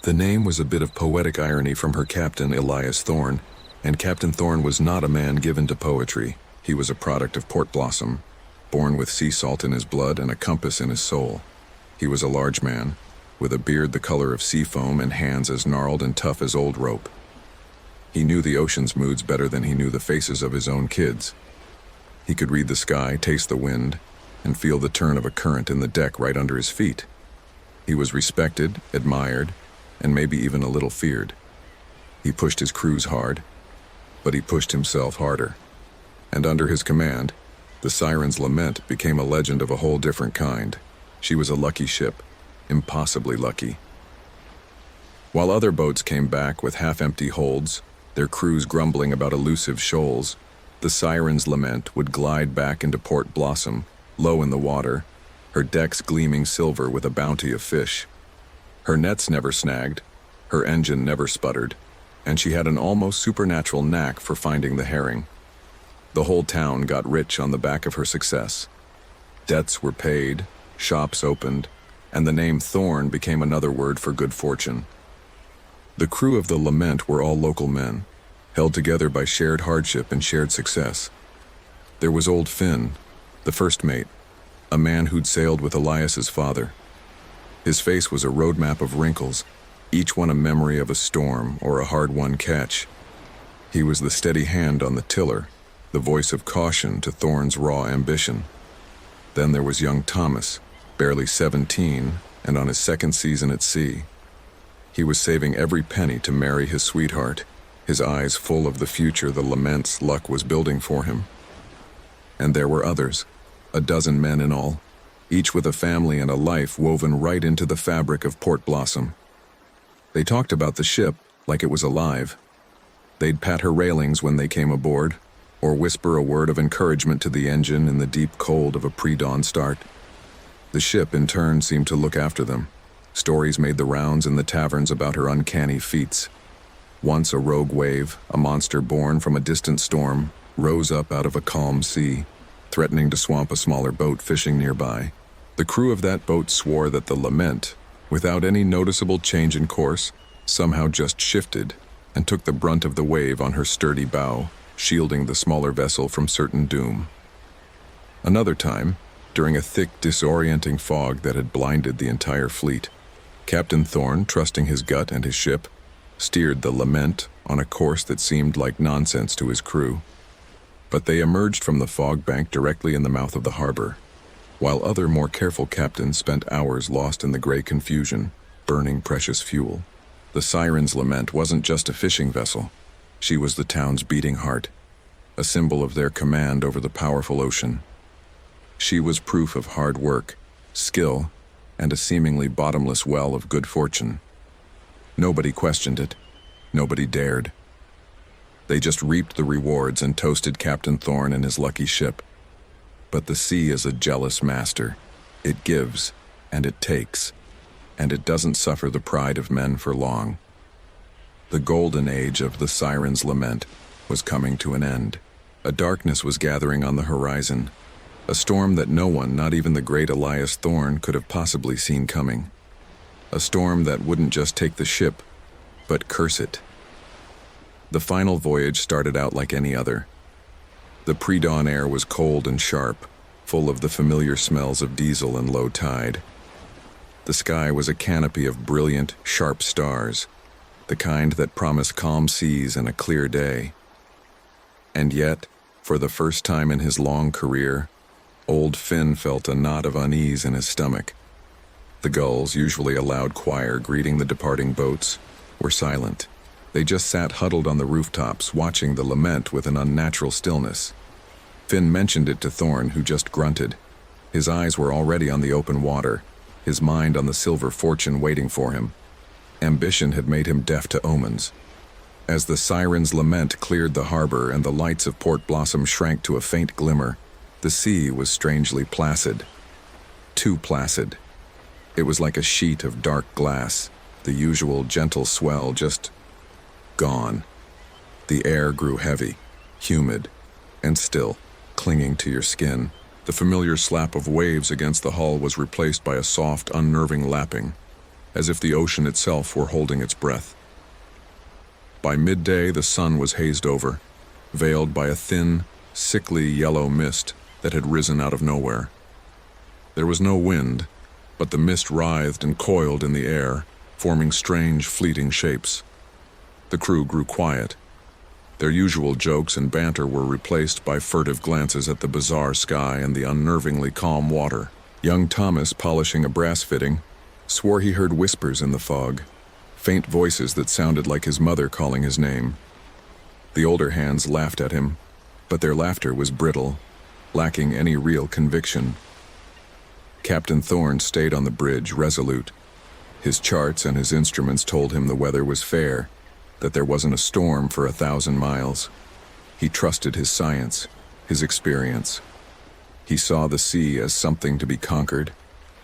The name was a bit of poetic irony from her captain, Elias Thorne, and Captain Thorne was not a man given to poetry. He was a product of Port Blossom, born with sea salt in his blood and a compass in his soul. He was a large man, with a beard the color of sea foam and hands as gnarled and tough as old rope. He knew the ocean's moods better than he knew the faces of his own kids. He could read the sky, taste the wind, and feel the turn of a current in the deck right under his feet. He was respected, admired, and maybe even a little feared. He pushed his crews hard, but he pushed himself harder. And under his command, the Siren's Lament became a legend of a whole different kind. She was a lucky ship, impossibly lucky. While other boats came back with half-empty holds, their crews grumbling about elusive shoals, the Siren's Lament would glide back into Port Blossom, low in the water, her decks gleaming silver with a bounty of fish. Her nets never snagged, her engine never sputtered, and she had an almost supernatural knack for finding the herring. The whole town got rich on the back of her success. Debts were paid, shops opened, and the name Thorne became another word for good fortune. The crew of the Lament were all local men, held together by shared hardship and shared success. There was old Finn, the first mate, a man who'd sailed with Elias's father. His face was a roadmap of wrinkles, each one a memory of a storm or a hard-won catch. He was the steady hand on the tiller, the voice of caution to Thorne's raw ambition. Then there was young Thomas, barely 17 and on his second season at sea. He was saving every penny to marry his sweetheart, his eyes full of the future the Lament's luck was building for him. And there were others, a dozen men in all, each with a family and a life woven right into the fabric of Port Blossom. They talked about the ship like it was alive. They'd pat her railings when they came aboard, or whisper a word of encouragement to the engine in the deep cold of a pre-dawn start. The ship, in turn, seemed to look after them. Stories made the rounds in the taverns about her uncanny feats. Once a rogue wave, a monster born from a distant storm, rose up out of a calm sea, threatening to swamp a smaller boat fishing nearby. The crew of that boat swore that the Lament, without any noticeable change in course, somehow just shifted and took the brunt of the wave on her sturdy bow, shielding the smaller vessel from certain doom. Another time, during a thick, disorienting fog that had blinded the entire fleet, Captain Thorne, trusting his gut and his ship, steered the Lament on a course that seemed like nonsense to his crew. But they emerged from the fog bank directly in the mouth of the harbor, while other more careful captains spent hours lost in the gray confusion, burning precious fuel. The Siren's Lament wasn't just a fishing vessel. She was the town's beating heart, a symbol of their command over the powerful ocean. She was proof of hard work, skill, and a seemingly bottomless well of good fortune. Nobody questioned it. Nobody dared. They just reaped the rewards and toasted Captain Thorne and his lucky ship. But the sea is a jealous master. It gives, and it takes, and it doesn't suffer the pride of men for long. The golden age of the Siren's Lament was coming to an end. A darkness was gathering on the horizon, a storm that no one, not even the great Elias Thorne, could have possibly seen coming. A storm that wouldn't just take the ship, but curse it. The final voyage started out like any other. The pre-dawn air was cold and sharp, full of the familiar smells of diesel and low tide. The sky was a canopy of brilliant, sharp stars, the kind that promise calm seas and a clear day. And yet, for the first time in his long career, old Finn felt a knot of unease in his stomach. The gulls, usually a loud choir greeting the departing boats, were silent. They just sat huddled on the rooftops, watching the Lament with an unnatural stillness. Finn mentioned it to Thorne, who just grunted. His eyes were already on the open water, his mind on the silver fortune waiting for him. Ambition had made him deaf to omens. As the Siren's Lament cleared the harbor and the lights of Port Blossom shrank to a faint glimmer, the sea was strangely placid. Too placid. It was like a sheet of dark glass, the usual gentle swell just gone. The air grew heavy, humid, and still, clinging to your skin. The familiar slap of waves against the hull was replaced by a soft, unnerving lapping, as if the ocean itself were holding its breath. By midday, the sun was hazed over, veiled by a thin, sickly yellow mist that had risen out of nowhere. There was no wind, but the mist writhed and coiled in the air, forming strange, fleeting shapes. The crew grew quiet. Their usual jokes and banter were replaced by furtive glances at the bizarre sky and the unnervingly calm water. Young Thomas, polishing a brass fitting, swore he heard whispers in the fog, faint voices that sounded like his mother calling his name. The older hands laughed at him, but their laughter was brittle, lacking any real conviction. Captain Thorne stayed on the bridge, resolute. His charts and his instruments told him the weather was fair, that there wasn't a storm for 1,000 miles. He trusted his science, his experience. He saw the sea as something to be conquered,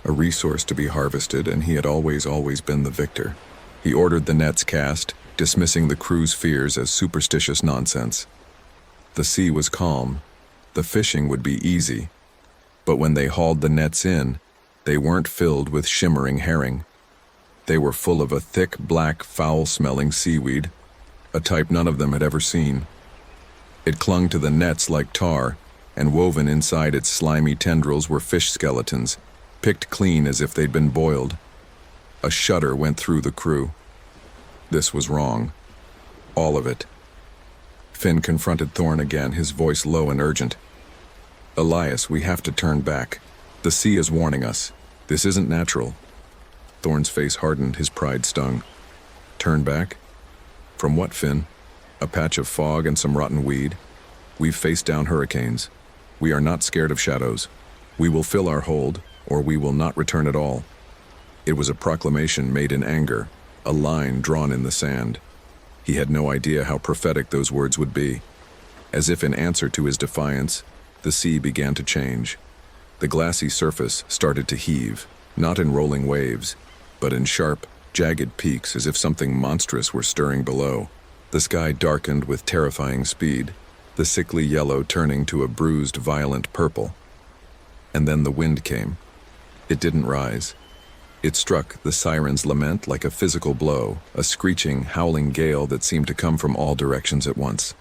a resource to be harvested, and he had always been the victor. He ordered the nets cast, dismissing the crew's fears as superstitious nonsense. The sea was calm. The fishing would be easy. But when they hauled the nets in, they weren't filled with shimmering herring. They were full of a thick, black, foul-smelling seaweed, a type none of them had ever seen. It clung to the nets like tar, and woven inside its slimy tendrils were fish skeletons, picked clean as if they'd been boiled. A shudder went through the crew. This was wrong. All of it. Finn confronted Thorne again, his voice low and urgent. "Elias, we have to turn back. The sea is warning us. This isn't natural." Thorne's face hardened, his pride stung. "Turn back? From what, Finn? A patch of fog and some rotten weed? We've faced down hurricanes. We are not scared of shadows. We will fill our hold, or we will not return at all." It was a proclamation made in anger, a line drawn in the sand. He had no idea how prophetic those words would be. As if in answer to his defiance, the sea began to change. The glassy surface started to heave, not in rolling waves, but in sharp, jagged peaks as if something monstrous were stirring below. The sky darkened with terrifying speed, the sickly yellow turning to a bruised, violent purple. And then the wind came. It didn't rise. It struck the siren's lament like a physical blow, a screeching, howling gale that seemed to come from all directions at once.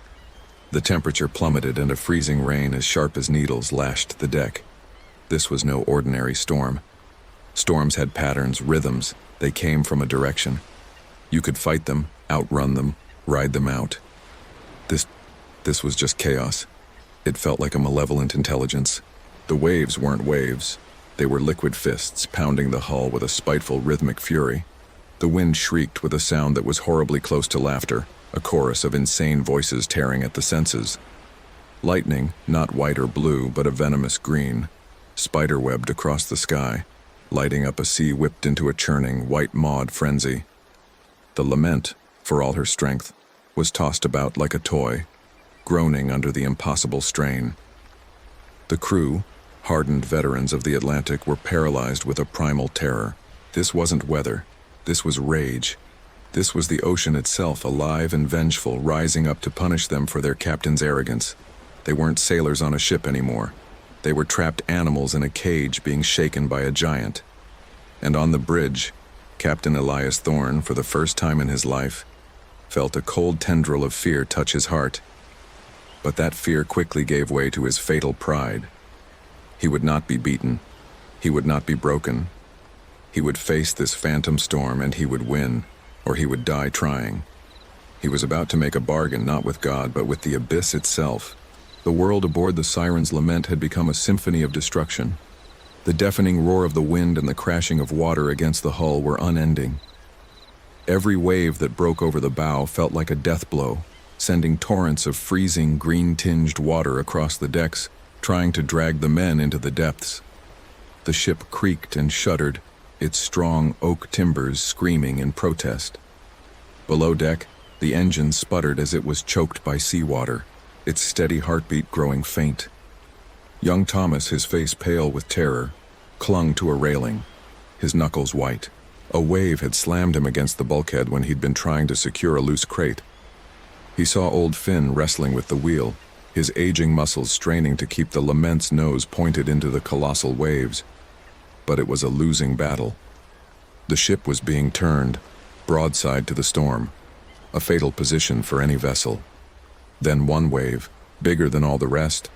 The temperature plummeted and a freezing rain as sharp as needles lashed the deck. This was no ordinary storm. Storms had patterns, rhythms. They came from a direction. You could fight them, outrun them, ride them out. This was just chaos. It felt like a malevolent intelligence. The waves weren't waves. They were liquid fists pounding the hull with a spiteful, rhythmic fury. The wind shrieked with a sound that was horribly close to laughter, a chorus of insane voices tearing at the senses. Lightning, not white or blue, but a venomous green, spiderwebbed across the sky, lighting up a sea whipped into a churning, white-mawed frenzy. The lament, for all her strength, was tossed about like a toy, groaning under the impossible strain. The crew, hardened veterans of the Atlantic, were paralyzed with a primal terror. This wasn't weather. This was rage. This was the ocean itself, alive and vengeful, rising up to punish them for their captain's arrogance. They weren't sailors on a ship anymore. They were trapped animals in a cage being shaken by a giant. And on the bridge, Captain Elias Thorne, for the first time in his life, felt a cold tendril of fear touch his heart. But that fear quickly gave way to his fatal pride. He would not be beaten. He would not be broken. He would face this phantom storm and he would win, or he would die trying. He was about to make a bargain not with God, but with the abyss itself. The world aboard the Siren's lament had become a symphony of destruction. The deafening roar of the wind and the crashing of water against the hull were unending. Every wave that broke over the bow felt like a death blow, sending torrents of freezing, green-tinged water across the decks, trying to drag the men into the depths. The ship creaked and shuddered, its strong oak timbers screaming in protest. Below deck, the engine sputtered as it was choked by seawater, its steady heartbeat growing faint. Young Thomas, his face pale with terror, clung to a railing. his knuckles white. A wave had slammed him against the bulkhead when he'd been trying to secure a loose crate. He saw old Finn wrestling with the wheel, his aging muscles straining to keep the Lament's nose pointed into the colossal waves. But it was a losing battle. The ship was being turned, broadside to the storm, a fatal position for any vessel. Then one wave, bigger than all the rest,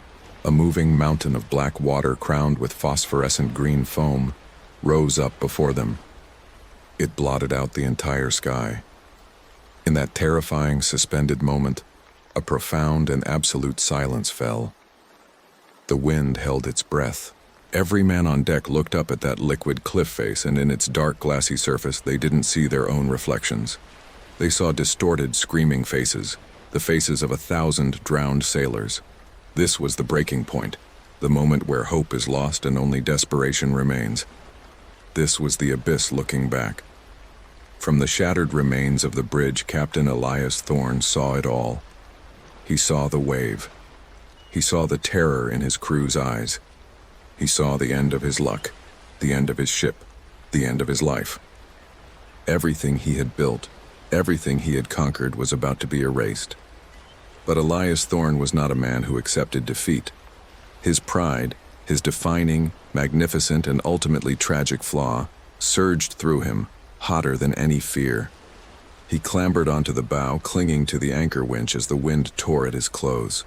a moving mountain of black water crowned with phosphorescent green foam, rose up before them. It blotted out the entire sky. In that terrifying, suspended moment, a profound and absolute silence fell. The wind held its breath. Every man on deck looked up at that liquid cliff face, and in its dark, glassy surface they didn't see their own reflections. They saw distorted, screaming faces, the faces of 1,000 drowned sailors. This was the breaking point, the moment where hope is lost and only desperation remains. This was the abyss looking back. From the shattered remains of the bridge, Captain Elias Thorne saw it all. He saw the wave. He saw the terror in his crew's eyes. He saw the end of his luck, the end of his ship, the end of his life. Everything he had built, everything he had conquered was about to be erased. But Elias Thorne was not a man who accepted defeat. His pride, his defining, magnificent, and ultimately tragic flaw, surged through him, hotter than any fear. He clambered onto the bow, clinging to the anchor winch as the wind tore at his clothes.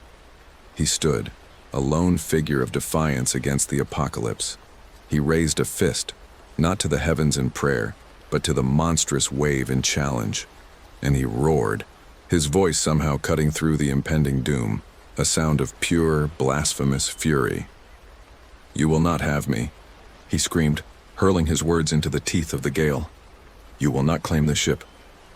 He stood, a lone figure of defiance against the apocalypse. He raised a fist, not to the heavens in prayer, but to the monstrous wave in challenge. And he roared, his voice somehow cutting through the impending doom, a sound of pure, blasphemous fury. "You will not have me," he screamed, hurling his words into the teeth of the gale. "You will not claim the ship.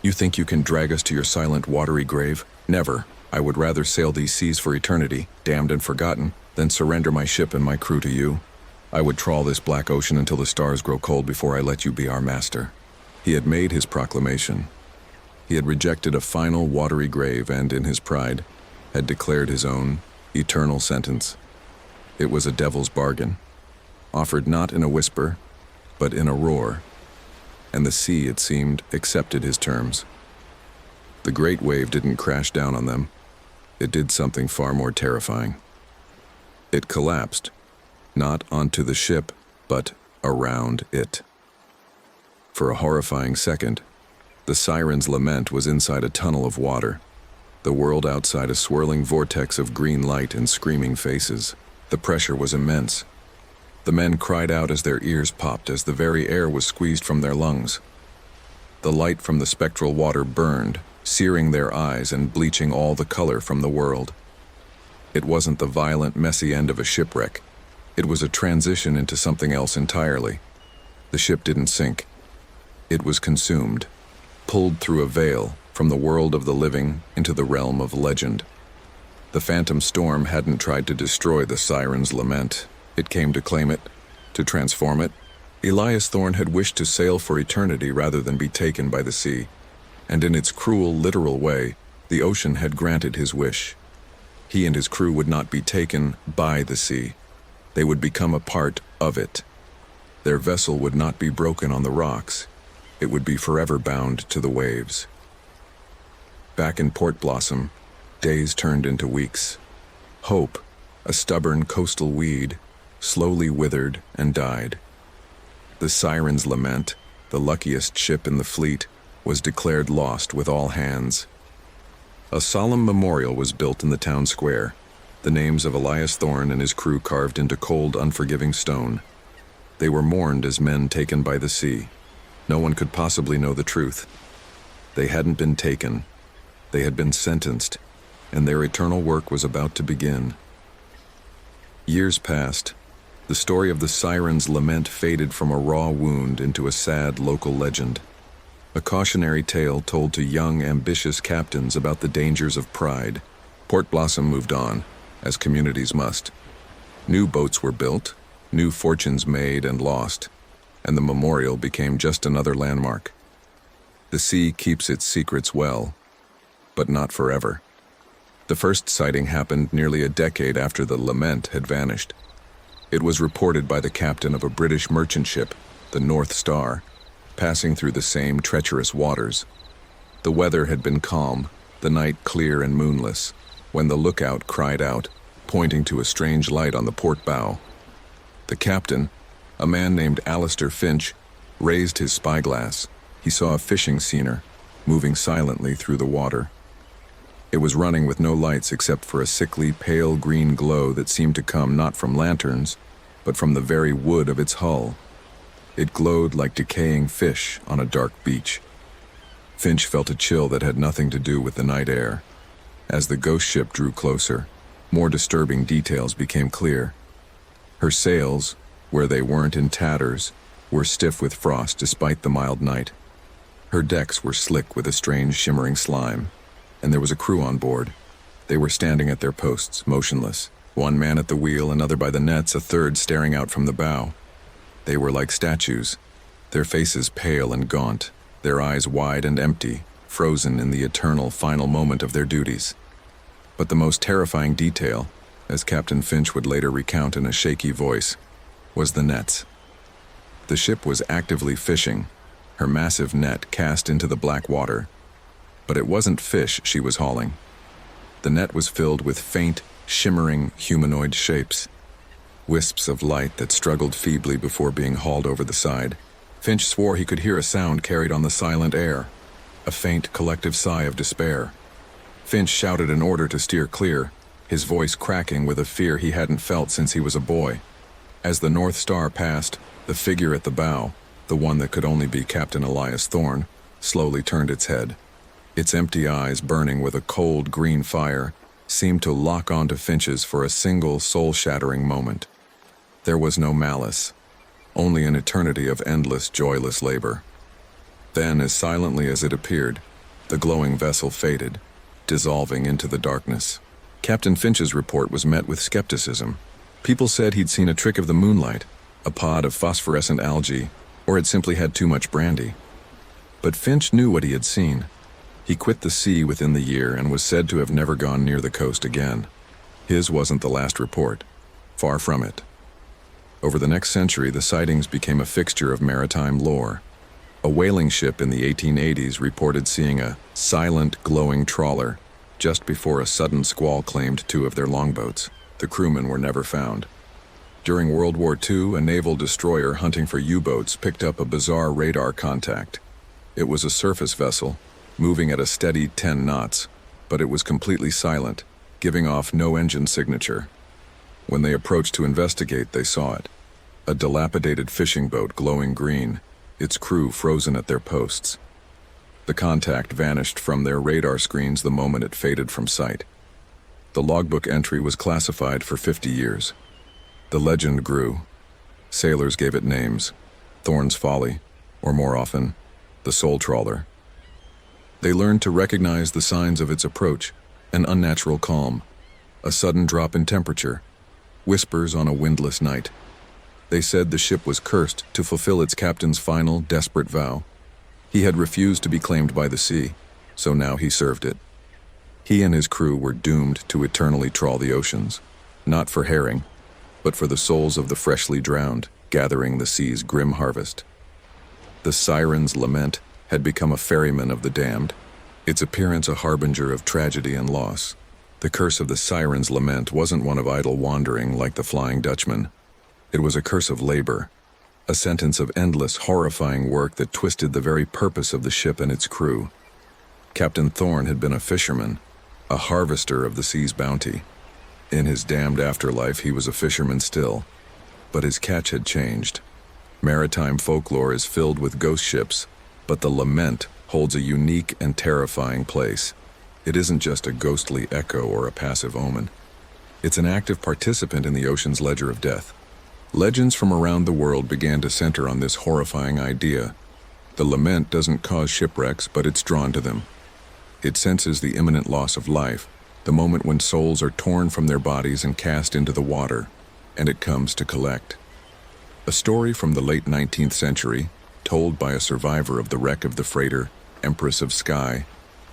You think you can drag us to your silent, watery grave? Never. I would rather sail these seas for eternity, damned and forgotten, than surrender my ship and my crew to you. I would trawl this black ocean until the stars grow cold before I let you be our master." He had made his proclamation. He had rejected a final, watery grave and, in his pride, had declared his own eternal sentence. It was a devil's bargain, offered not in a whisper, but in a roar. And the sea, it seemed, accepted his terms. The great wave didn't crash down on them. It did something far more terrifying. It collapsed, not onto the ship, but around it. For a horrifying second, the siren's lament was inside a tunnel of water, the world outside a swirling vortex of green light and screaming faces. The pressure was immense. The men cried out as their ears popped, as the very air was squeezed from their lungs. The light from the spectral water burned, searing their eyes and bleaching all the color from the world. It wasn't the violent, messy end of a shipwreck. It was a transition into something else entirely. The ship didn't sink. It was consumed, pulled through a veil from the world of the living into the realm of legend. The phantom storm hadn't tried to destroy the siren's lament. It came to claim it, to transform it. Elias Thorne had wished to sail for eternity rather than be taken by the sea, and in its cruel, literal way, the ocean had granted his wish. He and his crew would not be taken by the sea. They would become a part of it. Their vessel would not be broken on the rocks. It would be forever bound to the waves. Back in Port Blossom, days turned into weeks. Hope, a stubborn coastal weed, slowly withered and died. The siren's lament, the luckiest ship in the fleet, was declared lost with all hands. A solemn memorial was built in the town square, the names of Elias Thorne and his crew carved into cold, unforgiving stone. They were mourned as men taken by the sea. No one could possibly know the truth. They hadn't been taken. They had been sentenced, and their eternal work was about to begin. Years passed. The story of the siren's lament faded from a raw wound into a sad local legend. A cautionary tale told to young, ambitious captains about the dangers of pride. Port Blossom moved on, as communities must. New boats were built, new fortunes made and lost, and the memorial became just another landmark. The sea keeps its secrets well, but not forever. The first sighting happened nearly a decade after the lament had vanished. It was reported by the captain of a British merchant ship, the North Star, passing through the same treacherous waters. The weather had been calm, the night clear and moonless, when the lookout cried out, pointing to a strange light on the port bow. The captain, a man named Alistair Finch, raised his spyglass. He saw a fishing schooner, moving silently through the water. It was running with no lights except for a sickly, pale green glow that seemed to come not from lanterns, but from the very wood of its hull. It glowed like decaying fish on a dark beach. Finch felt a chill that had nothing to do with the night air. As the ghost ship drew closer, more disturbing details became clear. Her sails, where they weren't in tatters, were stiff with frost despite the mild night. Her decks were slick with a strange shimmering slime, and there was a crew on board. They were standing at their posts, motionless. One man at the wheel, another by the nets, a third staring out from the bow. They were like statues, their faces pale and gaunt, their eyes wide and empty, frozen in the eternal final moment of their duties. But the most terrifying detail, as Captain Finch would later recount in a shaky voice, was the nets. The ship was actively fishing, her massive net cast into the black water. But it wasn't fish she was hauling. The net was filled with faint, shimmering humanoid shapes, wisps of light that struggled feebly before being hauled over the side. Finch swore he could hear a sound carried on the silent air, a faint collective sigh of despair. Finch shouted an order to steer clear, his voice cracking with a fear he hadn't felt since he was a boy. As the North Star passed, the figure at the bow, the one that could only be Captain Elias Thorne, slowly turned its head. Its empty eyes, burning with a cold green fire, seemed to lock onto Finch's for a single soul-shattering moment. There was no malice, only an eternity of endless, joyless labor. Then, as silently as it appeared, the glowing vessel faded, dissolving into the darkness. Captain Finch's report was met with skepticism. People said he'd seen a trick of the moonlight, a pod of phosphorescent algae, or had simply had too much brandy. But Finch knew what he had seen. He quit the sea within the year and was said to have never gone near the coast again. His wasn't the last report. Far from it. Over the next century, the sightings became a fixture of maritime lore. A whaling ship in the 1880s reported seeing a silent, glowing trawler just before a sudden squall claimed two of their longboats. The crewmen were never found. During World War II, a naval destroyer hunting for U-boats picked up a bizarre radar contact. It was a surface vessel, moving at a steady 10 knots, but it was completely silent, giving off no engine signature. When they approached to investigate, they saw it. A dilapidated fishing boat glowing green, its crew frozen at their posts. The contact vanished from their radar screens the moment it faded from sight. The logbook entry was classified for 50 years. The legend grew. Sailors gave it names: Thorne's Folly, or more often, the Soul Trawler. They learned to recognize the signs of its approach: an unnatural calm, a sudden drop in temperature, whispers on a windless night. They said the ship was cursed to fulfill its captain's final, desperate vow. He had refused to be claimed by the sea, so now he served it. He and his crew were doomed to eternally trawl the oceans, not for herring, but for the souls of the freshly drowned, gathering the sea's grim harvest. The siren's lament had become a ferryman of the damned, its appearance a harbinger of tragedy and loss. The curse of the siren's lament wasn't one of idle wandering like the Flying Dutchman. It was a curse of labor, a sentence of endless, horrifying work that twisted the very purpose of the ship and its crew. Captain Thorne had been a fisherman, a harvester of the sea's bounty. In his damned afterlife, he was a fisherman still, but his catch had changed. Maritime folklore is filled with ghost ships, but the lament holds a unique and terrifying place. It isn't just a ghostly echo or a passive omen. It's an active participant in the ocean's ledger of death. Legends from around the world began to center on this horrifying idea. The lament doesn't cause shipwrecks, but it's drawn to them. It senses the imminent loss of life, the moment when souls are torn from their bodies and cast into the water, and it comes to collect. A story from the late 19th century, told by a survivor of the wreck of the freighter Empress of Sky,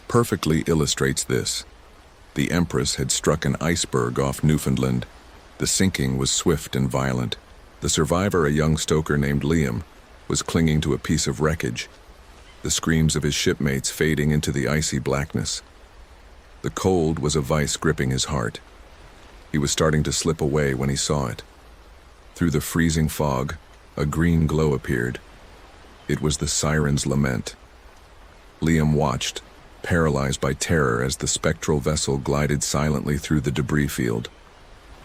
perfectly illustrates this. The Empress had struck an iceberg off Newfoundland. The sinking was swift and violent. The survivor, a young stoker named Liam, was clinging to a piece of wreckage, the screams of his shipmates fading into the icy blackness. The cold was a vice gripping his heart. He was starting to slip away when he saw it. Through the freezing fog, a green glow appeared. It was the siren's lament. Liam watched, paralyzed by terror as the spectral vessel glided silently through the debris field.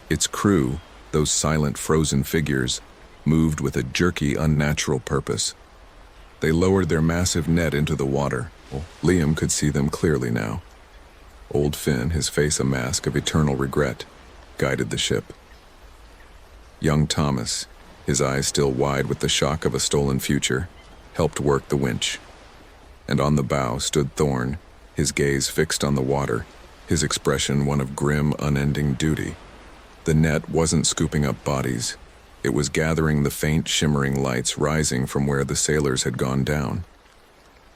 Its crew, those silent frozen figures, moved with a jerky, unnatural purpose. They lowered their massive net into the water. Liam could see them clearly now. Old Finn, his face a mask of eternal regret, guided the ship. Young Thomas, his eyes still wide with the shock of a stolen future, helped work the winch. And on the bow stood Thorn, his gaze fixed on the water, his expression one of grim, unending duty. The net wasn't scooping up bodies. It was gathering the faint, shimmering lights rising from where the sailors had gone down.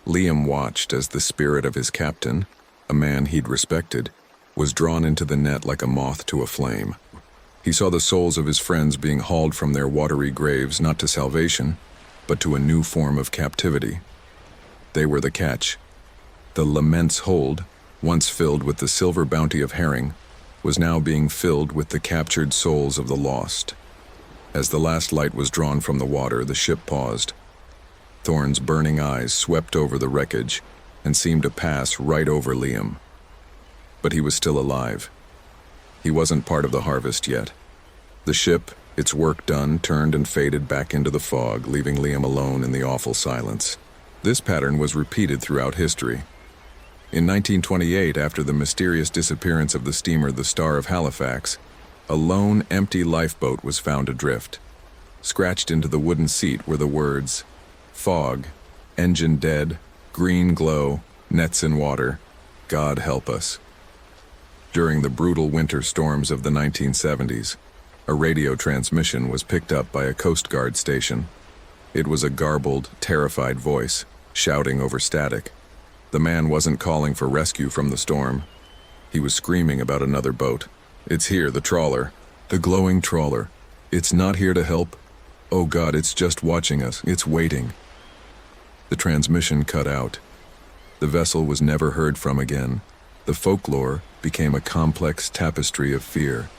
Liam watched as the spirit of his captain, a man he'd respected, was drawn into the net like a moth to a flame. He saw the souls of his friends being hauled from their watery graves not to salvation, but to a new form of captivity. They were the catch. The lament's hold, once filled with the silver bounty of herring, was now being filled with the captured souls of the lost. As the last light was drawn from the water, the ship paused. Thorn's burning eyes swept over the wreckage and seemed to pass right over Liam. But he was still alive. He wasn't part of the harvest yet. The ship, its work done, turned and faded back into the fog, leaving Liam alone in the awful silence. This pattern was repeated throughout history. In 1928, after the mysterious disappearance of the steamer the Star of Halifax, a lone, empty lifeboat was found adrift. Scratched into the wooden seat were the words, "Fog, engine dead, green glow, nets in water, God help us." During the brutal winter storms of the 1970s, a radio transmission was picked up by a Coast Guard station. It was a garbled, terrified voice, shouting over static. The man wasn't calling for rescue from the storm. He was screaming about another boat. "It's here, the trawler. The glowing trawler. It's not here to help. Oh God, it's just watching us. It's waiting." The transmission cut out. The vessel was never heard from again. The folklore became a complex tapestry of fear.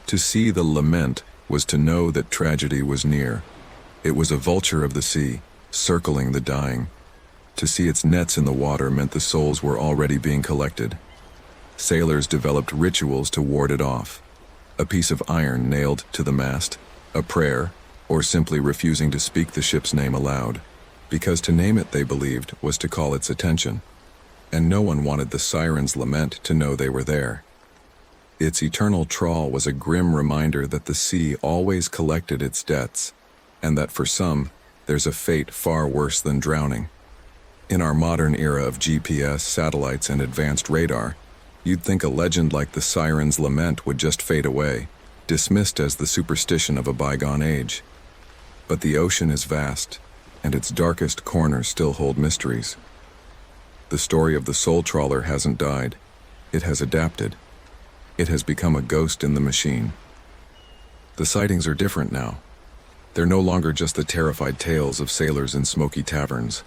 To see the lament was to know that tragedy was near. It was a vulture of the sea, circling the dying. To see its nets in the water meant the souls were already being collected. Sailors developed rituals to ward it off. A piece of iron nailed to the mast, a prayer, or simply refusing to speak the ship's name aloud, because to name it, they believed, was to call its attention. And no one wanted the siren's lament to know they were there. Its eternal trawl was a grim reminder that the sea always collected its debts, and that for some, there's a fate far worse than drowning. In our modern era of GPS, satellites, and advanced radar, you'd think a legend like the Siren's Lament would just fade away, dismissed as the superstition of a bygone age. But the ocean is vast, and its darkest corners still hold mysteries. The story of the soul trawler hasn't died. It has adapted. It has become a ghost in the machine. The sightings are different now. They're no longer just the terrified tales of sailors in smoky taverns.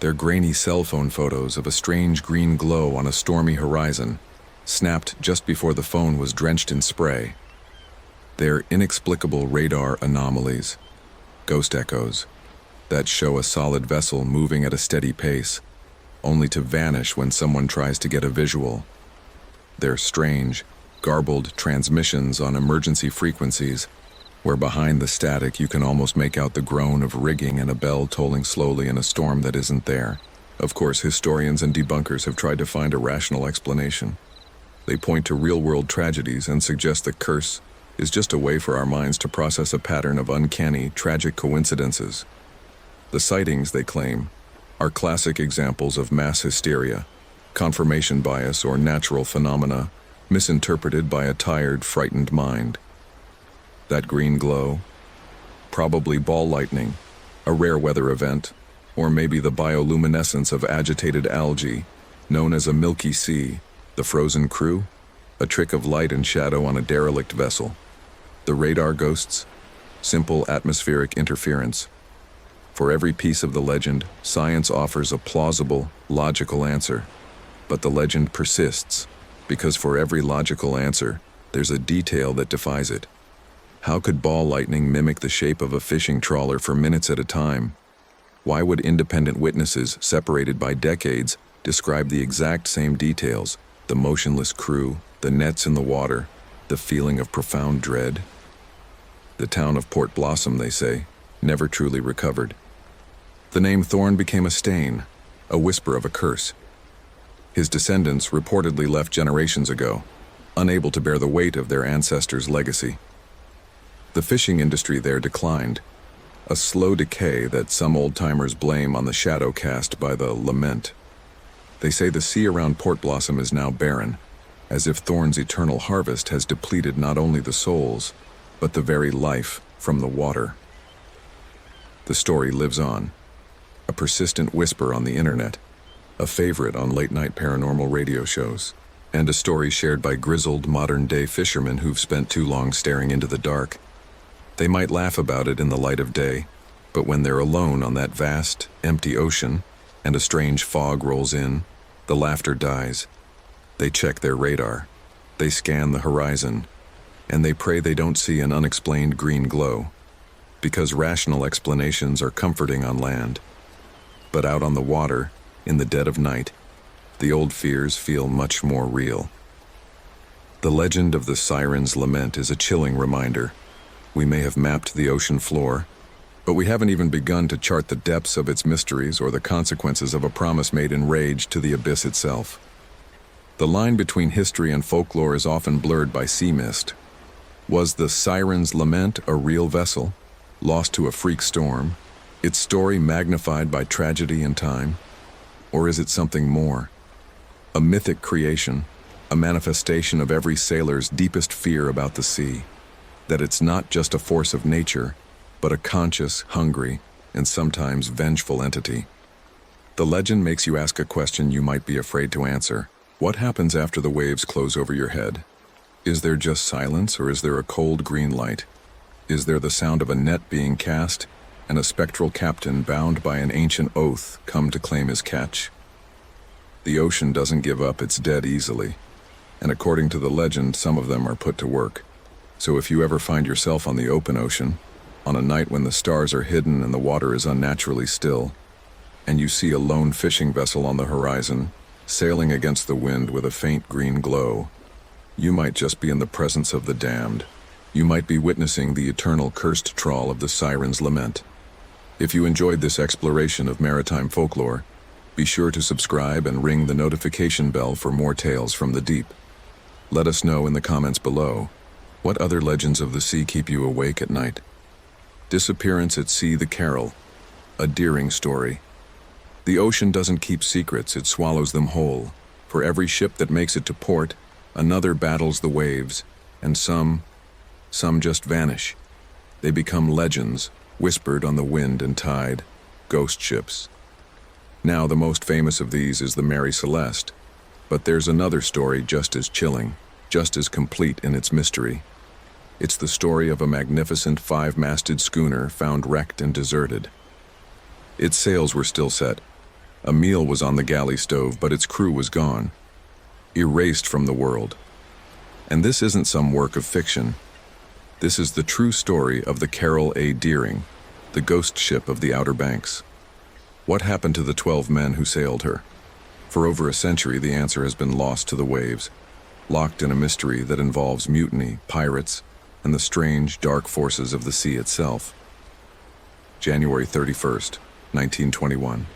They're grainy cell phone photos of a strange green glow on a stormy horizon, snapped just before the phone was drenched in spray. They're inexplicable radar anomalies, ghost echoes, that show a solid vessel moving at a steady pace, only to vanish when someone tries to get a visual. They're strange, garbled transmissions on emergency frequencies, where behind the static you can almost make out the groan of rigging and a bell tolling slowly in a storm that isn't there. Of course, historians and debunkers have tried to find a rational explanation. They point to real-world tragedies and suggest the curse is just a way for our minds to process a pattern of uncanny, tragic coincidences. The sightings, they claim, are classic examples of mass hysteria, confirmation bias, or natural phenomena misinterpreted by a tired, frightened mind. That green glow, probably ball lightning, a rare weather event, or maybe the bioluminescence of agitated algae, known as a milky sea, the frozen crew, a trick of light and shadow on a derelict vessel. The radar ghosts, simple atmospheric interference. For every piece of the legend, science offers a plausible, logical answer. But the legend persists, because for every logical answer, there's a detail that defies it. How could ball lightning mimic the shape of a fishing trawler for minutes at a time? Why would independent witnesses, separated by decades, describe the exact same details, the motionless crew, the nets in the water, the feeling of profound dread? The town of Port Blossom, they say, never truly recovered. The name Thorn became a stain, a whisper of a curse. His descendants reportedly left generations ago, unable to bear the weight of their ancestors' legacy. The fishing industry there declined, a slow decay that some old-timers blame on the shadow cast by the lament. They say the sea around Port Blossom is now barren, as if Thorn's eternal harvest has depleted not only the souls, but the very life from the water. The story lives on, a persistent whisper on the internet, a favorite on late-night paranormal radio shows, and a story shared by grizzled modern-day fishermen who've spent too long staring into the dark. They might laugh about it in the light of day, but when they're alone on that vast, empty ocean, and a strange fog rolls in, the laughter dies. They check their radar, they scan the horizon, and they pray they don't see an unexplained green glow, because rational explanations are comforting on land. But out on the water, in the dead of night, the old fears feel much more real. The legend of the Siren's Lament is a chilling reminder. We may have mapped the ocean floor, but we haven't even begun to chart the depths of its mysteries or the consequences of a promise made in rage to the abyss itself. The line between history and folklore is often blurred by sea mist. Was the Siren's Lament a real vessel, lost to a freak storm, its story magnified by tragedy and time? Or is it something more? A mythic creation, a manifestation of every sailor's deepest fear about the sea, that it's not just a force of nature, but a conscious, hungry, and sometimes vengeful entity. The legend makes you ask a question you might be afraid to answer. What happens after the waves close over your head? Is there just silence, or is there a cold green light? Is there the sound of a net being cast, and a spectral captain bound by an ancient oath come to claim his catch? The ocean doesn't give up its dead easily, and according to the legend, some of them are put to work. So if you ever find yourself on the open ocean, on a night when the stars are hidden and the water is unnaturally still, and you see a lone fishing vessel on the horizon, sailing against the wind with a faint green glow, you might just be in the presence of the damned. You might be witnessing the eternal cursed trawl of the Siren's Lament. If you enjoyed this exploration of maritime folklore, be sure to subscribe and ring the notification bell for more tales from the deep. Let us know in the comments below, what other legends of the sea keep you awake at night? Disappearance at Sea, the Carroll, a Deering story. The ocean doesn't keep secrets, it swallows them whole. For every ship that makes it to port, another battles the waves, and some just vanish. They become legends, whispered on the wind and tide, ghost ships. Now the most famous of these is the Mary Celeste, but there's another story just as chilling, just as complete in its mystery. It's the story of a magnificent 5-masted schooner found wrecked and deserted. Its sails were still set. A meal was on the galley stove, but its crew was gone, erased from the world. And this isn't some work of fiction. This is the true story of the Carroll A. Deering, the ghost ship of the Outer Banks. What happened to the 12 men who sailed her? For over a century, the answer has been lost to the waves, locked in a mystery that involves mutiny, pirates, and the strange, dark forces of the sea itself. January 31st, 1921.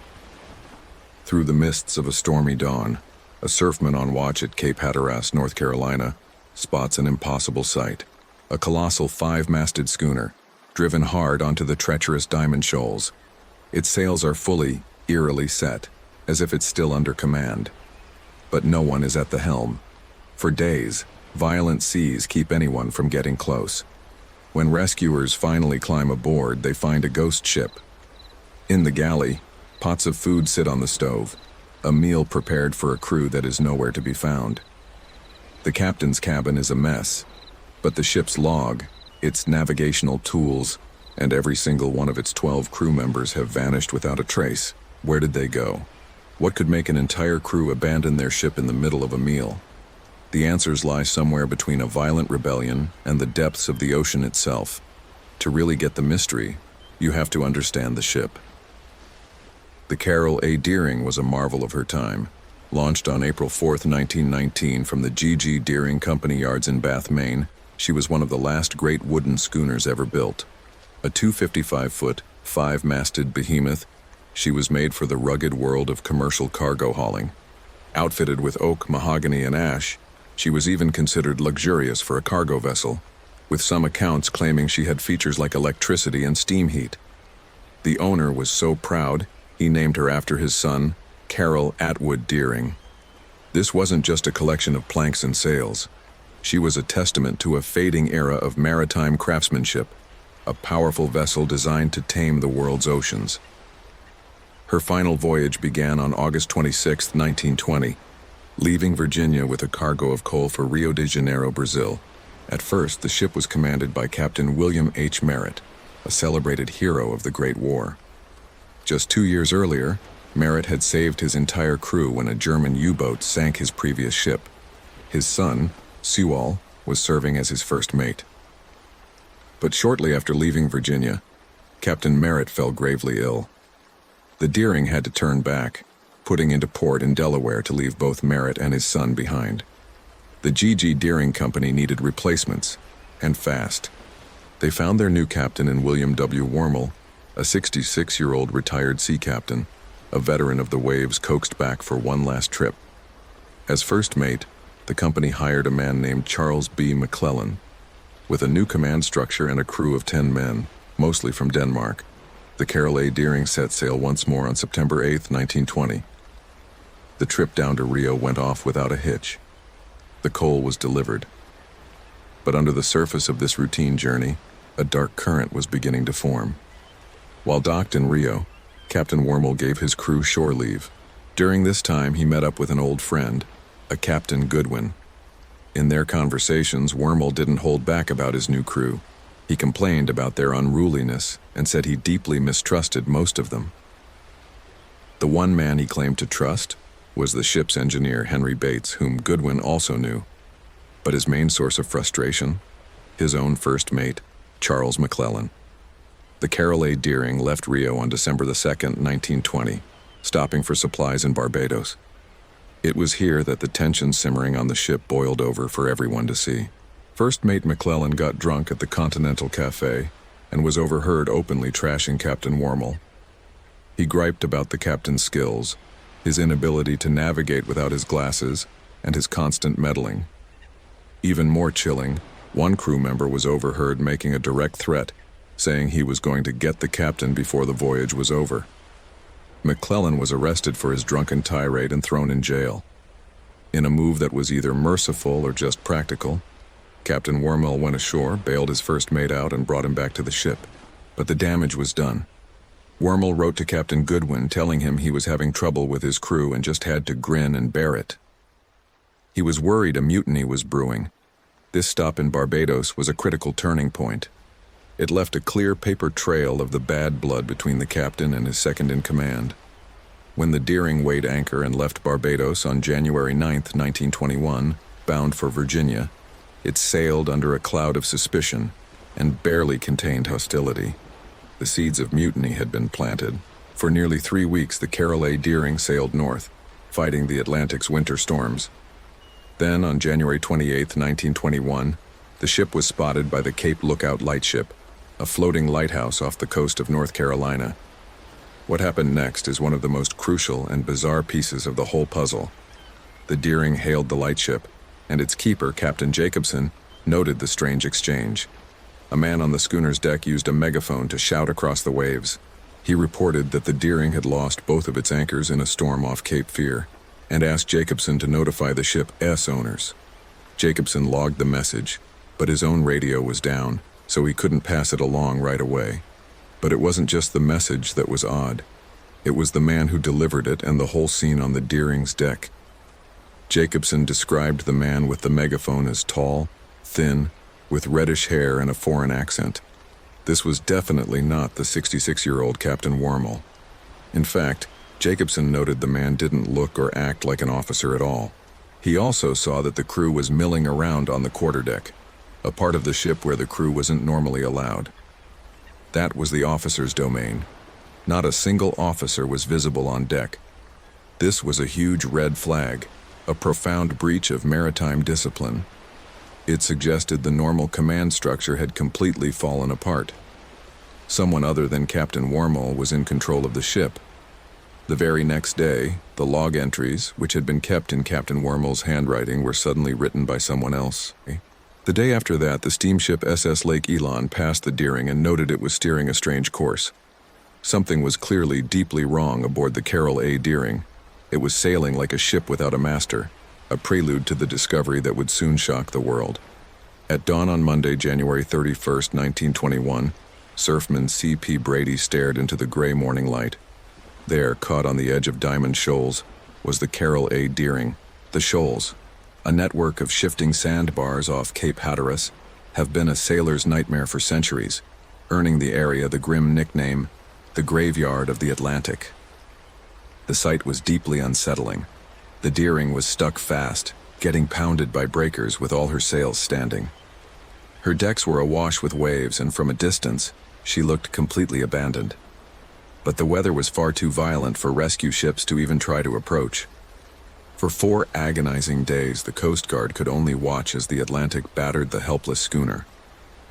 Through the mists of a stormy dawn, a surfman on watch at Cape Hatteras, North Carolina, spots an impossible sight. A colossal 5-masted schooner, driven hard onto the treacherous Diamond Shoals. Its sails are fully, eerily set, as if it's still under command. But no one is at the helm. For days, violent seas keep anyone from getting close. When rescuers finally climb aboard, they find a ghost ship. In the galley, pots of food sit on the stove, a meal prepared for a crew that is nowhere to be found. The captain's cabin is a mess, but the ship's log, its navigational tools, and every single one of its 12 crew members have vanished without a trace. Where did they go? What could make an entire crew abandon their ship in the middle of a meal? The answers lie somewhere between a violent rebellion and the depths of the ocean itself. To really get the mystery, you have to understand the ship. The Carroll A. Deering was a marvel of her time. Launched on April 4, 1919 from the G.G. Deering Company Yards in Bath, Maine, she was one of the last great wooden schooners ever built. A 255-foot, 5-masted behemoth, she was made for the rugged world of commercial cargo hauling. Outfitted with oak, mahogany, and ash, she was even considered luxurious for a cargo vessel, with some accounts claiming she had features like electricity and steam heat. The owner was so proud, he named her after his son, Carroll Atwood Deering. This wasn't just a collection of planks and sails. She was a testament to a fading era of maritime craftsmanship, a powerful vessel designed to tame the world's oceans. Her final voyage began on August 26, 1920, leaving Virginia with a cargo of coal for Rio de Janeiro, Brazil. At first, the ship was commanded by Captain William H. Merritt, a celebrated hero of the Great War. Just 2 years earlier, Merritt had saved his entire crew when a German U-boat sank his previous ship. His son, Sewall, was serving as his first mate. But shortly after leaving Virginia, Captain Merritt fell gravely ill. The Deering had to turn back, putting into port in Delaware to leave both Merritt and his son behind. The G.G. Deering Company needed replacements, and fast. They found their new captain in William W. Wormel, a 66-year-old retired sea captain, a veteran of the waves coaxed back for one last trip. As first mate, the company hired a man named Charles B. McClellan. With a new command structure and a crew of 10 men, mostly from Denmark, the Carroll A. Deering set sail once more on September 8, 1920. The trip down to Rio went off without a hitch. The coal was delivered. But under the surface of this routine journey, a dark current was beginning to form. While docked in Rio, Captain Wormel gave his crew shore leave. During this time, he met up with an old friend, a Captain Goodwin. In their conversations, Wormel didn't hold back about his new crew. He complained about their unruliness and said he deeply mistrusted most of them. The one man he claimed to trust was the ship's engineer, Henry Bates, whom Goodwin also knew. But his main source of frustration? His own first mate, Charles McClellan. The Carroll A. Deering left Rio on December 2, 1920, stopping for supplies in Barbados. It was here that the tension simmering on the ship boiled over for everyone to see. First mate McClellan got drunk at the Continental Cafe and was overheard openly trashing Captain Wormel. He griped about the captain's skills, his inability to navigate without his glasses, and his constant meddling. Even more chilling, one crew member was overheard making a direct threat, saying he was going to get the captain before the voyage was over. McClellan was arrested for his drunken tirade and thrown in jail. In a move that was either merciful or just practical, Captain Wormel went ashore, bailed his first mate out, and brought him back to the ship. But the damage was done. Wormel wrote to Captain Goodwin telling him he was having trouble with his crew and just had to grin and bear it. He was worried a mutiny was brewing. This stop in Barbados was a critical turning point. It left a clear paper trail of the bad blood between the captain and his second-in-command. When the Deering weighed anchor and left Barbados on January 9, 1921, bound for Virginia, it sailed under a cloud of suspicion and barely contained hostility. The seeds of mutiny had been planted. For nearly 3 weeks, the Carroll A. Deering sailed north, fighting the Atlantic's winter storms. Then, on January 28, 1921, the ship was spotted by the Cape Lookout lightship, a floating lighthouse off the coast of North Carolina. What happened next is one of the most crucial and bizarre pieces of the whole puzzle. The Deering hailed the lightship, and its keeper, Captain Jacobson, noted the strange exchange. A man on the schooner's deck used a megaphone to shout across the waves. He reported that the Deering had lost both of its anchors in a storm off Cape Fear, and asked Jacobson to notify the ship's owners. Jacobson logged the message, but his own radio was down, so he couldn't pass it along right away. But it wasn't just the message that was odd. It was the man who delivered it and the whole scene on the Deering's deck. Jacobson described the man with the megaphone as tall, thin, with reddish hair and a foreign accent. This was definitely not the 66-year-old Captain Wormel. In fact, Jacobson noted the man didn't look or act like an officer at all. He also saw that the crew was milling around on the quarterdeck, a part of the ship where the crew wasn't normally allowed. That was the officer's domain. Not a single officer was visible on deck. This was a huge red flag, a profound breach of maritime discipline. It suggested the normal command structure had completely fallen apart. Someone other than Captain Wormel was in control of the ship. The very next day, the log entries, which had been kept in Captain Wormel's handwriting, were suddenly written by someone else. The day after that, the steamship SS Lake Elon passed the Deering and noted it was steering a strange course. Something was clearly deeply wrong aboard the Carroll A. Deering. It was sailing like a ship without a master, a prelude to the discovery that would soon shock the world. At dawn on Monday, January 31st, 1921, surfman C.P. Brady stared into the gray morning light. There, caught on the edge of Diamond Shoals, was the Carroll A. Deering. The shoals, a network of shifting sandbars off Cape Hatteras, have been a sailor's nightmare for centuries, earning the area the grim nickname, the Graveyard of the Atlantic. The sight was deeply unsettling. The Deering was stuck fast, getting pounded by breakers with all her sails standing. Her decks were awash with waves, and from a distance, she looked completely abandoned. But the weather was far too violent for rescue ships to even try to approach. For 4 agonizing days, the Coast Guard could only watch as the Atlantic battered the helpless schooner.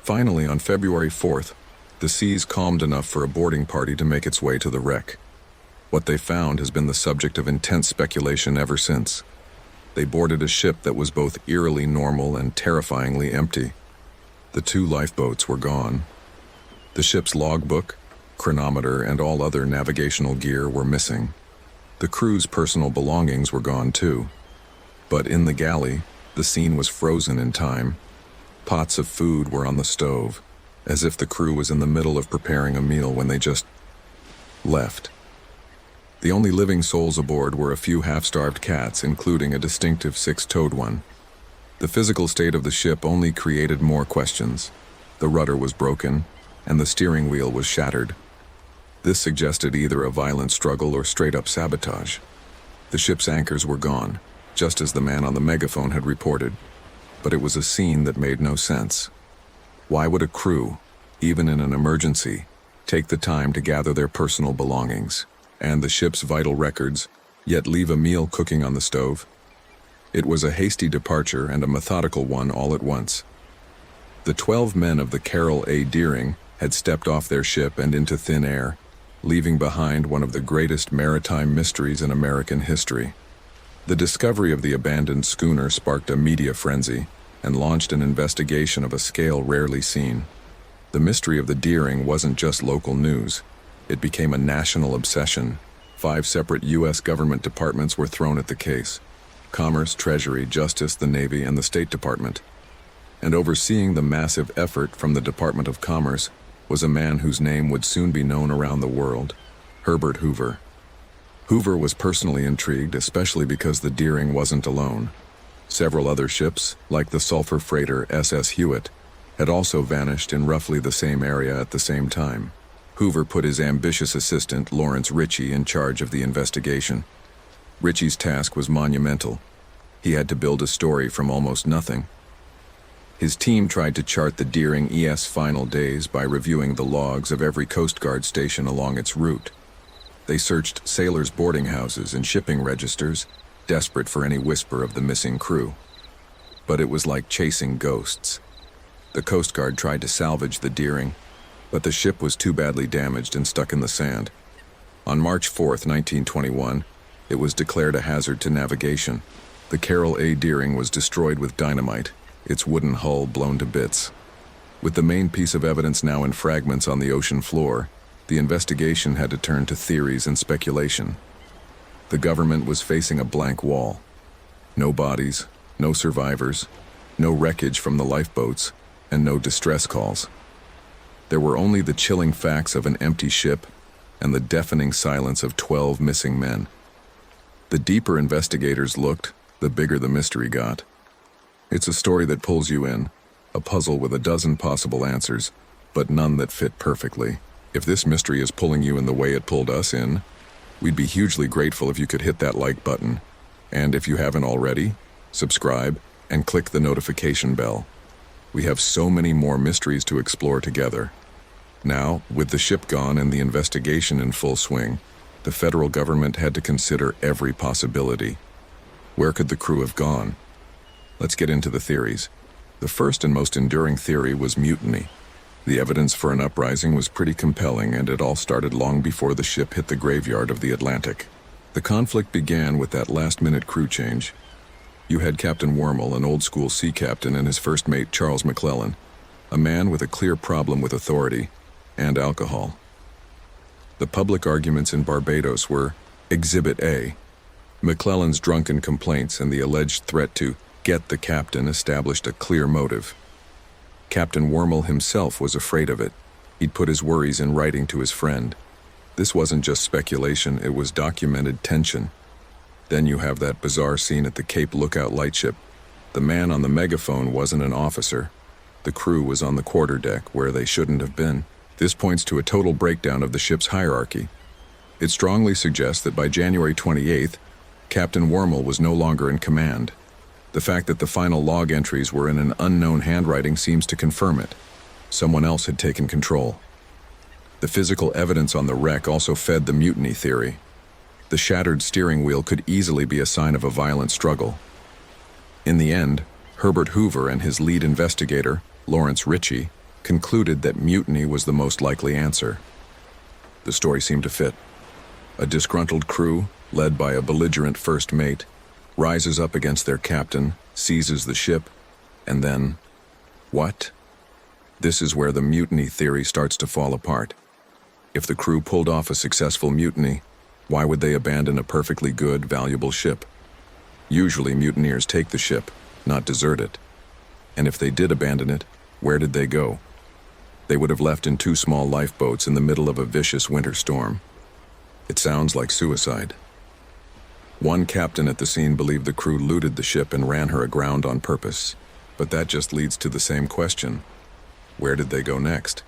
Finally, on February 4th, the seas calmed enough for a boarding party to make its way to the wreck. What they found has been the subject of intense speculation ever since. They boarded a ship that was both eerily normal and terrifyingly empty. The 2 lifeboats were gone. The ship's logbook, chronometer, and all other navigational gear were missing. The crew's personal belongings were gone too. But in the galley, the scene was frozen in time. Pots of food were on the stove, as if the crew was in the middle of preparing a meal when they just left. The only living souls aboard were a few half-starved cats, including a distinctive 6-toed one. The physical state of the ship only created more questions. The rudder was broken, and the steering wheel was shattered. This suggested either a violent struggle or straight-up sabotage. The ship's anchors were gone, just as the man on the megaphone had reported. But it was a scene that made no sense. Why would a crew, even in an emergency, take the time to gather their personal belongings and the ship's vital records, yet leave a meal cooking on the stove? It was a hasty departure and a methodical one all at once. The 12 men of the Carroll A. Deering had stepped off their ship and into thin air, leaving behind one of the greatest maritime mysteries in American history. The discovery of the abandoned schooner sparked a media frenzy and launched an investigation of a scale rarely seen. The mystery of the Deering wasn't just local news. It became a national obsession. 5 separate U.S. government departments were thrown at the case: Commerce, Treasury, Justice, the Navy, and the State Department. And overseeing the massive effort from the Department of Commerce was a man whose name would soon be known around the world: Herbert Hoover. Hoover was personally intrigued, especially because the Deering wasn't alone. Several other ships, like the sulfur freighter SS Hewitt, had also vanished in roughly the same area at the same time. Hoover put his ambitious assistant, Lawrence Ritchie, in charge of the investigation. Ritchie's task was monumental. He had to build a story from almost nothing. His team tried to chart the Deering ES final days by reviewing the logs of every Coast Guard station along its route. They searched sailors' boarding houses and shipping registers, desperate for any whisper of the missing crew. But it was like chasing ghosts. The Coast Guard tried to salvage the Deering, but the ship was too badly damaged and stuck in the sand. On March 4th, 1921, it was declared a hazard to navigation. The Carroll A. Deering was destroyed with dynamite, its wooden hull blown to bits. With the main piece of evidence now in fragments on the ocean floor, the investigation had to turn to theories and speculation. The government was facing a blank wall. No bodies, no survivors, no wreckage from the lifeboats, and no distress calls. There were only the chilling facts of an empty ship and the deafening silence of 12 missing men. The deeper investigators looked, the bigger the mystery got. It's a story that pulls you in, a puzzle with a dozen possible answers, but none that fit perfectly. If this mystery is pulling you in the way it pulled us in, we'd be hugely grateful if you could hit that like button. And if you haven't already, subscribe and click the notification bell. We have so many more mysteries to explore together. Now, with the ship gone and the investigation in full swing, the federal government had to consider every possibility. Where could the crew have gone? Let's get into the theories. The first and most enduring theory was mutiny. The evidence for an uprising was pretty compelling, and it all started long before the ship hit the graveyard of the Atlantic. The conflict began with that last-minute crew change. You had Captain Wormel, an old-school sea captain, and his first mate, Charles McClellan, a man with a clear problem with authority and alcohol. The public arguments in Barbados were Exhibit A. McClellan's drunken complaints and the alleged threat to get the captain established a clear motive. Captain Wormel himself was afraid of it. He'd put his worries in writing to his friend. This wasn't just speculation, it was documented tension. Then you have that bizarre scene at the Cape Lookout lightship. The man on the megaphone wasn't an officer. The crew was on the quarterdeck, where they shouldn't have been. This points to a total breakdown of the ship's hierarchy. It strongly suggests that by January 28th, Captain Wormel was no longer in command. The fact that the final log entries were in an unknown handwriting seems to confirm it. Someone else had taken control. The physical evidence on the wreck also fed the mutiny theory. The shattered steering wheel could easily be a sign of a violent struggle. In the end, Herbert Hoover and his lead investigator, Lawrence Ritchie, concluded that mutiny was the most likely answer. The story seemed to fit. A disgruntled crew, led by a belligerent first mate, rises up against their captain, seizes the ship, and then... what? This is where the mutiny theory starts to fall apart. If the crew pulled off a successful mutiny, why would they abandon a perfectly good, valuable ship? Usually mutineers take the ship, not desert it. And if they did abandon it, where did they go? They would have left in 2 small lifeboats in the middle of a vicious winter storm. It sounds like suicide. One captain at the scene believed the crew looted the ship and ran her aground on purpose. But that just leads to the same question. Where did they go next?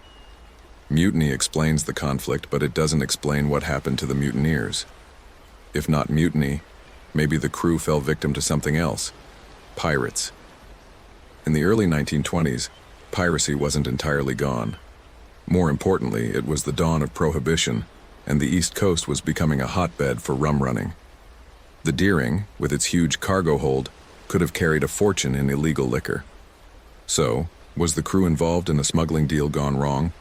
Mutiny explains the conflict, but it doesn't explain what happened to the mutineers. If not mutiny, maybe the crew fell victim to something else. Pirates. In the early 1920s, piracy wasn't entirely gone. More importantly, it was the dawn of Prohibition, and the East Coast was becoming a hotbed for rum running. The Deering, with its huge cargo hold, could have carried a fortune in illegal liquor. So, was the crew involved in a smuggling deal gone wrong,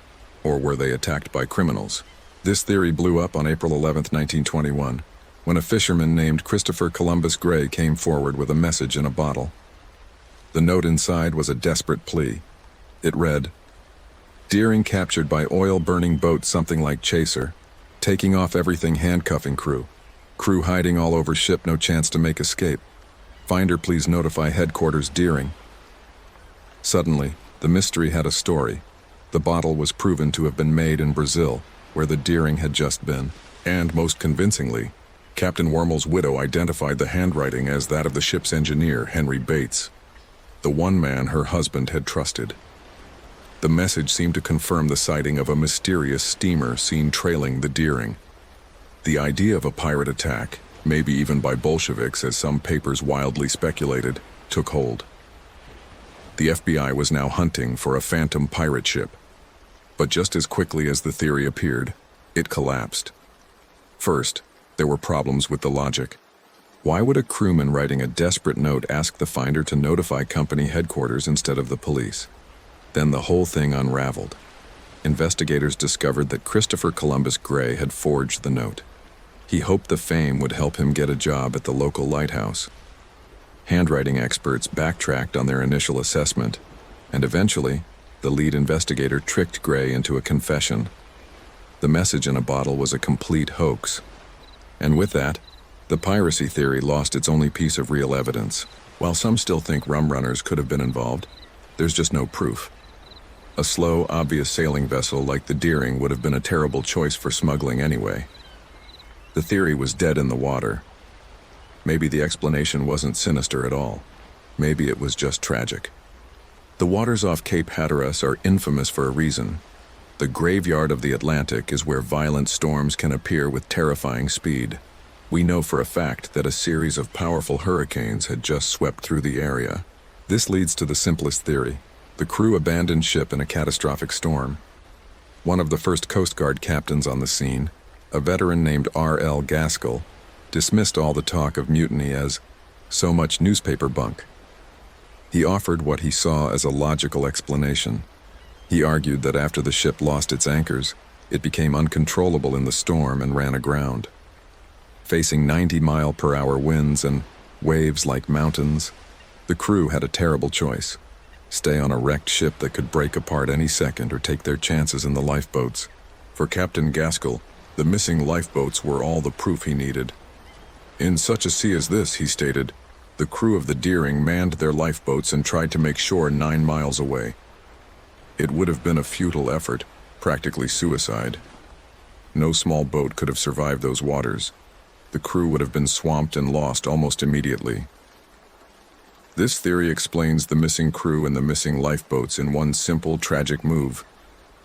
or were they attacked by criminals? This theory blew up on April 11, 1921, when a fisherman named Christopher Columbus Gray came forward with a message in a bottle. The note inside was a desperate plea. It read, "Deering captured by oil-burning boat something like chaser. Taking off everything, handcuffing crew. Crew hiding all over ship, no chance to make escape. Finder please notify headquarters Deering." Suddenly, the mystery had a story. The bottle was proven to have been made in Brazil, where the Deering had just been. And most convincingly, Captain Wormel's widow identified the handwriting as that of the ship's engineer, Henry Bates, the one man her husband had trusted. The message seemed to confirm the sighting of a mysterious steamer seen trailing the Deering. The idea of a pirate attack, maybe even by Bolsheviks as some papers wildly speculated, took hold. The FBI was now hunting for a phantom pirate ship. But just as quickly as the theory appeared, it collapsed. First, there were problems with the logic. Why would a crewman writing a desperate note ask the finder to notify company headquarters instead of the police? Then the whole thing unraveled. Investigators discovered that Christopher Columbus Gray had forged the note. He hoped the fame would help him get a job at the local lighthouse. Handwriting experts backtracked on their initial assessment, and eventually, the lead investigator tricked Gray into a confession. The message in a bottle was a complete hoax. And with that, the piracy theory lost its only piece of real evidence. While some still think rum runners could have been involved, there's just no proof. A slow, obvious sailing vessel like the Deering would have been a terrible choice for smuggling anyway. The theory was dead in the water. Maybe the explanation wasn't sinister at all. Maybe it was just tragic. The waters off Cape Hatteras are infamous for a reason. The graveyard of the Atlantic is where violent storms can appear with terrifying speed. We know for a fact that a series of powerful hurricanes had just swept through the area. This leads to the simplest theory. The crew abandoned ship in a catastrophic storm. One of the first Coast Guard captains on the scene, a veteran named R.L. Gaskell, dismissed all the talk of mutiny as so much newspaper bunk. He offered what he saw as a logical explanation. He argued that after the ship lost its anchors, it became uncontrollable in the storm and ran aground. Facing 90-mile-per-hour winds and waves like mountains, the crew had a terrible choice: stay on a wrecked ship that could break apart any second or take their chances in the lifeboats. For Captain Gaskell, the missing lifeboats were all the proof he needed. "In such a sea as this," he stated, "the crew of the Deering manned their lifeboats and tried to make shore 9 miles away. It would have been a futile effort, practically suicide. No small boat could have survived those waters. The crew would have been swamped and lost almost immediately." This theory explains the missing crew and the missing lifeboats in one simple, tragic move,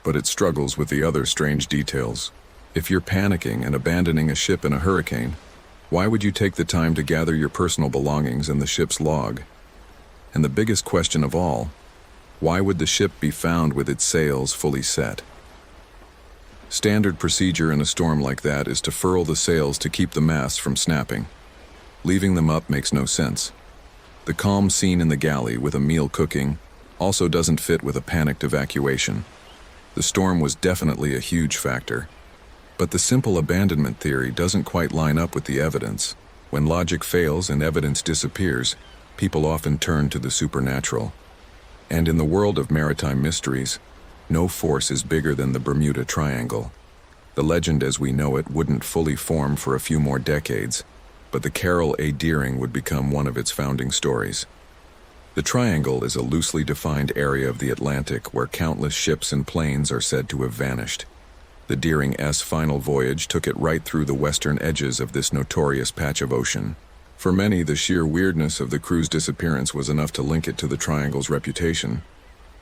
but it struggles with the other strange details. If you're panicking and abandoning a ship in a hurricane, why would you take the time to gather your personal belongings and the ship's log? And the biggest question of all, why would the ship be found with its sails fully set? Standard procedure in a storm like that is to furl the sails to keep the masts from snapping. Leaving them up makes no sense. The calm scene in the galley with a meal cooking also doesn't fit with a panicked evacuation. The storm was definitely a huge factor. But the simple abandonment theory doesn't quite line up with the evidence. When logic fails and evidence disappears, people often turn to the supernatural. And in the world of maritime mysteries, no force is bigger than the Bermuda Triangle. The legend as we know it wouldn't fully form for a few more decades, but the Carroll A. Deering would become one of its founding stories. The Triangle is a loosely defined area of the Atlantic where countless ships and planes are said to have vanished. The Deering's final voyage took it right through the western edges of this notorious patch of ocean. For many, the sheer weirdness of the crew's disappearance was enough to link it to the Triangle's reputation.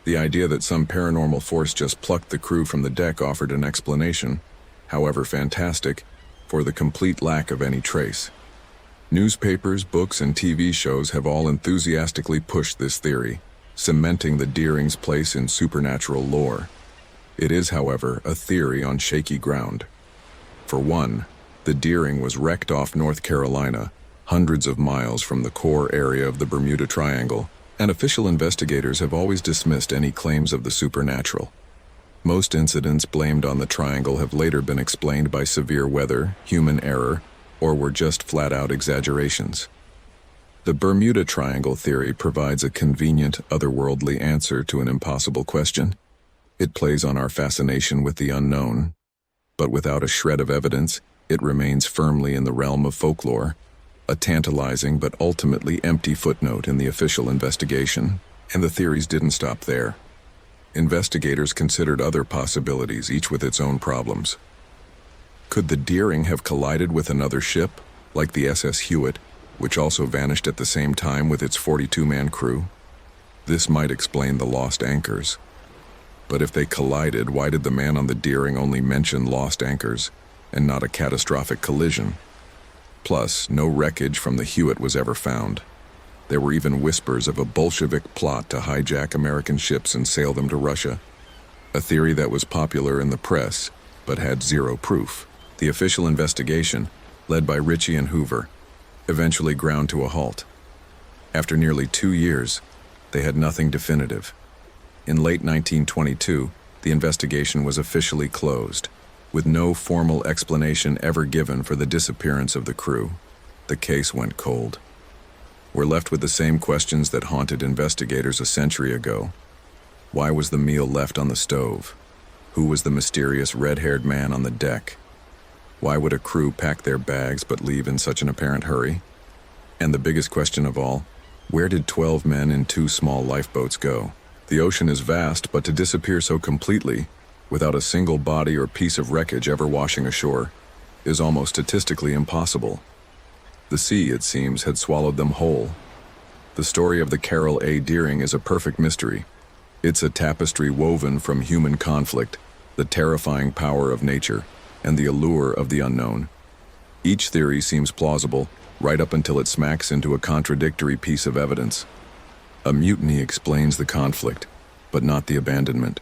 The idea that some paranormal force just plucked the crew from the deck offered an explanation, however fantastic, for the complete lack of any trace. Newspapers, books, and TV shows have all enthusiastically pushed this theory, cementing the Deering's place in supernatural lore. It is, however, a theory on shaky ground. For one, the Deering was wrecked off North Carolina, hundreds of miles from the core area of the Bermuda Triangle, and official investigators have always dismissed any claims of the supernatural. Most incidents blamed on the Triangle have later been explained by severe weather, human error, or were just flat-out exaggerations. The Bermuda Triangle theory provides a convenient, otherworldly answer to an impossible question. It plays on our fascination with the unknown, but without a shred of evidence, it remains firmly in the realm of folklore, a tantalizing but ultimately empty footnote in the official investigation. And the theories didn't stop there. Investigators considered other possibilities, each with its own problems. Could the Deering have collided with another ship, like the SS Hewitt, which also vanished at the same time with its 42-man crew? This might explain the lost anchors. But if they collided, why did the man on the Deering only mention lost anchors, and not a catastrophic collision? Plus, no wreckage from the Hewitt was ever found. There were even whispers of a Bolshevik plot to hijack American ships and sail them to Russia, a theory that was popular in the press, but had zero proof. The official investigation, led by Ritchie and Hoover, eventually ground to a halt. After nearly 2 years, they had nothing definitive. In late 1922, the investigation was officially closed, with no formal explanation ever given for the disappearance of the crew. The case went cold. We're left with the same questions that haunted investigators a century ago. Why was the meal left on the stove? Who was the mysterious red-haired man on the deck? Why would a crew pack their bags but leave in such an apparent hurry? And the biggest question of all, where did 12 men in 2 small lifeboats go? The ocean is vast, but to disappear so completely, without a single body or piece of wreckage ever washing ashore, is almost statistically impossible. The sea, it seems, had swallowed them whole. The story of the Carroll A. Deering is a perfect mystery. It's a tapestry woven from human conflict, the terrifying power of nature, and the allure of the unknown. Each theory seems plausible, right up until it smacks into a contradictory piece of evidence. A mutiny explains the conflict, but not the abandonment.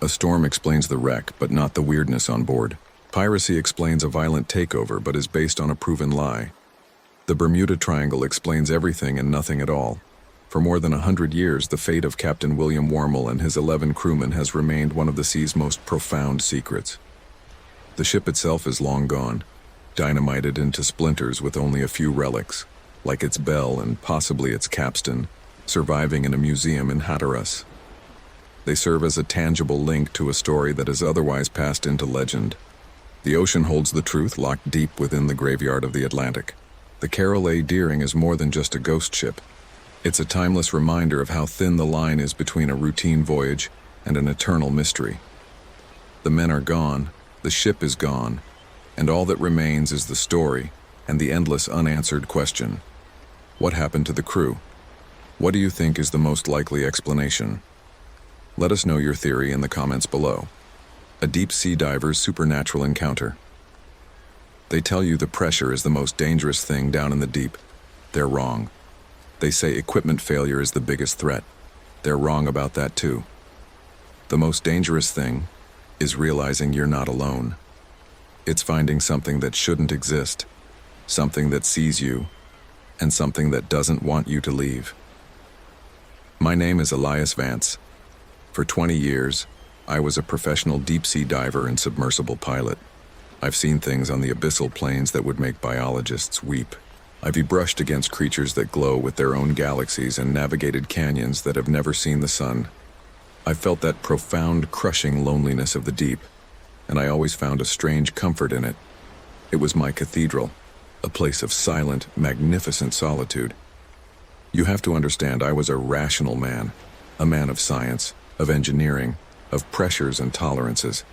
A storm explains the wreck, but not the weirdness on board. Piracy explains a violent takeover, but is based on a proven lie. The Bermuda Triangle explains everything and nothing at all. For more than 100 years, the fate of Captain William Wormel and his 11 crewmen has remained one of the sea's most profound secrets. The ship itself is long gone, dynamited into splinters with only a few relics, like its bell and possibly its capstan, surviving in a museum in Hatteras. They serve as a tangible link to a story that has otherwise passed into legend. The ocean holds the truth locked deep within the graveyard of the Atlantic. The Carroll A. Deering is more than just a ghost ship. It's a timeless reminder of how thin the line is between a routine voyage and an eternal mystery. The men are gone, the ship is gone, and all that remains is the story and the endless unanswered question. What happened to the crew? What do you think is the most likely explanation? Let us know your theory in the comments below. A deep sea diver's supernatural encounter. They tell you the pressure is the most dangerous thing down in the deep. They're wrong. They say equipment failure is the biggest threat. They're wrong about that too. The most dangerous thing is realizing you're not alone. It's finding something that shouldn't exist, something that sees you, and something that doesn't want you to leave. My name is Elias Vance. For 20 years, I was a professional deep-sea diver and submersible pilot. I've seen things on the abyssal plains that would make biologists weep. I've brushed against creatures that glow with their own galaxies and navigated canyons that have never seen the sun. I've felt that profound, crushing loneliness of the deep, and I always found a strange comfort in it. It was my cathedral, a place of silent, magnificent solitude. You have to understand, I was a rational man, a man of science, of engineering, of pressures and tolerances.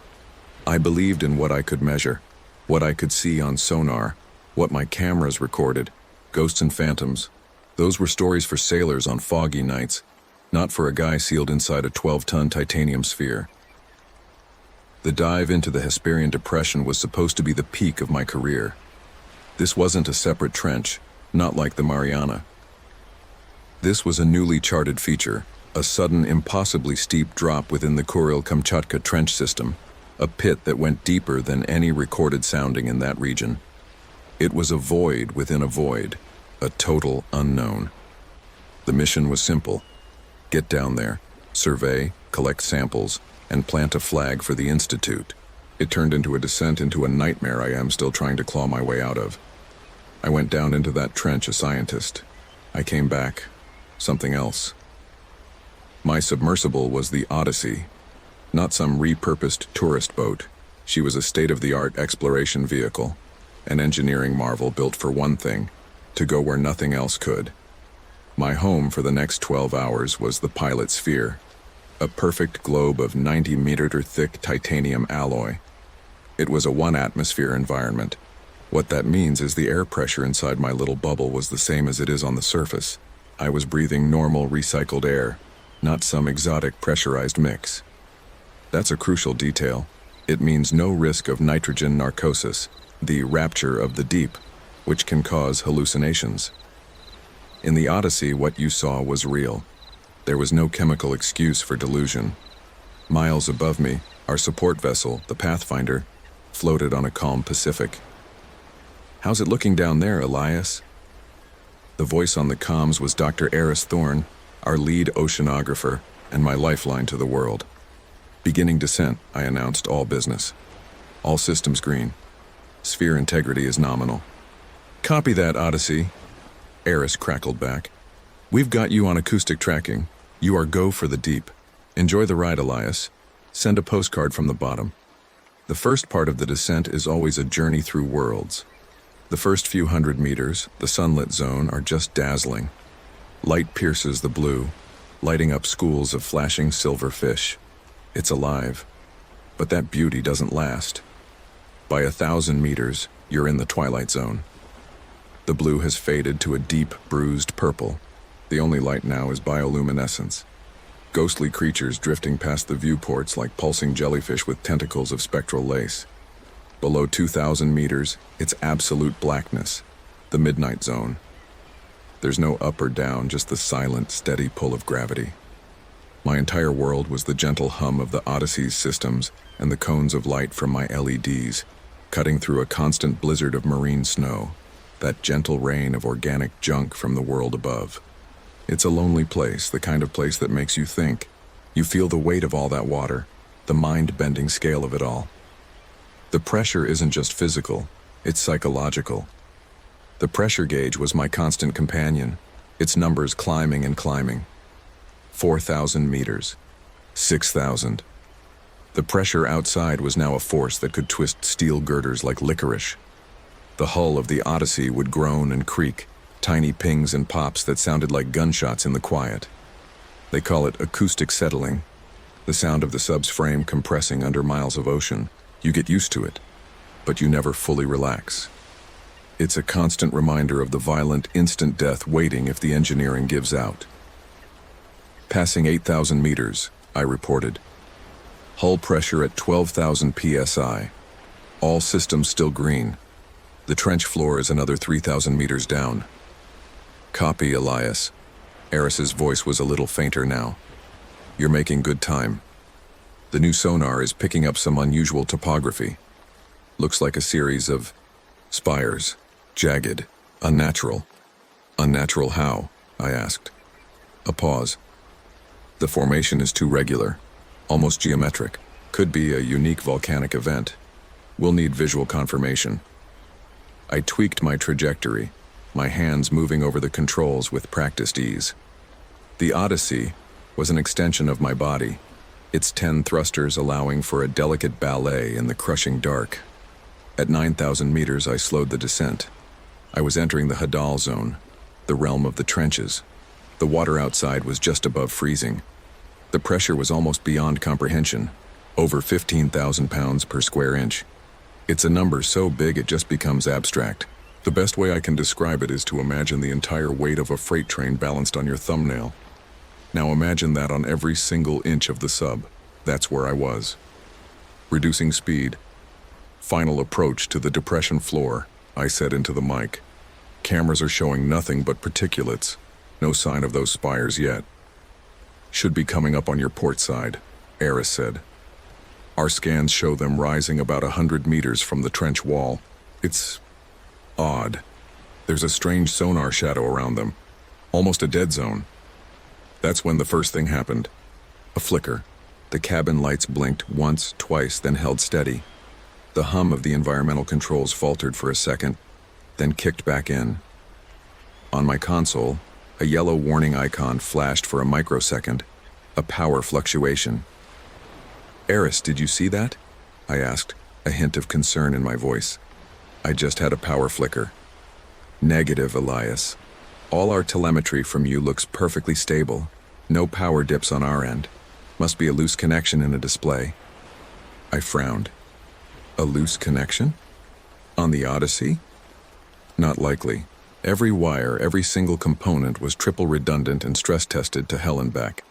I believed in what I could measure, what I could see on sonar, what my cameras recorded. Ghosts and phantoms, those were stories for sailors on foggy nights, not for a guy sealed inside a 12-ton titanium sphere. The dive into the Hesperian Depression was supposed to be the peak of my career. This wasn't a separate trench, not like the Mariana. This was a newly charted feature, a sudden, impossibly steep drop within the Kuril-Kamchatka trench system, a pit that went deeper than any recorded sounding in that region. It was a void within a void, a total unknown. The mission was simple. Get down there, survey, collect samples, and plant a flag for the Institute. It turned into a descent into a nightmare I am still trying to claw my way out of. I went down into that trench a scientist. I came back, something else. My submersible was the Odyssey, not some repurposed tourist boat. She was a state-of-the-art exploration vehicle, an engineering marvel built for one thing, to go where nothing else could. My home for the next 12 hours was the pilot sphere, a perfect globe of 90-meter thick titanium alloy. It was a one-atmosphere environment. What that means is the air pressure inside my little bubble was the same as it is on the surface. I was breathing normal recycled air, not some exotic pressurized mix. That's a crucial detail. It means no risk of nitrogen narcosis, the rapture of the deep, which can cause hallucinations. In the Odyssey, what you saw was real. There was no chemical excuse for delusion. Miles above me, our support vessel, the Pathfinder, floated on a calm Pacific. "How's it looking down there, Elias?" The voice on the comms was Dr. Eris Thorne, our lead oceanographer and my lifeline to the world. "Beginning descent," I announced, all business. "All systems green. Sphere integrity is nominal." "Copy that, Odyssey," Eris crackled back. "We've got you on acoustic tracking. You are go for the deep. Enjoy the ride, Elias. Send a postcard from the bottom." The first part of the descent is always a journey through worlds. The first few hundred meters, the sunlit zone, are just dazzling. Light pierces the blue, lighting up schools of flashing silver fish. It's alive, but that beauty doesn't last. By 1,000 meters, you're in the twilight zone. The blue has faded to a deep, bruised purple. The only light now is bioluminescence. ghostly creatures drifting past the viewports like pulsing jellyfish with tentacles of spectral lace. Below 2,000 meters, it's absolute blackness, the midnight zone. There's no up or down, just the silent, steady pull of gravity. My entire world was the gentle hum of the Odyssey's systems and the cones of light from my LEDs, cutting through a constant blizzard of marine snow, that gentle rain of organic junk from the world above. It's a lonely place, the kind of place that makes you think. You feel the weight of all that water, the mind-bending scale of it all. The pressure isn't just physical, it's psychological. The pressure gauge was my constant companion, its numbers climbing and climbing. 4,000 meters, 6,000. The pressure outside was now a force that could twist steel girders like licorice. The hull of the Odyssey would groan and creak, tiny pings and pops that sounded like gunshots in the quiet. They call it acoustic settling, the sound of the sub's frame compressing under miles of ocean. You get used to it, but you never fully relax. It's a constant reminder of the violent, instant death waiting if the engineering gives out. Passing 8,000 meters, I reported. Hull pressure at 12,000 psi. All systems still green. The trench floor is another 3,000 meters down. Copy, Elias. Eris's voice was a little fainter now. You're making good time. The new sonar is picking up some unusual topography. Looks like a series of spires, jagged, unnatural. Unnatural how? I asked. A pause. The formation is too regular, almost geometric. Could be a unique volcanic event. We'll need visual confirmation. I tweaked my trajectory, my hands moving over the controls with practiced ease. The Odyssey was an extension of my body, its 10 thrusters allowing for a delicate ballet in the crushing dark. At 9,000 meters, I slowed the descent. I was entering the Hadal zone, the realm of the trenches. The water outside was just above freezing. The pressure was almost beyond comprehension, over 15,000 pounds per square inch. It's a number so big it just becomes abstract. The best way I can describe it is to imagine the entire weight of a freight train balanced on your thumbnail. Now imagine that on every single inch of the sub. That's where I was. Reducing speed. Final approach to the depression floor, I said into the mic. Cameras are showing nothing but particulates. No sign of those spires yet. Should be coming up on your port side, Eris said. Our scans show them rising about 100 meters from the trench wall. It's odd. There's a strange sonar shadow around them. Almost a dead zone. That's when the first thing happened. A flicker. The cabin lights blinked once, twice, then held steady. The hum of the environmental controls faltered for a second, then kicked back in. On my console, a yellow warning icon flashed for a microsecond. A power fluctuation. Eris, did you see that? I asked, a hint of concern in my voice. I just had a power flicker. Negative, Elias. All our telemetry from you looks perfectly stable. No power dips on our end. Must be a loose connection in a display. I frowned. A loose connection? On the Odyssey? Not likely. Every wire, every single component was triple redundant and stress tested to hell and back.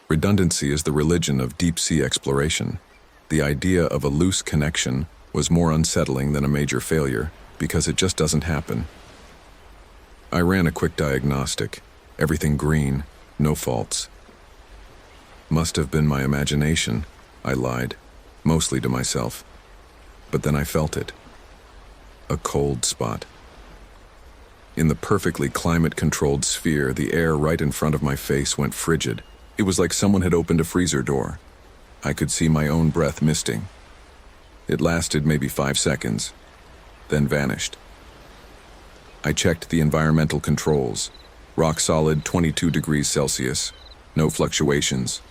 Redundancy is the religion of deep-sea exploration. The idea of a loose connection was more unsettling than a major failure, because it just doesn't happen. I ran a quick diagnostic. Everything green, no faults. Must have been my imagination, I lied, mostly to myself. But then I felt it. A cold spot. In the perfectly climate-controlled sphere, the air right in front of my face went frigid. It was like someone had opened a freezer door. I could see my own breath misting. It lasted maybe 5 seconds, then vanished. I checked the environmental controls. Rock solid 22 degrees Celsius, no fluctuations.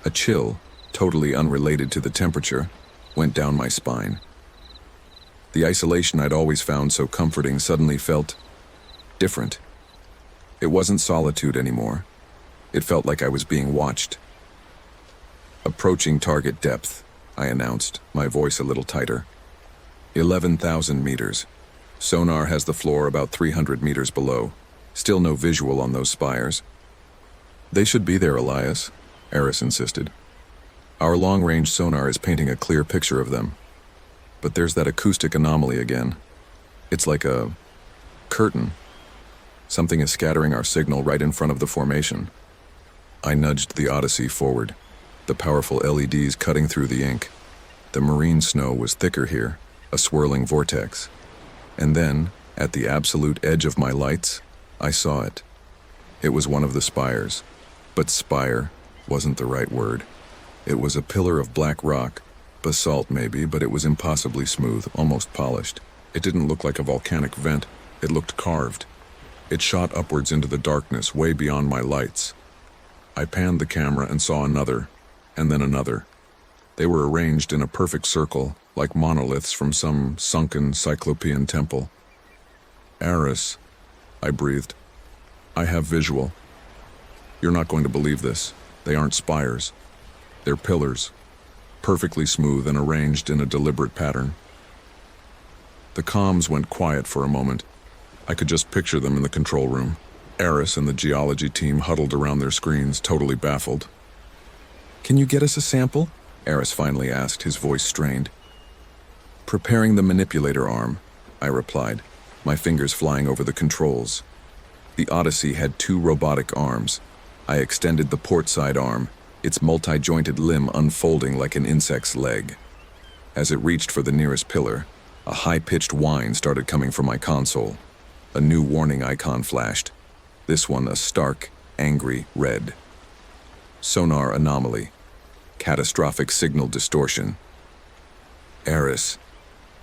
A chill, totally unrelated to the temperature, went down my spine. The isolation I'd always found so comforting suddenly felt different. It wasn't solitude anymore. It felt like I was being watched. Approaching target depth, I announced, my voice a little tighter. 11,000 meters. Sonar has the floor about 300 meters below. Still no visual on those spires. They should be there, Elias. Eris insisted. Our long-range sonar is painting a clear picture of them. But there's that acoustic anomaly again. It's like a curtain. Something is scattering our signal right in front of the formation. I nudged the Odyssey forward, the powerful LEDs cutting through the ink. The marine snow was thicker here, a swirling vortex. And then, at the absolute edge of my lights, I saw it. It was one of the spires. But spire wasn't the right word. It was a pillar of black rock, basalt maybe, but it was impossibly smooth, almost polished. It didn't look like a volcanic vent, it looked carved. It shot upwards into the darkness, way beyond my lights. I panned the camera and saw another, and then another. They were arranged in a perfect circle, like monoliths from some sunken cyclopean temple. Eris, I breathed. I have visual. You're not going to believe this. They aren't spires. They're pillars, perfectly smooth and arranged in a deliberate pattern. The comms went quiet for a moment. I could just picture them in the control room. Eris and the geology team huddled around their screens, totally baffled. "Can you get us a sample?" Eris finally asked, his voice strained. "Preparing the manipulator arm," I replied, my fingers flying over the controls. The Odyssey had 2 robotic arms. I extended the port side arm, its multi-jointed limb unfolding like an insect's leg. As it reached for the nearest pillar, a high-pitched whine started coming from my console. A new warning icon flashed, this one a stark, angry red. Sonar anomaly. Catastrophic signal distortion. Eris,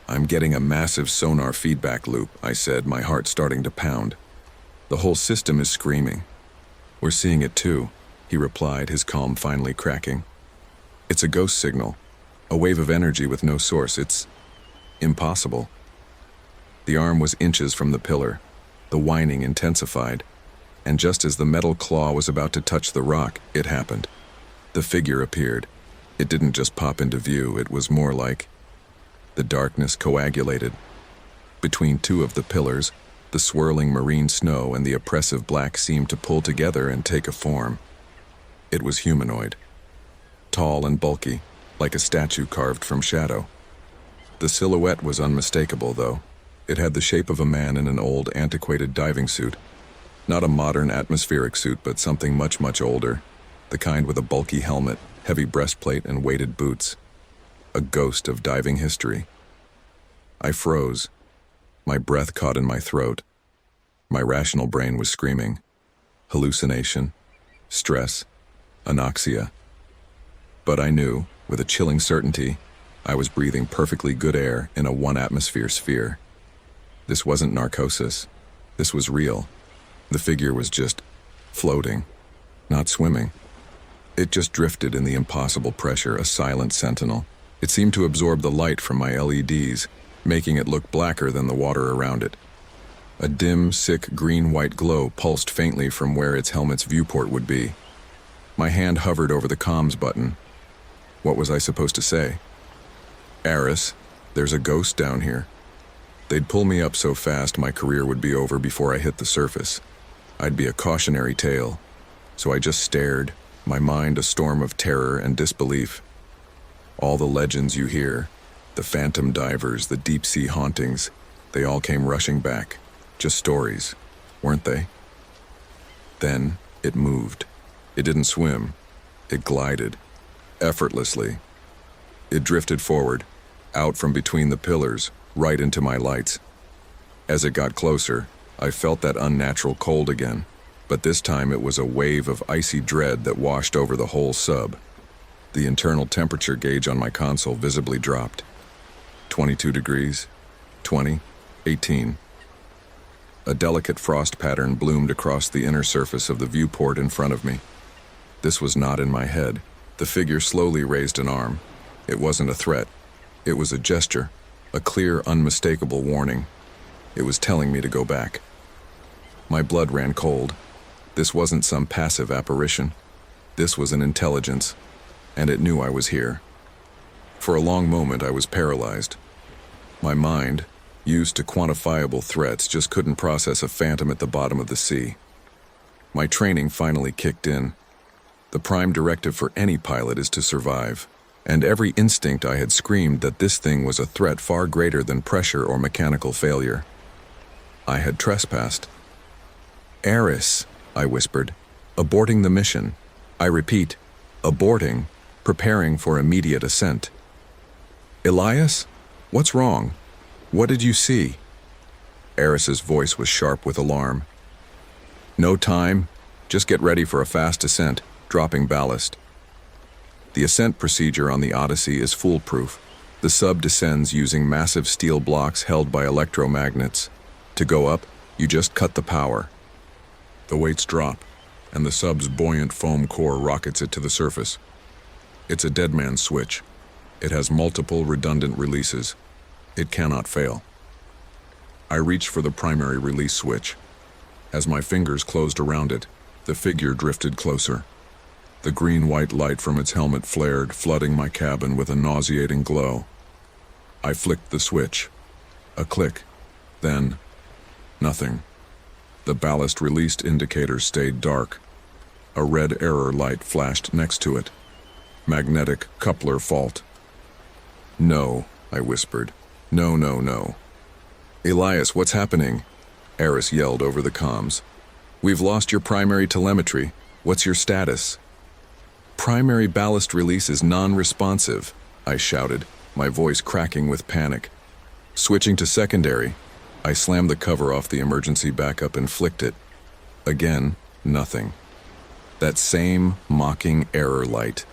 I'm getting a massive sonar feedback loop, I said, my heart starting to pound. The whole system is screaming. We're seeing it too, he replied, his calm finally cracking. It's a ghost signal, a wave of energy with no source. It's impossible. The arm was inches from the pillar. The whining intensified, and just as the metal claw was about to touch the rock, it happened. The figure appeared. It didn't just pop into view, it was more like the darkness coagulated. Between 2 of the pillars, the swirling marine snow and the oppressive black seemed to pull together and take a form. It was humanoid. Tall and bulky, like a statue carved from shadow. The silhouette was unmistakable, though. It had the shape of a man in an old, antiquated diving suit. Not a modern atmospheric suit, but something much, much older. The kind with a bulky helmet, heavy breastplate, and weighted boots. A ghost of diving history. I froze. My breath caught in my throat. My rational brain was screaming. Hallucination, stress, anoxia. But I knew, with a chilling certainty, I was breathing perfectly good air in a 1-atmosphere sphere. This wasn't narcosis. This was real. The figure was just floating, not swimming. It just drifted in the impossible pressure, a silent sentinel. It seemed to absorb the light from my LEDs, making it look blacker than the water around it. A dim, sick green-white glow pulsed faintly from where its helmet's viewport would be. My hand hovered over the comms button. What was I supposed to say? Eris, there's a ghost down here. They'd pull me up so fast my career would be over before I hit the surface. I'd be a cautionary tale. So I just stared, my mind a storm of terror and disbelief. All the legends you hear, the phantom divers, the deep-sea hauntings, they all came rushing back. Just stories, weren't they? Then it moved. It didn't swim. It glided, effortlessly. It drifted forward, out from between the pillars, right into my lights. As it got closer, I felt that unnatural cold again, but this time it was a wave of icy dread that washed over the whole sub. The internal temperature gauge on my console visibly dropped. 22 degrees, 20, 18. A delicate frost pattern bloomed across the inner surface of the viewport in front of me. This was not in my head. The figure slowly raised an arm. It wasn't a threat. It was a gesture, a clear, unmistakable warning. It was telling me to go back. My blood ran cold. This wasn't some passive apparition. This was an intelligence, and it knew I was here. For a long moment, I was paralyzed. My mind, used to quantifiable threats, just couldn't process a phantom at the bottom of the sea. My training finally kicked in. The prime directive for any pilot is to survive, and every instinct I had screamed that this thing was a threat far greater than pressure or mechanical failure. I had trespassed. "Eris," I whispered, "aborting the mission. I repeat, aborting, preparing for immediate ascent." "Elias? What's wrong? What did you see?" Eris's voice was sharp with alarm. "No time. Just get ready for a fast ascent, dropping ballast." The ascent procedure on the Odyssey is foolproof. The sub descends using massive steel blocks held by electromagnets. To go up, you just cut the power. The weights drop, and the sub's buoyant foam core rockets it to the surface. It's a dead man's switch. It has multiple redundant releases. It cannot fail. I reached for the primary release switch. As my fingers closed around it, the figure drifted closer. The green-white light from its helmet flared, flooding my cabin with a nauseating glow. I flicked the switch. A click. Then, nothing. The ballast released indicator stayed dark. A red error light flashed next to it. Magnetic coupler fault. "No," I whispered. "No, no, no." "Elias, what's happening?" Eris yelled over the comms. "We've lost your primary telemetry. What's your status?" "Primary ballast release is non-responsive," I shouted, my voice cracking with panic. Switching to secondary, I slammed the cover off the emergency backup and flicked it. Again, nothing. That same mocking error light.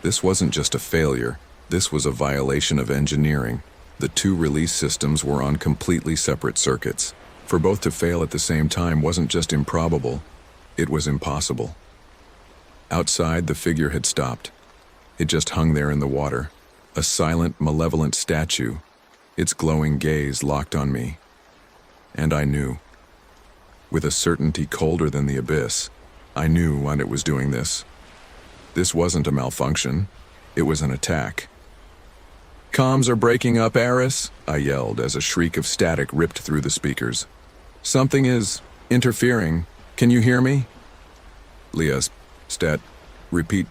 This wasn't just a failure. This was a violation of engineering. The two release systems were on completely separate circuits. For both to fail at the same time wasn't just improbable, it was impossible. Outside, the figure had stopped. It just hung there in the water, a silent, malevolent statue, its glowing gaze locked on me. And I knew. With a certainty colder than the abyss, I knew when it was doing this. This wasn't a malfunction. It was an attack. "Comms are breaking up, Eris," I yelled as a shriek of static ripped through the speakers. "Something is interfering. Can you hear me?" "Lias, repeat."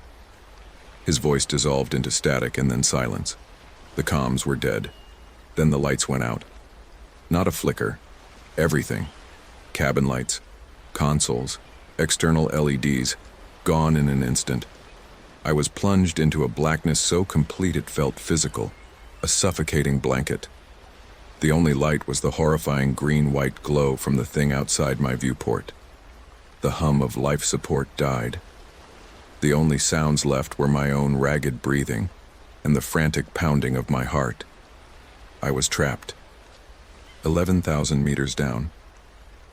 His voice dissolved into static and then silence. The comms were dead. Then the lights went out. Not a flicker. Everything. Cabin lights, consoles, external LEDs, gone in an instant. I was plunged into a blackness so complete it felt physical, a suffocating blanket. The only light was the horrifying green-white glow from the thing outside my viewport. The hum of life support died. The only sounds left were my own ragged breathing and the frantic pounding of my heart. I was trapped. 11,000 meters down.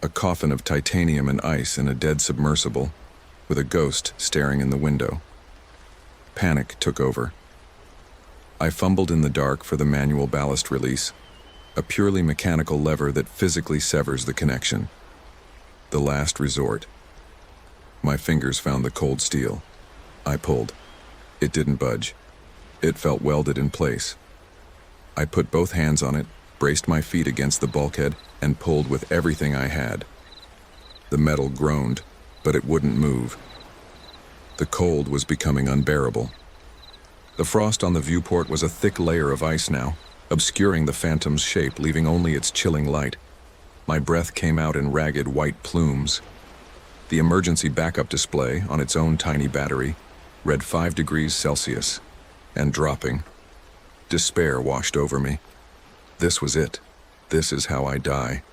A coffin of titanium and ice in a dead submersible, with a ghost staring in the window. Panic took over. I fumbled in the dark for the manual ballast release, a purely mechanical lever that physically severs the connection. The last resort. My fingers found the cold steel. I pulled. It didn't budge. It felt welded in place. I put both hands on it, braced my feet against the bulkhead, and pulled with everything I had. The metal groaned, but it wouldn't move. The cold was becoming unbearable. The frost on the viewport was a thick layer of ice now, obscuring the phantom's shape, leaving only its chilling light. My breath came out in ragged white plumes. The emergency backup display, on its own tiny battery, read 5 degrees Celsius, and dropping. Despair washed over me. This was it. This is how I die.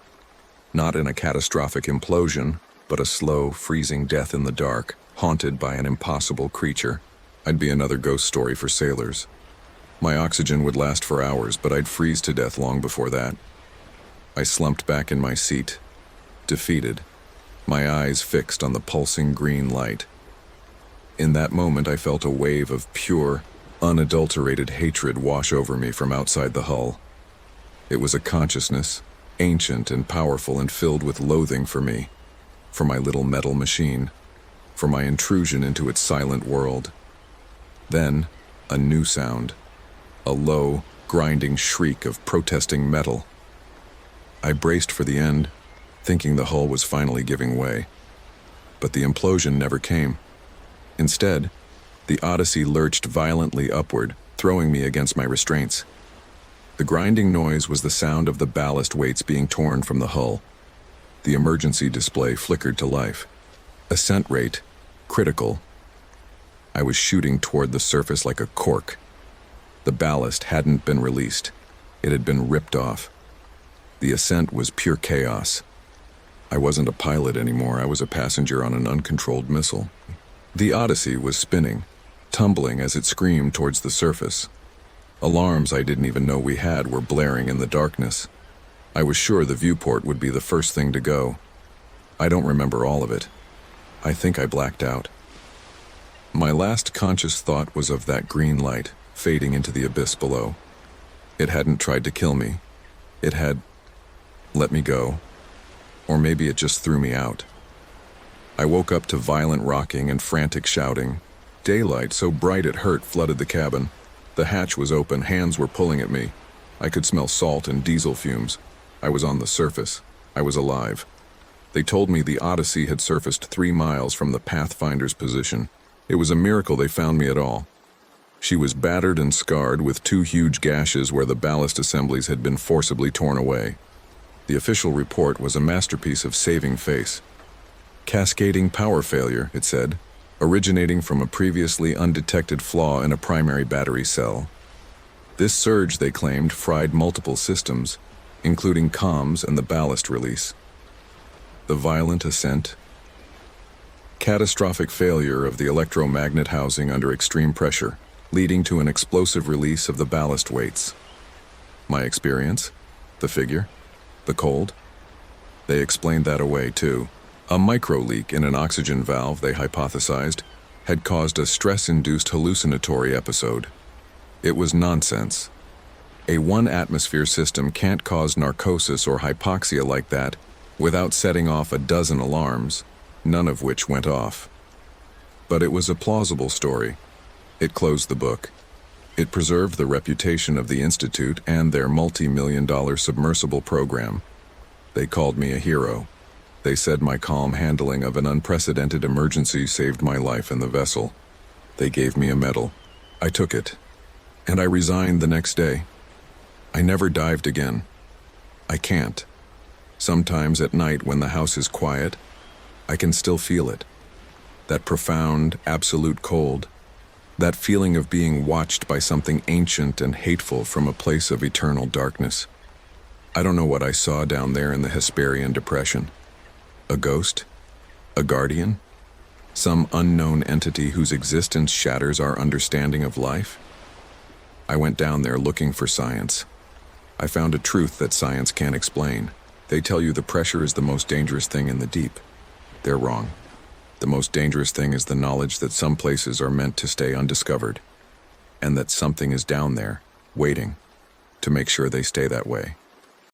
Not in a catastrophic implosion, but a slow, freezing death in the dark, haunted by an impossible creature. I'd be another ghost story for sailors. My oxygen would last for hours, but I'd freeze to death long before that. I slumped back in my seat, defeated, my eyes fixed on the pulsing green light. In that moment, I felt a wave of pure, unadulterated hatred wash over me from outside the hull. It was a consciousness, ancient and powerful and filled with loathing for me, for my little metal machine, for my intrusion into its silent world. Then, a new sound, a low, grinding shriek of protesting metal. I braced for the end, thinking the hull was finally giving way. But the implosion never came. Instead, the Odyssey lurched violently upward, throwing me against my restraints. The grinding noise was the sound of the ballast weights being torn from the hull. The emergency display flickered to life. Ascent rate, critical. I was shooting toward the surface like a cork. The ballast hadn't been released. It had been ripped off. The ascent was pure chaos. I wasn't a pilot anymore. I was a passenger on an uncontrolled missile. The Odyssey was spinning, tumbling as it screamed towards the surface. Alarms I didn't even know we had were blaring in the darkness. I was sure the viewport would be the first thing to go. I don't remember all of it. I think I blacked out. My last conscious thought was of that green light fading into the abyss below. It hadn't tried to kill me. It had let me go. Or maybe it just threw me out. I woke up to violent rocking and frantic shouting. Daylight so bright it hurt flooded the cabin. The hatch was open, hands were pulling at me. I could smell salt and diesel fumes. I was on the surface. I was alive. They told me the Odyssey had surfaced 3 miles from the Pathfinder's position. It was a miracle they found me at all. She was battered and scarred with 2 huge gashes where the ballast assemblies had been forcibly torn away. The official report was a masterpiece of saving face. Cascading power failure, it said, originating from a previously undetected flaw in a primary battery cell. This surge, they claimed, fried multiple systems, including comms and the ballast release. The violent ascent. Catastrophic failure of the electromagnet housing under extreme pressure, leading to an explosive release of the ballast weights. My experience? The figure? The cold? They explained that away, too. A micro-leak in an oxygen valve, they hypothesized, had caused a stress-induced hallucinatory episode. It was nonsense. A 1-atmosphere system can't cause narcosis or hypoxia like that without setting off a dozen alarms, none of which went off. But it was a plausible story. It closed the book. It preserved the reputation of the Institute and their multi-million-dollar submersible program. They called me a hero. They said my calm handling of an unprecedented emergency saved my life in the vessel. They gave me a medal. I took it. And I resigned the next day. I never dived again. I can't. Sometimes at night when the house is quiet, I can still feel it. That profound, absolute cold. That feeling of being watched by something ancient and hateful from a place of eternal darkness. I don't know what I saw down there in the Hesperian Depression. A ghost? A guardian? Some unknown entity whose existence shatters our understanding of life? I went down there looking for science. I found a truth that science can't explain. They tell you the pressure is the most dangerous thing in the deep. They're wrong. The most dangerous thing is the knowledge that some places are meant to stay undiscovered, and that something is down there, waiting, to make sure they stay that way.